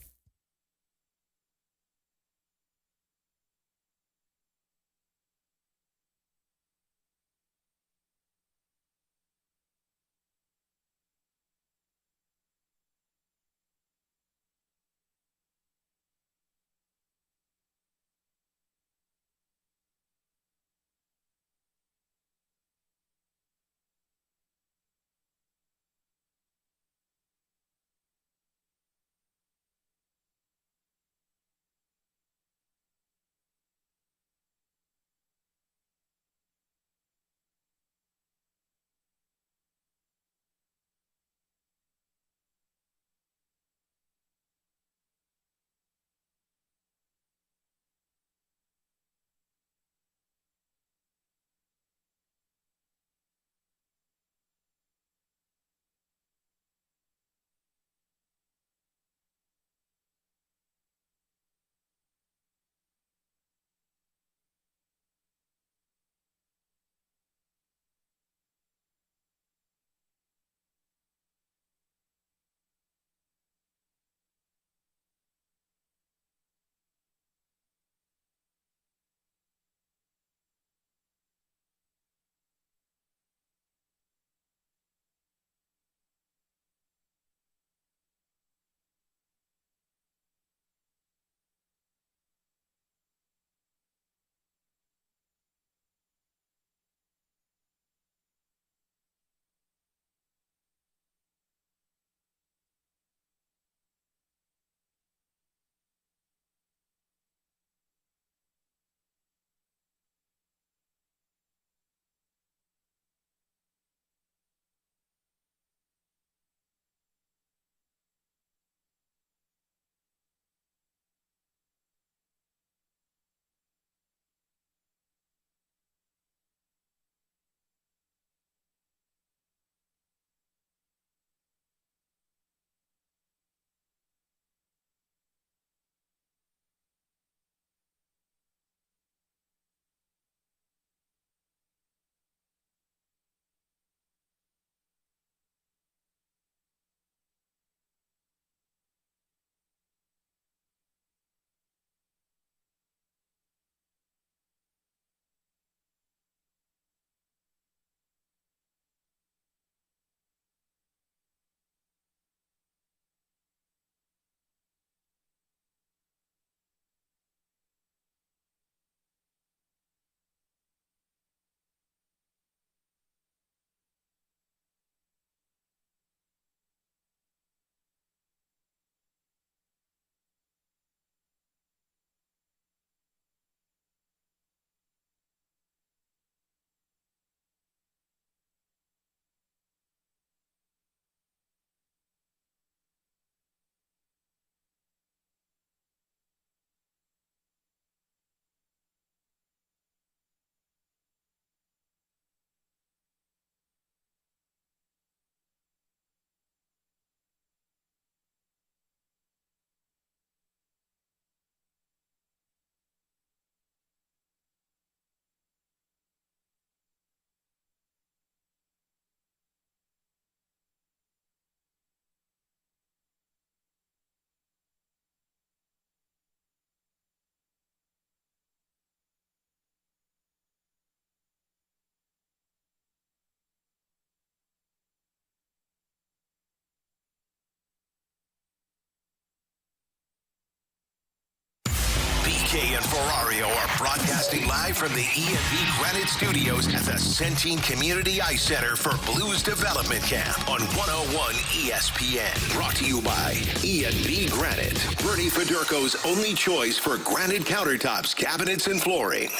BK and Ferrario are broadcasting live from the E&B Granite Studios at the Centene Community Ice Center for Blues Development Camp on 101 ESPN. Brought to you by E&B Granite, Bernie Federko's only choice for granite countertops, cabinets, and flooring.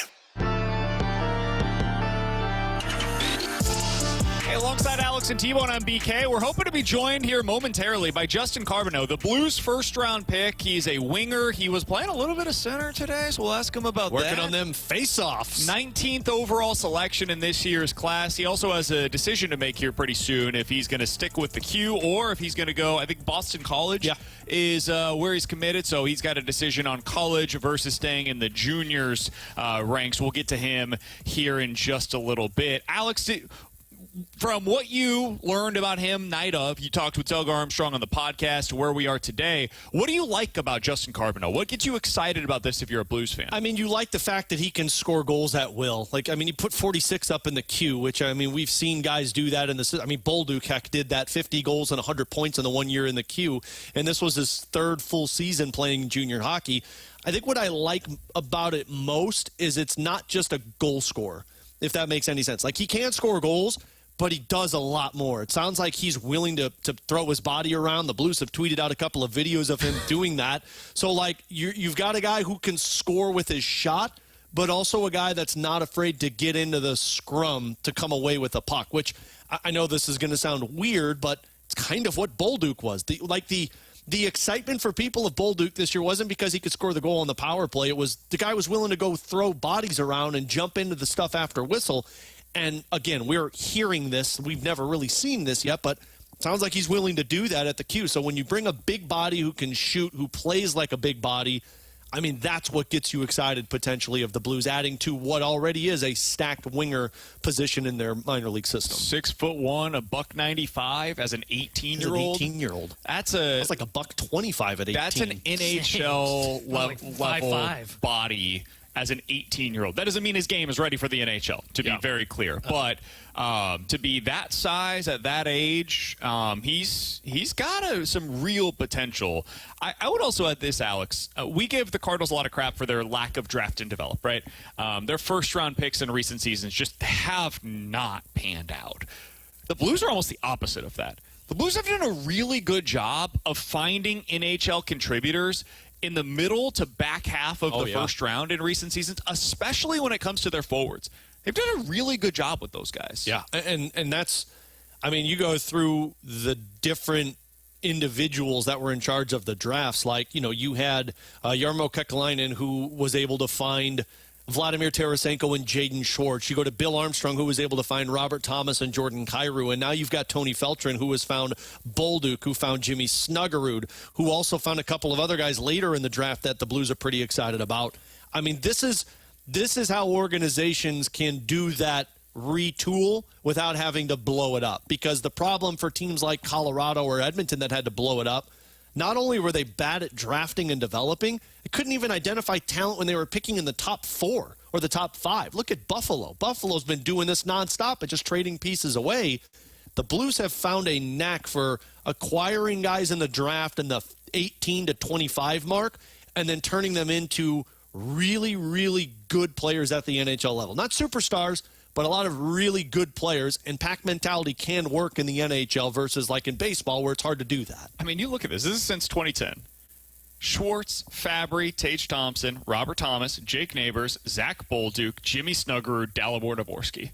Alongside Alex and T-Bone on BK, we're hoping to be joined here momentarily by Justin Carbonneau, the Blues' first-round pick. He's a winger. He was playing a little bit of center today, so we'll ask him about that. Working on them face-offs. 19th overall selection in this year's class. He also has a decision to make here pretty soon if he's going to stick with the Q or if he's going to go, I think Boston College is where he's committed, so he's got a decision on college versus staying in the juniors ranks. We'll get to him here in just a little bit. Alex, from what you learned about him night of, you talked with Doug Armstrong on the podcast to where we are today. What do you like about Justin Carbonneau? What gets you excited about this if you're a Blues fan? I mean, you like the fact that he can score goals at will. Like, I mean, he put 46 up in the Q, which, I mean, we've seen guys do that in the – I mean, Bolduc, heck, did that, 50 goals and 100 points in the 1 year in the Q, and this was his third full season playing junior hockey. I think what I like about it most is it's not just a goal scorer, if that makes any sense. Like, he can score goals, but he does a lot more. It sounds like he's willing to throw his body around. The Blues have tweeted out a couple of videos of him doing that. So, like, you've got a guy who can score with his shot, but also a guy that's not afraid to get into the scrum to come away with a puck, which I know this is going to sound weird, but it's kind of what Bolduc was. The excitement for people of Bolduc this year wasn't because he could score the goal on the power play. It was the guy was willing to go throw bodies around and jump into the stuff after whistle. And, again, we're hearing this. We've never really seen this yet, but it sounds like he's willing to do that at the Q. So when you bring a big body who can shoot, who plays like a big body, I mean, that's what gets you excited potentially of the Blues, adding to what already is a stacked winger position in their minor league system. 6'1", $195 as an 18-year-old. 18-year-old. That's like $125 at 18. That's an NHL like level 5'5" body as an 18-year-old. That doesn't mean his game is ready for the NHL, to be very clear. But to be that size at that age, he's got some real potential. I would also add this, Alex. We gave the Cardinals a lot of crap for their lack of draft and develop, right? Their first-round picks in recent seasons just have not panned out. The Blues are almost the opposite of that. The Blues have done a really good job of finding NHL contributors in the middle to back half of the first round in recent seasons, especially when it comes to their forwards. They've done a really good job with those guys. Yeah, and that's, I mean, you go through the different individuals that were in charge of the drafts. Like, you know, you had Jarmo Kekalainen, who was able to find Vladimir Tarasenko and Jaden Schwartz. You go to Bill Armstrong, who was able to find Robert Thomas and Jordan Kyrou. And now you've got Tony Feltrin, who has found Bolduc, who found Jimmy Snuggerud, who also found a couple of other guys later in the draft that the Blues are pretty excited about. I mean, this is how organizations can do that retool without having to blow it up. Because the problem for teams like Colorado or Edmonton that had to blow it up, not only were they bad at drafting and developing, they couldn't even identify talent when they were picking in the top 4 or the top 5. Look at Buffalo. Buffalo's been doing this nonstop and just trading pieces away. The Blues have found a knack for acquiring guys in the draft in the 18 to 25 mark and then turning them into really, really good players at the NHL level. Not superstars, but a lot of really good players, and pack mentality can work in the NHL versus like in baseball where it's hard to do that. I mean, you look at this. This is since 2010. Schwartz, Fabry, Tage Thompson, Robert Thomas, Jake Neighbors, Zach Bolduc, Jimmy Snuggerud, Dalibor Dvorsky.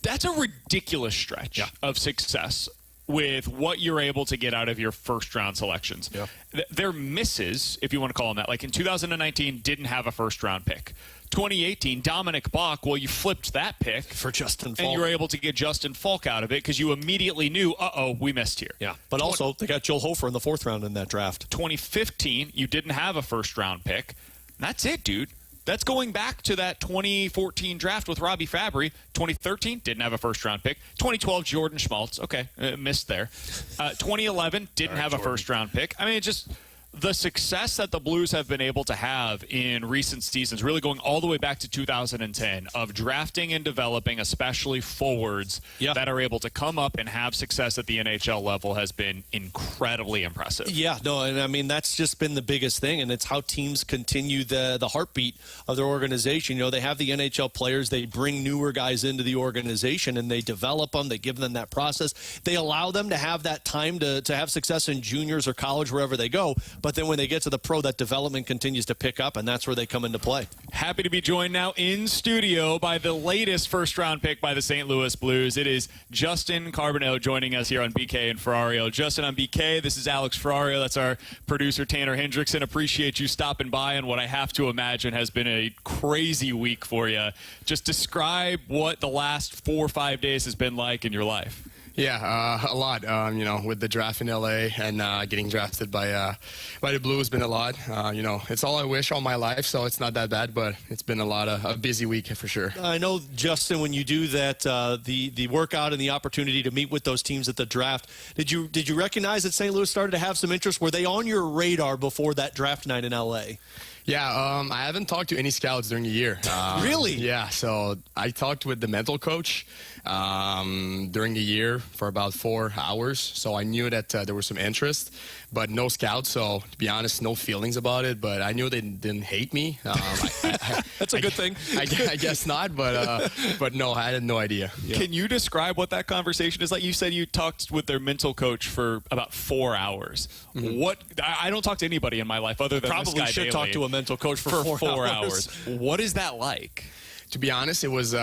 That's a ridiculous stretch of success with what you're able to get out of your first-round selections. Yeah. Their misses, if you want to call them that, like in 2019, didn't have a first-round pick. 2018, Dominic Bach, well, you flipped that pick for Justin Falk. And you were able to get Justin Falk out of it because you immediately knew, we missed here. Yeah, but also they got Joel Hofer in the 4th round in that draft. 2015, you didn't have a first-round pick. And that's it, dude. That's going back to that 2014 draft with Robbie Fabry. 2013, didn't have a first-round pick. 2012, Jordan Schmaltz. Okay, missed there. 2011, didn't have a first-round pick. I mean, it just the success that the Blues have been able to have in recent seasons, really going all the way back to 2010, of drafting and developing, especially forwards that are able to come up and have success at the NHL level, has been incredibly impressive. Yeah, no, and I mean, that's just been the biggest thing, and it's how teams continue the heartbeat of their organization. You know, they have the NHL players, they bring newer guys into the organization, and they develop them, they give them that process. They allow them to have that time to have success in juniors or college, wherever they go. But then when they get to the pro, that development continues to pick up, and that's where they come into play. Happy to be joined now in studio by the latest first-round pick by the St. Louis Blues. It is Justin Carbonneau joining us here on BK and Ferrario. Justin, on BK, this is Alex Ferrario. That's our producer, Tanner Hendrickson. Appreciate you stopping by on what I have to imagine has been a crazy week for you. Just describe what the last 4 or 5 days has been like in your life. Yeah, a lot. You know, with the draft in LA and getting drafted by the Blues has been a lot. You know, it's all I wish all my life, so it's not that bad. But it's been a busy week for sure. I know, Justin, when you do that, the workout and the opportunity to meet with those teams at the draft, did you recognize that St. Louis started to have some interest? Were they on your radar before that draft night in LA? Yeah, I haven't talked to any scouts during the year. Really? Yeah, so I talked with the mental coach during the year for about 4 hours. So I knew that there was some interest, but no scouts. So to be honest, no feelings about it. But I knew they didn't hate me. That's a good thing. I guess not, but no, I had no idea. Yeah. Can you describe what that conversation is like? You said you talked with their mental coach for about 4 hours. Mm-hmm. I don't talk to anybody in my life other than probably this guy should Bailey talk to a mental coach for 4 hours. What is that like? To be honest, it was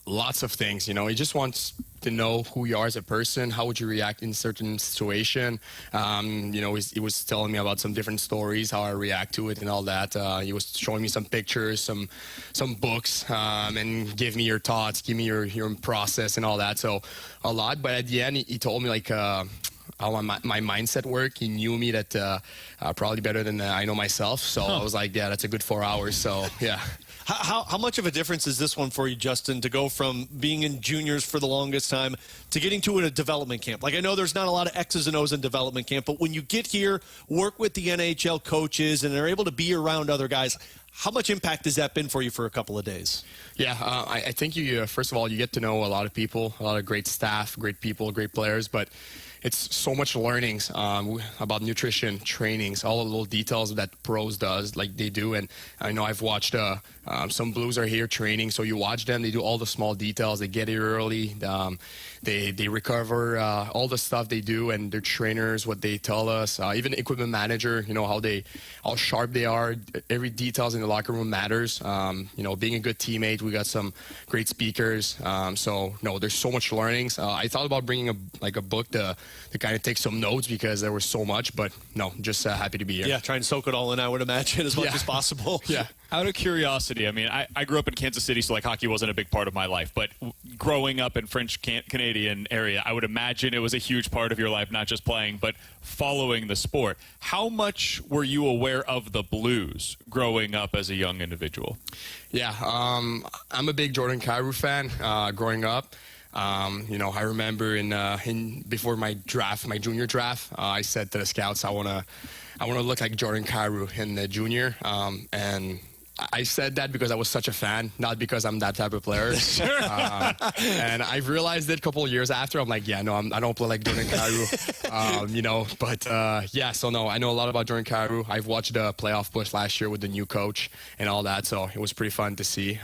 lots of things. You know, he just wants to know who you are as a person. How would you react in certain situation? You know, he was telling me about some different stories, how I react to it and all that. He was showing me some pictures, some books, and give me your thoughts, give me your process and all that. So a lot. But at the end, he told me like how my mindset work. He knew me that probably better than I know myself. So I was like, yeah, that's a good 4 hours. So yeah. How much of a difference is this one for you, Justin, to go from being in juniors for the longest time to getting to a development camp? Like, I know there's not a lot of X's and O's in development camp, but when you get here, work with the NHL coaches, and they're able to be around other guys, how much impact has that been for you for a couple of days? Yeah, I think you first of all, you get to know a lot of people, a lot of great staff, great people, great players, but it's so much learnings about nutrition, trainings, all the little details that pros does, like they do. And I know I've watched some Blues are here training, so you watch them. They do all the small details. They get here early. They recover all the stuff they do, and their trainers, what they tell us. Even equipment manager, you know how sharp they are. Every details in the locker room matters. You know, being a good teammate. We got some great speakers. So no, there's so much learnings. I thought about bringing a book to kind of take some notes because there was so much, but no, just happy to be here. Yeah, try and soak it all in, I would imagine, as much as possible. Yeah. Out of curiosity, I mean, I grew up in Kansas City, so like hockey wasn't a big part of my life, but growing up in French Canadian area, I would imagine it was a huge part of your life, not just playing, but following the sport. How much were you aware of the Blues growing up as a young individual? Yeah, I'm a big Jordan Kyrou fan growing up. You know, I remember in before my junior draft, I said to the scouts, I want to look like Jordan Kyrou in the junior, and I said that because I was such a fan, not because I'm that type of player. And I realized it a couple of years after. I'm like, yeah, no, I don't play like Jordan Kyrou, you know. But yeah, so no, I know a lot about Jordan Kyrou. I've watched the playoff push last year with the new coach and all that, so it was pretty fun to see.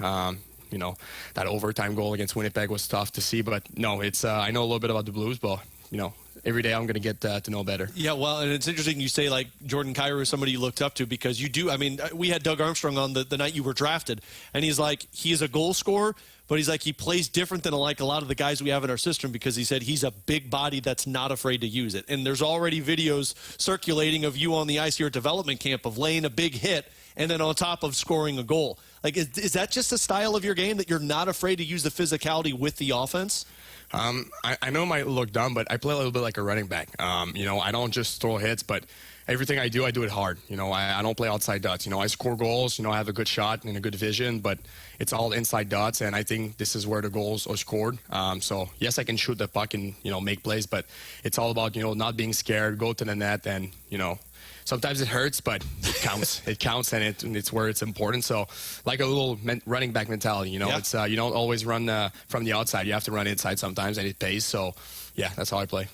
You know, that overtime goal against Winnipeg was tough to see, but no, it's I know a little bit about the Blues, but you know, every day I'm going to get to know better. Yeah, well, and it's interesting you say like Jordan Kyrou is somebody you looked up to because you do. I mean, we had Doug Armstrong on the night you were drafted, and he's like, he is a goal scorer, but he's like, he plays different than like a lot of the guys we have in our system because he said he's a big body that's not afraid to use it. And there's already videos circulating of you on the ice here at development camp of laying a big hit and then on top of scoring a goal. Like, is that just a style of your game that you're not afraid to use the physicality with the offense? I know it might look dumb, but I play a little bit like a running back. You know, I don't just throw hits, but everything I do it hard. You know, I don't play outside dots. You know, I score goals. You know, I have a good shot and a good vision, but it's all inside dots, and I think this is where the goals are scored. So, yes, I can shoot the puck and, you know, make plays, but it's all about, you know, not being scared, go to the net, and, you know, sometimes it hurts, but it counts. It counts, and it's where it's important. So, like a little running back mentality, you know, it's you don't always run from the outside. You have to run inside sometimes, and it pays. So, yeah, that's how I play.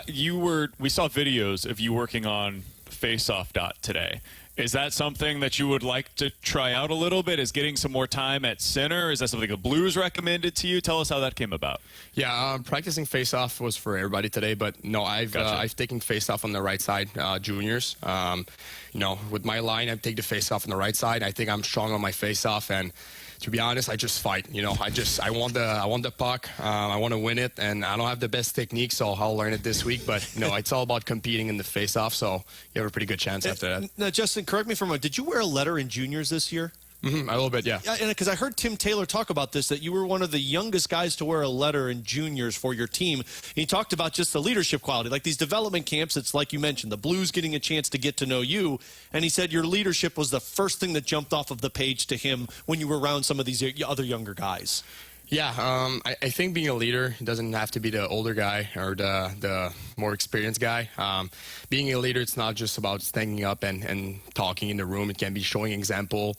We saw videos of you working on Faceoff today. Is that something that you would like to try out a little bit? Is getting some more time at center? Is that something the Blues recommended to you? Tell us how that came about. Yeah, practicing face-off was for everybody today, but no, I've taken face-off on the right side, juniors. You know, with my line, I take the face-off on the right side. I think I'm strong on my face-off, and to be honest, I just fight. You know, I want the puck. I want to win it, and I don't have the best technique, so I'll learn it this week. But you know, it's all about competing in the face-off. So you have a pretty good chance after that. Now, Justin, correct me if I'm wrong. Did you wear a letter in juniors this year? Mm-hmm, a little bit, yeah. And because I heard Tim Taylor talk about this, that you were one of the youngest guys to wear a letter in juniors for your team. And he talked about just the leadership quality, like these development camps. It's like you mentioned, the Blues getting a chance to get to know you. And he said your leadership was the first thing that jumped off of the page to him when you were around some of these other younger guys. Yeah, I think being a leader doesn't have to be the older guy or the more experienced guy. Being a leader, it's not just about standing up and talking in the room. It can be showing example,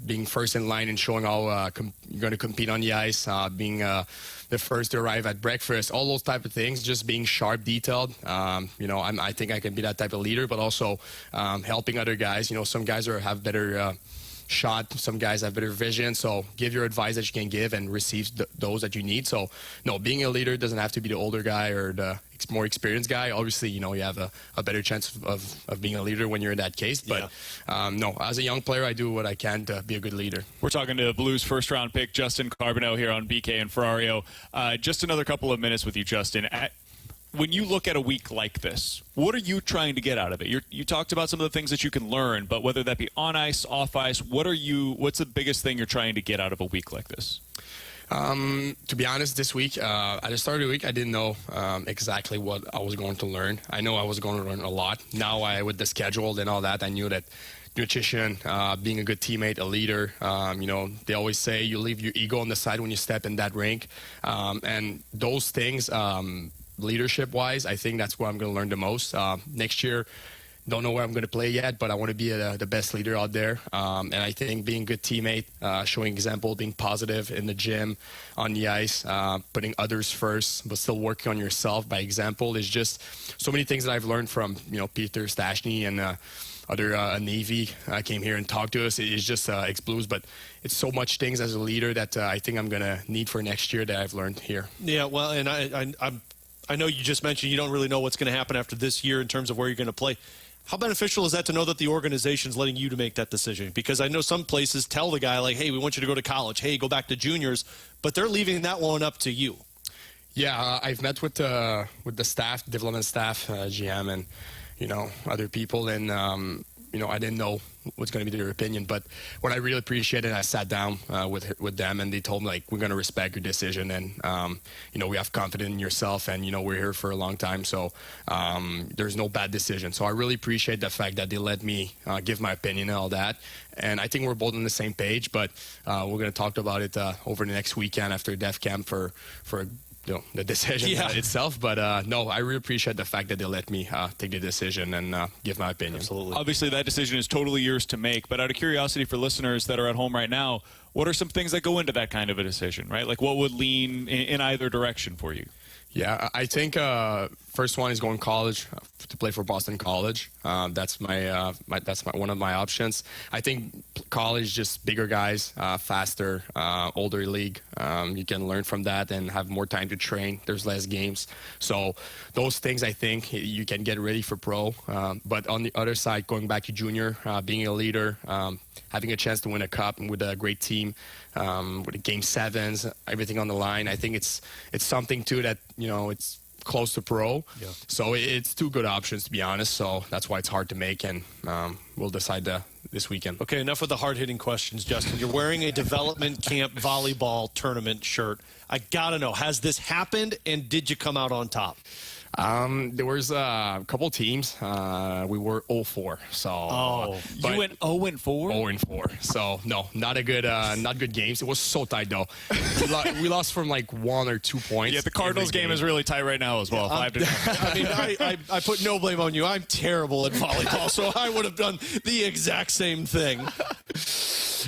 being first in line and showing how you're going to compete on the ice, being the first to arrive at breakfast, all those type of things, just being sharp, detailed. You know, I think I can be that type of leader, but also helping other guys. You know, some guys have better shot, some guys have better vision, so give your advice that you can give and receive those that you need. So no, being a leader doesn't have to be the older guy or the more experienced guy. Obviously, you know, you have a better chance of being a leader when you're in that case, but no, as a young player, I do what I can to be a good leader. We're talking to Blues first round pick Justin Carbonneau here on BK and Ferrario. Just another couple of minutes with you, Justin. When you look at a week like this, what are you trying to get out of it? You talked about some of the things that you can learn, but whether that be on ice, off ice, what's the biggest thing you're trying to get out of a week like this? To be honest, this week, at the start of the week, I didn't know exactly what I was going to learn. I know I was going to learn a lot. Now, with the schedule and all that, I knew that nutrition, being a good teammate, a leader, you know, they always say you leave your ego on the side when you step in that rink. And those things, leadership-wise, I think that's what I'm going to learn the most. Next year, don't know where I'm going to play yet, but I want to be the best leader out there. And I think being a good teammate, showing example, being positive in the gym, on the ice, putting others first, but still working on yourself by example is just so many things that I've learned from, you know, Peter Stastny and other Navy came here and talked to us. It's just ex-Blues, but it's so much things as a leader that I think I'm going to need for next year that I've learned here. Yeah, well, and I know you just mentioned you don't really know what's going to happen after this year in terms of where you're going to play. How beneficial is that to know that the organization's letting you to make that decision? Because I know some places tell the guy, like, hey, we want you to go to college. Hey, go back to juniors. But they're leaving that one up to you. Yeah, I've met with the staff, development staff, GM, and, you know, other people. And, you know, I didn't know what's going to be their opinion. But what I really appreciated, I sat down with them, and they told me, like, we're going to respect your decision. And, you know, we have confidence in yourself, and, you know, we're here for a long time. So there's no bad decision. So I really appreciate the fact that they let me give my opinion and all that. And I think we're both on the same page. But we're going to talk about it over the next weekend after Def Camp for you know, the decision itself. But no, I really appreciate the fact that they let me take the decision and give my opinion. Absolutely. Obviously, that decision is totally yours to make. But out of curiosity for listeners that are at home right now, what are some things that go into that kind of a decision, right? Like what would lean in either direction for you? Yeah, I think first one is going to college to play for Boston College. That's one of my options. I think college, just bigger guys, faster, older league. You can learn from that and have more time to train. There's less games, so those things I think you can get ready for pro. But on the other side, going back to junior, being a leader, having a chance to win a cup with a great team, with the game sevens, everything on the line. I think it's something too that, you know, it's close to pro. Yeah. So it's two good options, to be honest. So that's why it's hard to make, and we'll decide this weekend. Okay, enough with the hard-hitting questions, Justin. You're wearing a development camp volleyball tournament shirt. I got to know, has this happened, and did you come out on top? There was a couple teams. We were 0-4. So you went 0-4? 0-4. So no, not good games. It was so tight though. We lost from like 1 or 2 points. Yeah, the Cardinals game is really tight right now as well. 5-0. I mean, I put no blame on you. I'm terrible at volleyball, so I would have done the exact same thing.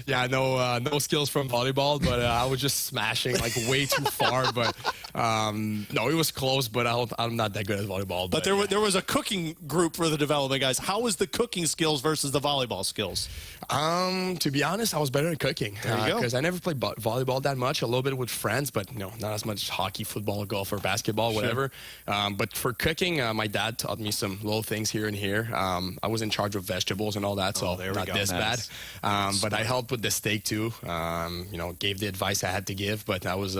Yeah, no skills from volleyball, but I was just smashing like way too far. But no, it was close. But I'm not that good at volleyball. But there was a cooking group for the development guys. How was the cooking skills versus the volleyball skills? To be honest, I was better at cooking. There you go. Because I never played volleyball that much. A little bit with friends, but no, not as much hockey, football, golf, or basketball, whatever. But for cooking, my dad taught me some little things here and here. I was in charge of vegetables and all that, so not this bad. But I helped with the steak too. Gave the advice I had to give, but that was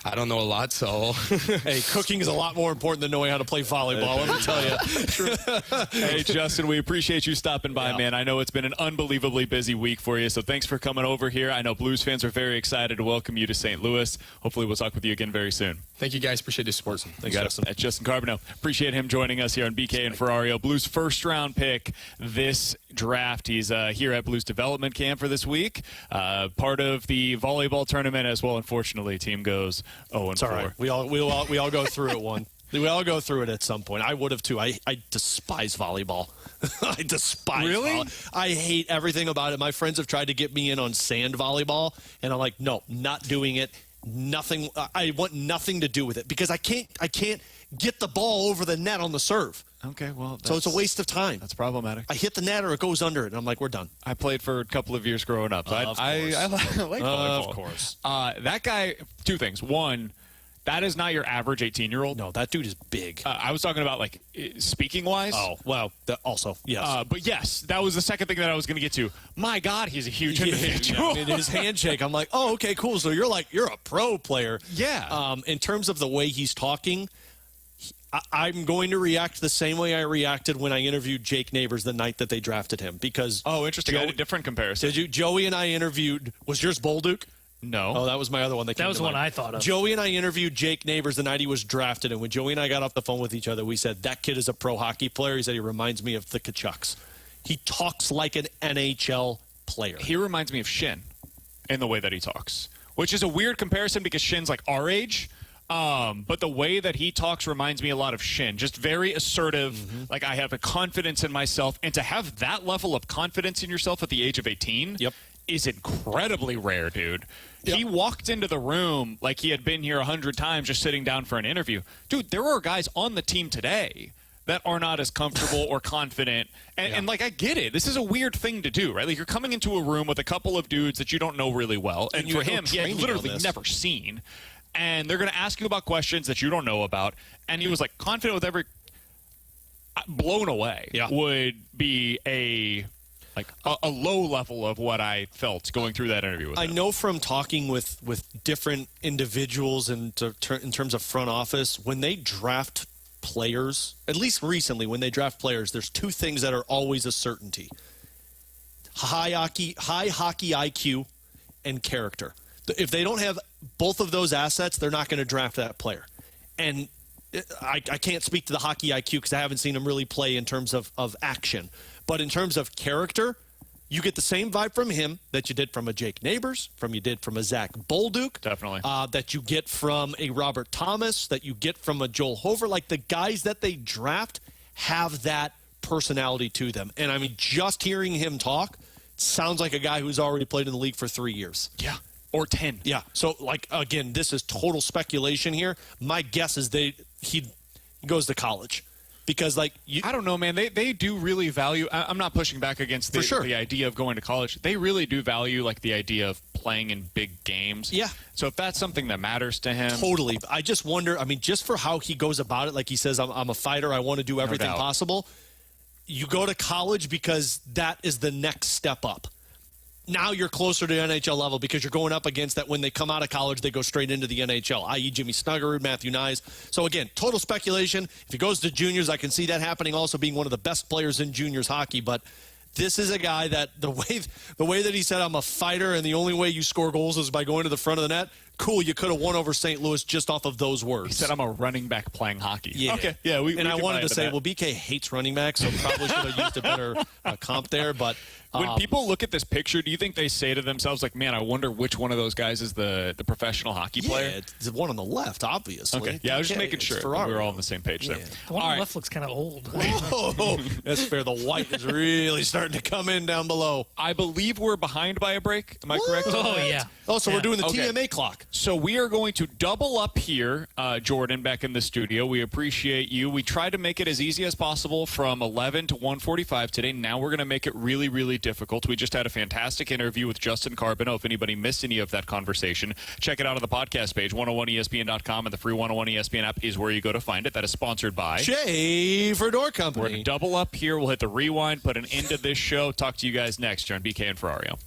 I don't know a lot, so hey, cooking is a lot more important than knowing how to play volleyball. Let me tell you. Hey, Justin, we appreciate you stopping by, man. I know it's been an unbelievably busy week for you, so thanks for coming over here. I know Blues fans are very excited to welcome you to St. Louis. Hopefully, we'll talk with you again very soon. Thank you, guys. Appreciate the support. Thanks, Justin. That's Justin Carbonneau. Appreciate him joining us here on BK and Ferrario. Blues first-round pick this draft. He's here at Blues Development Camp for this week. Part of the volleyball tournament as well. Unfortunately, team goes 0-4. It's all right. We all go through it one. We all go through it at some point. I would have too. I despise volleyball. I despise volleyball. I hate everything about it. My friends have tried to get me in on sand volleyball, and I'm like, no, not doing it. Nothing. I want nothing to do with it because I can't get the ball over the net on the serve. Okay, well, so it's a waste of time. That's problematic. I hit the net or it goes under it, and I'm like, we're done. I played for a couple of years growing up. So I like volleyball. Of course. That guy, two things. One, that is not your average 18-year-old. No, that dude is big. I was talking about, like, speaking-wise. Oh, well, also, yes. But, yes, that was the second thing that I was going to get to. My God, he's a huge individual. In his handshake, I'm like, oh, okay, cool. So you're a pro player. Yeah. In terms of the way he's talking, I'm going to react the same way I reacted when I interviewed Jake Neighbors the night that they drafted him. Because interesting. I had a different comparison. Did you? Joey and I interviewed. Was yours Bolduc? No. Oh, that was my other one. That was one I thought of. Joey and I interviewed Jake Neighbors the night he was drafted, and when Joey and I got off the phone with each other, we said, that kid is a pro hockey player. He said he reminds me of the Kachucks. He talks like an NHL player. He reminds me of Shin in the way that he talks, which is a weird comparison because Shin's like our age. But the way that he talks reminds me a lot of Shin. Just very assertive. Like, I have a confidence in myself. And to have that level of confidence in yourself at the age of 18 is incredibly rare, dude. Yep. He walked into the room like he had been here 100 times just sitting down for an interview. Dude, there are guys on the team today that are not as comfortable or confident. And, like, I get it. This is a weird thing to do, right? Like, you're coming into a room with a couple of dudes that you don't know really well. And for him, he had literally never seen. And they're going to ask you about questions that you don't know about. And he was, like, confident with every – blown away would be a low level of what I felt going through that interview with him. I know from talking with different individuals in terms of front office, when they draft players, at least recently when they draft players, there's two things that are always a certainty. High hockey IQ and character. If they don't have both of those assets, they're not going to draft that player. And I can't speak to the hockey IQ because I haven't seen him really play in terms of action. But in terms of character, you get the same vibe from him that you did from a Jake Neighbors, you did from a Zach Bolduc. Definitely. That you get from a Robert Thomas, that you get from a Joel Hofer. Like, the guys that they draft have that personality to them. And, I mean, just hearing him talk sounds like a guy who's already played in the league for 3 years. Yeah. Or 10. Yeah. So, like, again, this is total speculation here. My guess is he goes to college. Because, like, I don't know, man. They do really value. I'm not pushing back against the idea of going to college. They really do value, like, the idea of playing in big games. Yeah. So if that's something that matters to him. Totally. I just wonder, I mean, just for how he goes about it, like he says, I'm a fighter. I want to do everything possible. You go to college because that is the next step up. Now you're closer to NHL level because you're going up against that when they come out of college, they go straight into the NHL, i.e. Jimmy Snuggerud, Matthew Nyes. So, again, total speculation. If he goes to juniors, I can see that happening, also being one of the best players in juniors hockey. But this is a guy that the way that he said, I'm a fighter, and the only way you score goals is by going to the front of the net. cool, you could have won over St. Louis just off of those words. He said, I'm a running back playing hockey. Yeah. Okay, yeah. I wanted to say, well, BK hates running backs, so probably should have used a better comp there. But when people look at this picture, do you think they say to themselves, like, man, I wonder which one of those guys is the professional hocky player? Yeah, it's the one on the left, obviously. Okay. Yeah, I was just making sure we were all on the same page there. The one on the left looks kind of old. Oh, that's fair. The white is really starting to come in down below. I believe we're behind by a break. Am I correct? Oh, yeah. Oh, so we're doing the Okay. TMA clock. So we are going to double up here, Jordan, back in the studio. We appreciate you. We tried to make it as easy as possible from 11 to 1:45 today. Now we're going to make it really, really difficult. We just had a fantastic interview with Justin Carbonneau. If anybody missed any of that conversation, check it out on the podcast page, 101ESPN.com, and the free 101 ESPN app is where you go to find it. That is sponsored by Schaefer Door We're going Company. to double up here. We'll hit the rewind, put an end to this show. Talk to you guys next here on BK and Ferrario.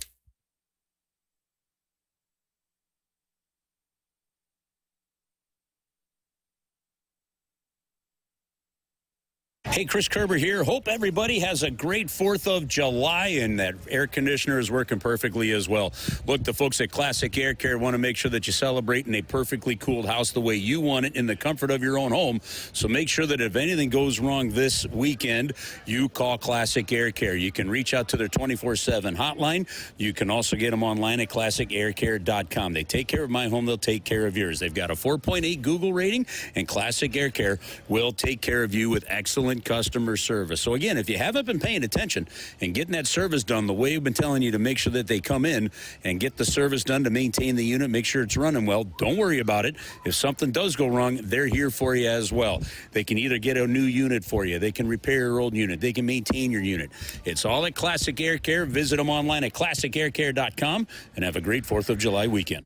Hey, Chris Kerber here. Hope everybody has a great 4th of July and that air conditioner is working perfectly as well. Look, the folks at Classic Air Care want to make sure that you celebrate in a perfectly cooled house the way you want it in the comfort of your own home. So make sure that if anything goes wrong this weekend, you call Classic Air Care. You can reach out to their 24/7 hotline. You can also get them online at classicaircare.com. They take care of my home. They'll take care of yours. They've got a 4.8 Google rating, and Classic Air Care will take care of you with excellent customer service. So again, if you haven't been paying attention and getting that service done the way we've been telling you to make sure that they come in and get the service done to maintain the unit, make sure it's running well, don't worry about it. If something does go wrong, they're here for you as well. They can either get a new unit for you, they can repair your old unit, they can maintain your unit. It's all at Classic Air Care. Visit them online at classicaircare.com and have a great 4th of July weekend.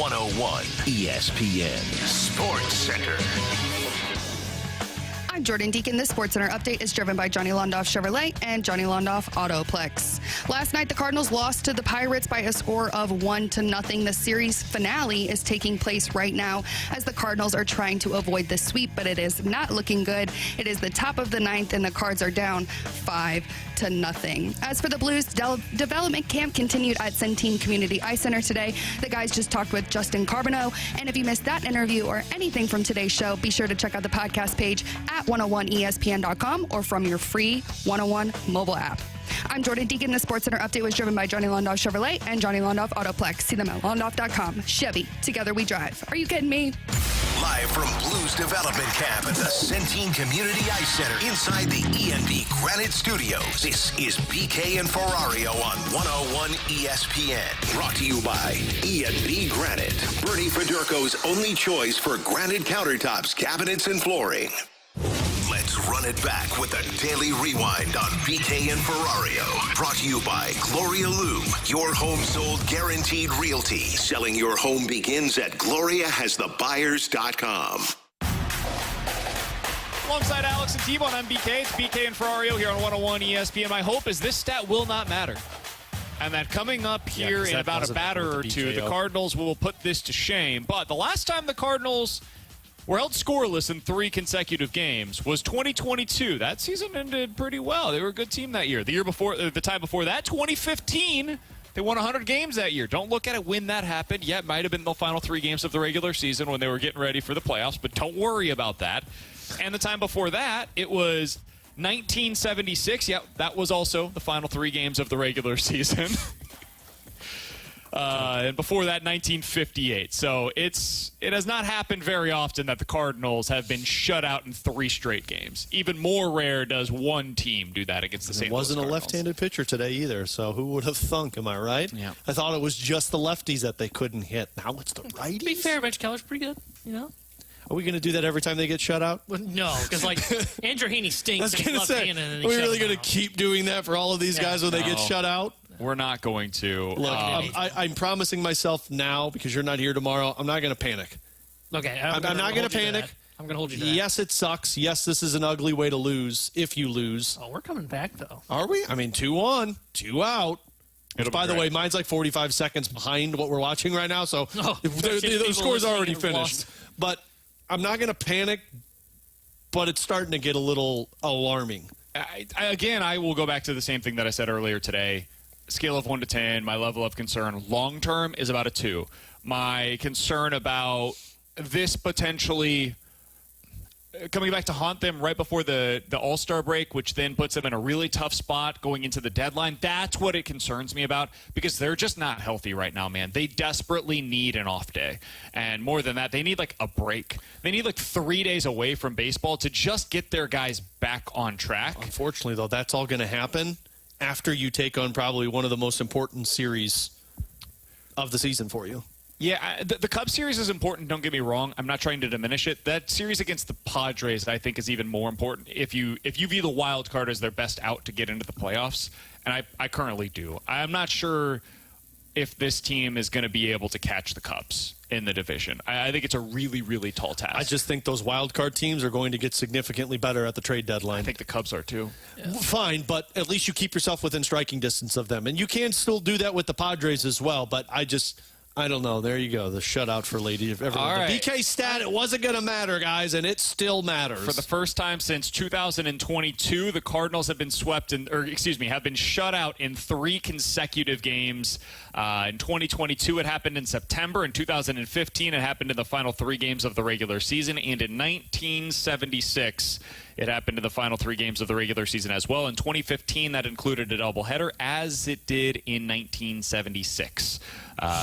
101 ESPN Sports Center. I'm Jordan Deacon. This SportsCenter update is driven by Johnny Londoff Chevrolet and Johnny Londoff Autoplex. Last night, the Cardinals lost to the Pirates by a score of 1-0. The series finale is taking place right now as the Cardinals are trying to avoid the sweep, but it is not looking good. It is the top of the ninth, and the Cards are down 5-0. As for the Blues, development camp continued at Centene Community Ice Center today. The guys just talked with Justin Carbonneau, and if you missed that interview or anything from today's show, be sure to check out the podcast page at 101ESPN.com or from your free 101 mobile app. I'm Jordan Deacon. The SportsCenter update was driven by Johnny Londoff Chevrolet and Johnny Londoff Autoplex. See them at Londoff.com. Chevy, together we drive. Are you kidding me? Live from Blues Development Camp at the Centene Community Ice Center inside the E&B Granite Studios. This is BK and Ferrario on 101 ESPN. Brought to you by E&B Granite. Bernie Federico's only choice for granite countertops, cabinets, and flooring. Let's run it back with a daily rewind on BK and Ferrario. Brought to you by Gloria Loom, your home sold guaranteed realty. Selling your home begins at GloriaHasTheBuyers.com. Alongside Alex and T-Bone, I'm BK. It's BK and Ferrario here on 101 ESPN. My hope is this stat will not matter. And that coming up here in about a batter or two, the Cardinals will put this to shame. But the last time the Cardinals were held scoreless in 3 consecutive games was 2022. That season ended pretty well. They were a good team that year. The year before, the time before that, 2015, they won 100 games that year. Don't look at it when that happened. Yeah, it might have been the final 3 games of the regular season when they were getting ready for the playoffs, but don't worry about that. And the time before that, it was 1976. Yeah, that was also the final 3 games of the regular season. And before that, 1958. So it has not happened very often that the Cardinals have been shut out in 3 straight games. Even more rare does one team do that against the St. Louis Cardinals. It wasn't a left-handed pitcher today either, so who would have thunk, am I right? Yeah. I thought it was just the lefties that they couldn't hit. Now it's the righties. To be fair, Mitch Keller's pretty good, you know? Are we going to do that every time they get shut out? Well, no, because, like, Andrew Heaney stinks. I was going to say, are we really going to keep doing that for all of these guys when they get shut out? We're not going to. Look, I'm promising myself now, because you're not here tomorrow, I'm not going to panic. Okay. I'm not going to panic. I'm going to hold you to that. Yes, it sucks. Yes, this is an ugly way to lose if you lose. Oh, we're coming back, though. Are we? I mean, 2 on, 2 out. Which, by the way, mine's like 45 seconds behind what we're watching right now, so the score's already finished. But I'm not going to panic, but it's starting to get a little alarming. I will go back to the same thing that I said earlier today. Scale of 1 to 10, my level of concern long-term is about a 2. My concern about this potentially coming back to haunt them right before the All-Star break, which then puts them in a really tough spot going into the deadline, that's what it concerns me about, because they're just not healthy right now, man. They desperately need an off day. And more than that, they need like a break. They need like 3 days away from baseball to just get their guys back on track. Unfortunately, though, that's all going to happen after you take on probably one of the most important series of the season for you. Yeah, the Cubs series is important, don't get me wrong. I'm not trying to diminish it. That series against the Padres, I think, is even more important if you view the wild card as their best out to get into the playoffs, and I currently do. I'm not sure if this team is going to be able to catch the Cubs in the division. I think it's a really, really tall task. I just think those wild card teams are going to get significantly better at the trade deadline. I think the Cubs are too. Yeah. Fine, but at least you keep yourself within striking distance of them. And you can still do that with the Padres as well, but I don't know. There you go. The shutout for Lady. Everyone. All right. The BK stat, it wasn't going to matter, guys, and it still matters. For the first time since 2022, the Cardinals have been have been shut out in 3 consecutive games. In 2022, it happened in September. In 2015, it happened in the final 3 games of the regular season. And in 1976, it happened in the final 3 games of the regular season as well. In 2015, that included a doubleheader, as it did in 1976.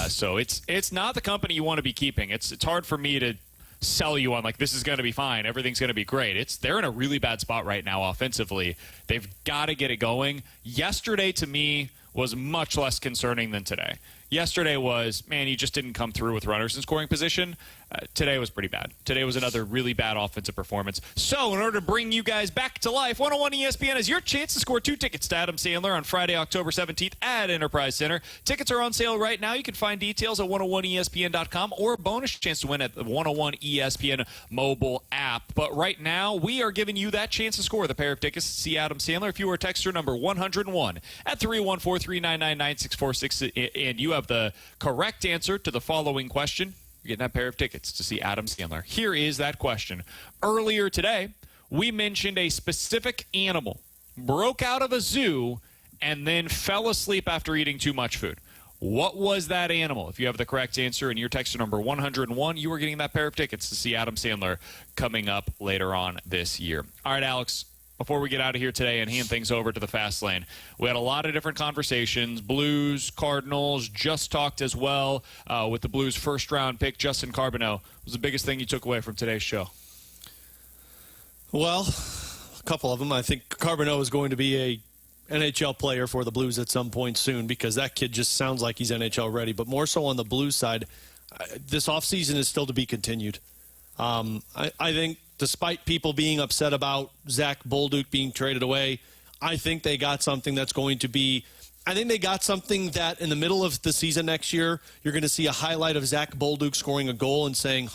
So it's not the company you want to be keeping. It's hard for me to sell you on, like, this is going to be fine, everything's going to be great. They're in a really bad spot right now offensively. They've got to get it going. Yesterday, to me, was much less concerning than today. Yesterday was, man, you just didn't come through with runners in scoring position. Today was pretty bad. Today was another really bad offensive performance. So in order to bring you guys back to life, 101 ESPN is your chance to score 2 tickets to Adam Sandler on Friday, October 17th at Enterprise Center. Tickets are on sale right now. You can find details at 101ESPN.com or a bonus chance to win at the 101 ESPN mobile app. But right now, we are giving you that chance to score the pair of tickets to see Adam Sandler. If you are texter number 101 at 314-399-9646 and you have the correct answer to the following question, you're getting that pair of tickets to see Adam Sandler. Here is that question. Earlier today, we mentioned a specific animal broke out of a zoo and then fell asleep after eating too much food. What was that animal? If you have the correct answer and you're texter number 101, you are getting that pair of tickets to see Adam Sandler coming up later on this year. All right, Alex. Before we get out of here today and hand things over to the fast lane, we had a lot of different conversations. Blues, Cardinals, just talked as well with the Blues' first-round pick, Justin Carbonneau. What was the biggest thing you took away from today's show? Well, a couple of them. I think Carbonneau is going to be a NHL player for the Blues at some point soon because that kid just sounds like he's NHL ready. But more so on the Blues side, this offseason is still to be continued. I think despite people being upset about Zach Bolduc being traded away, I think they got something that's going to be – I think they got something that in the middle of the season next year, you're going to see a highlight of Zach Bolduc scoring a goal and saying,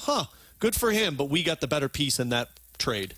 good for him, but we got the better piece in that trade.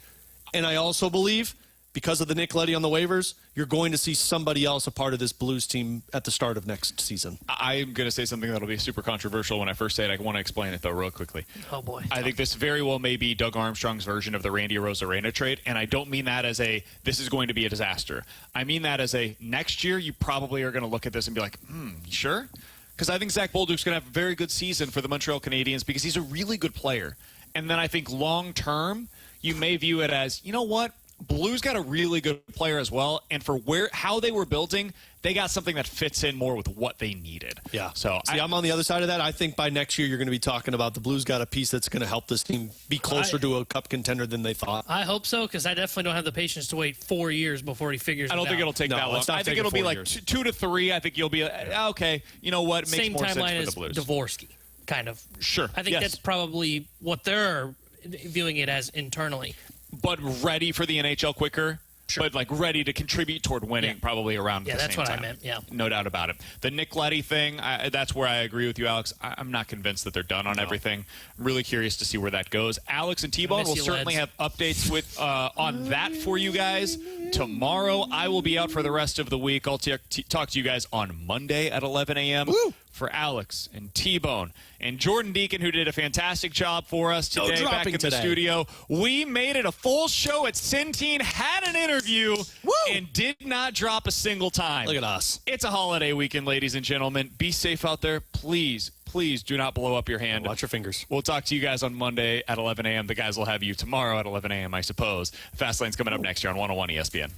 And I also believe – because of the Nick Leddy on the waivers, you're going to see somebody else a part of this Blues team at the start of next season. I'm going to say something that'll be super controversial when I first say it. I want to explain it, though, real quickly. Oh, boy. I think this very well may be Doug Armstrong's version of the Randy Arozarena trade, and I don't mean that as a, this is going to be a disaster. I mean that as a, next year you probably are going to look at this and be like, you sure? Because I think Zach Bolduc's going to have a very good season for the Montreal Canadiens because he's a really good player. And then I think long-term, you may view it as, you know what? Blues got a really good player as well, and for how they were building, they got something that fits in more with what they needed. Yeah. So I'm on the other side of that. I think by next year you're going to be talking about the Blues got a piece that's going to help this team be closer to a cup contender than they thought. I hope so, because I definitely don't have the patience to wait 4 years before he figures it out. I don't think it'll take that long. I think it'll be like 2 to 3. I think you'll be okay. You know what? It makes more sense for the Blues. Dvorsky, kind of. Sure. I think that's probably what they're viewing it as internally. But ready for the NHL quicker. Sure. But like ready to contribute toward winning probably around the same time. Yeah, that's what I meant, yeah. No doubt about it. The Nick Leddy thing, that's where I agree with you, Alex. I'm not convinced that they're done on everything. I'm really curious to see where that goes. Alex and T-Bone will certainly have updates with on that for you guys tomorrow. I will be out for the rest of the week. I'll talk to you guys on Monday at 11 a.m. Woo! For Alex and T-Bone and Jordan Deacon, who did a fantastic job for us today back in the studio. We made it a full show at Centene, had an interview, and did not drop a single time. Look at us. It's a holiday weekend, ladies and gentlemen. Be safe out there. Please, please do not blow up your hand. Watch your fingers. We'll talk to you guys on Monday at 11 a.m. The guys will have you tomorrow at 11 a.m., I suppose. Fast Lane's coming up next year on 101 ESPN.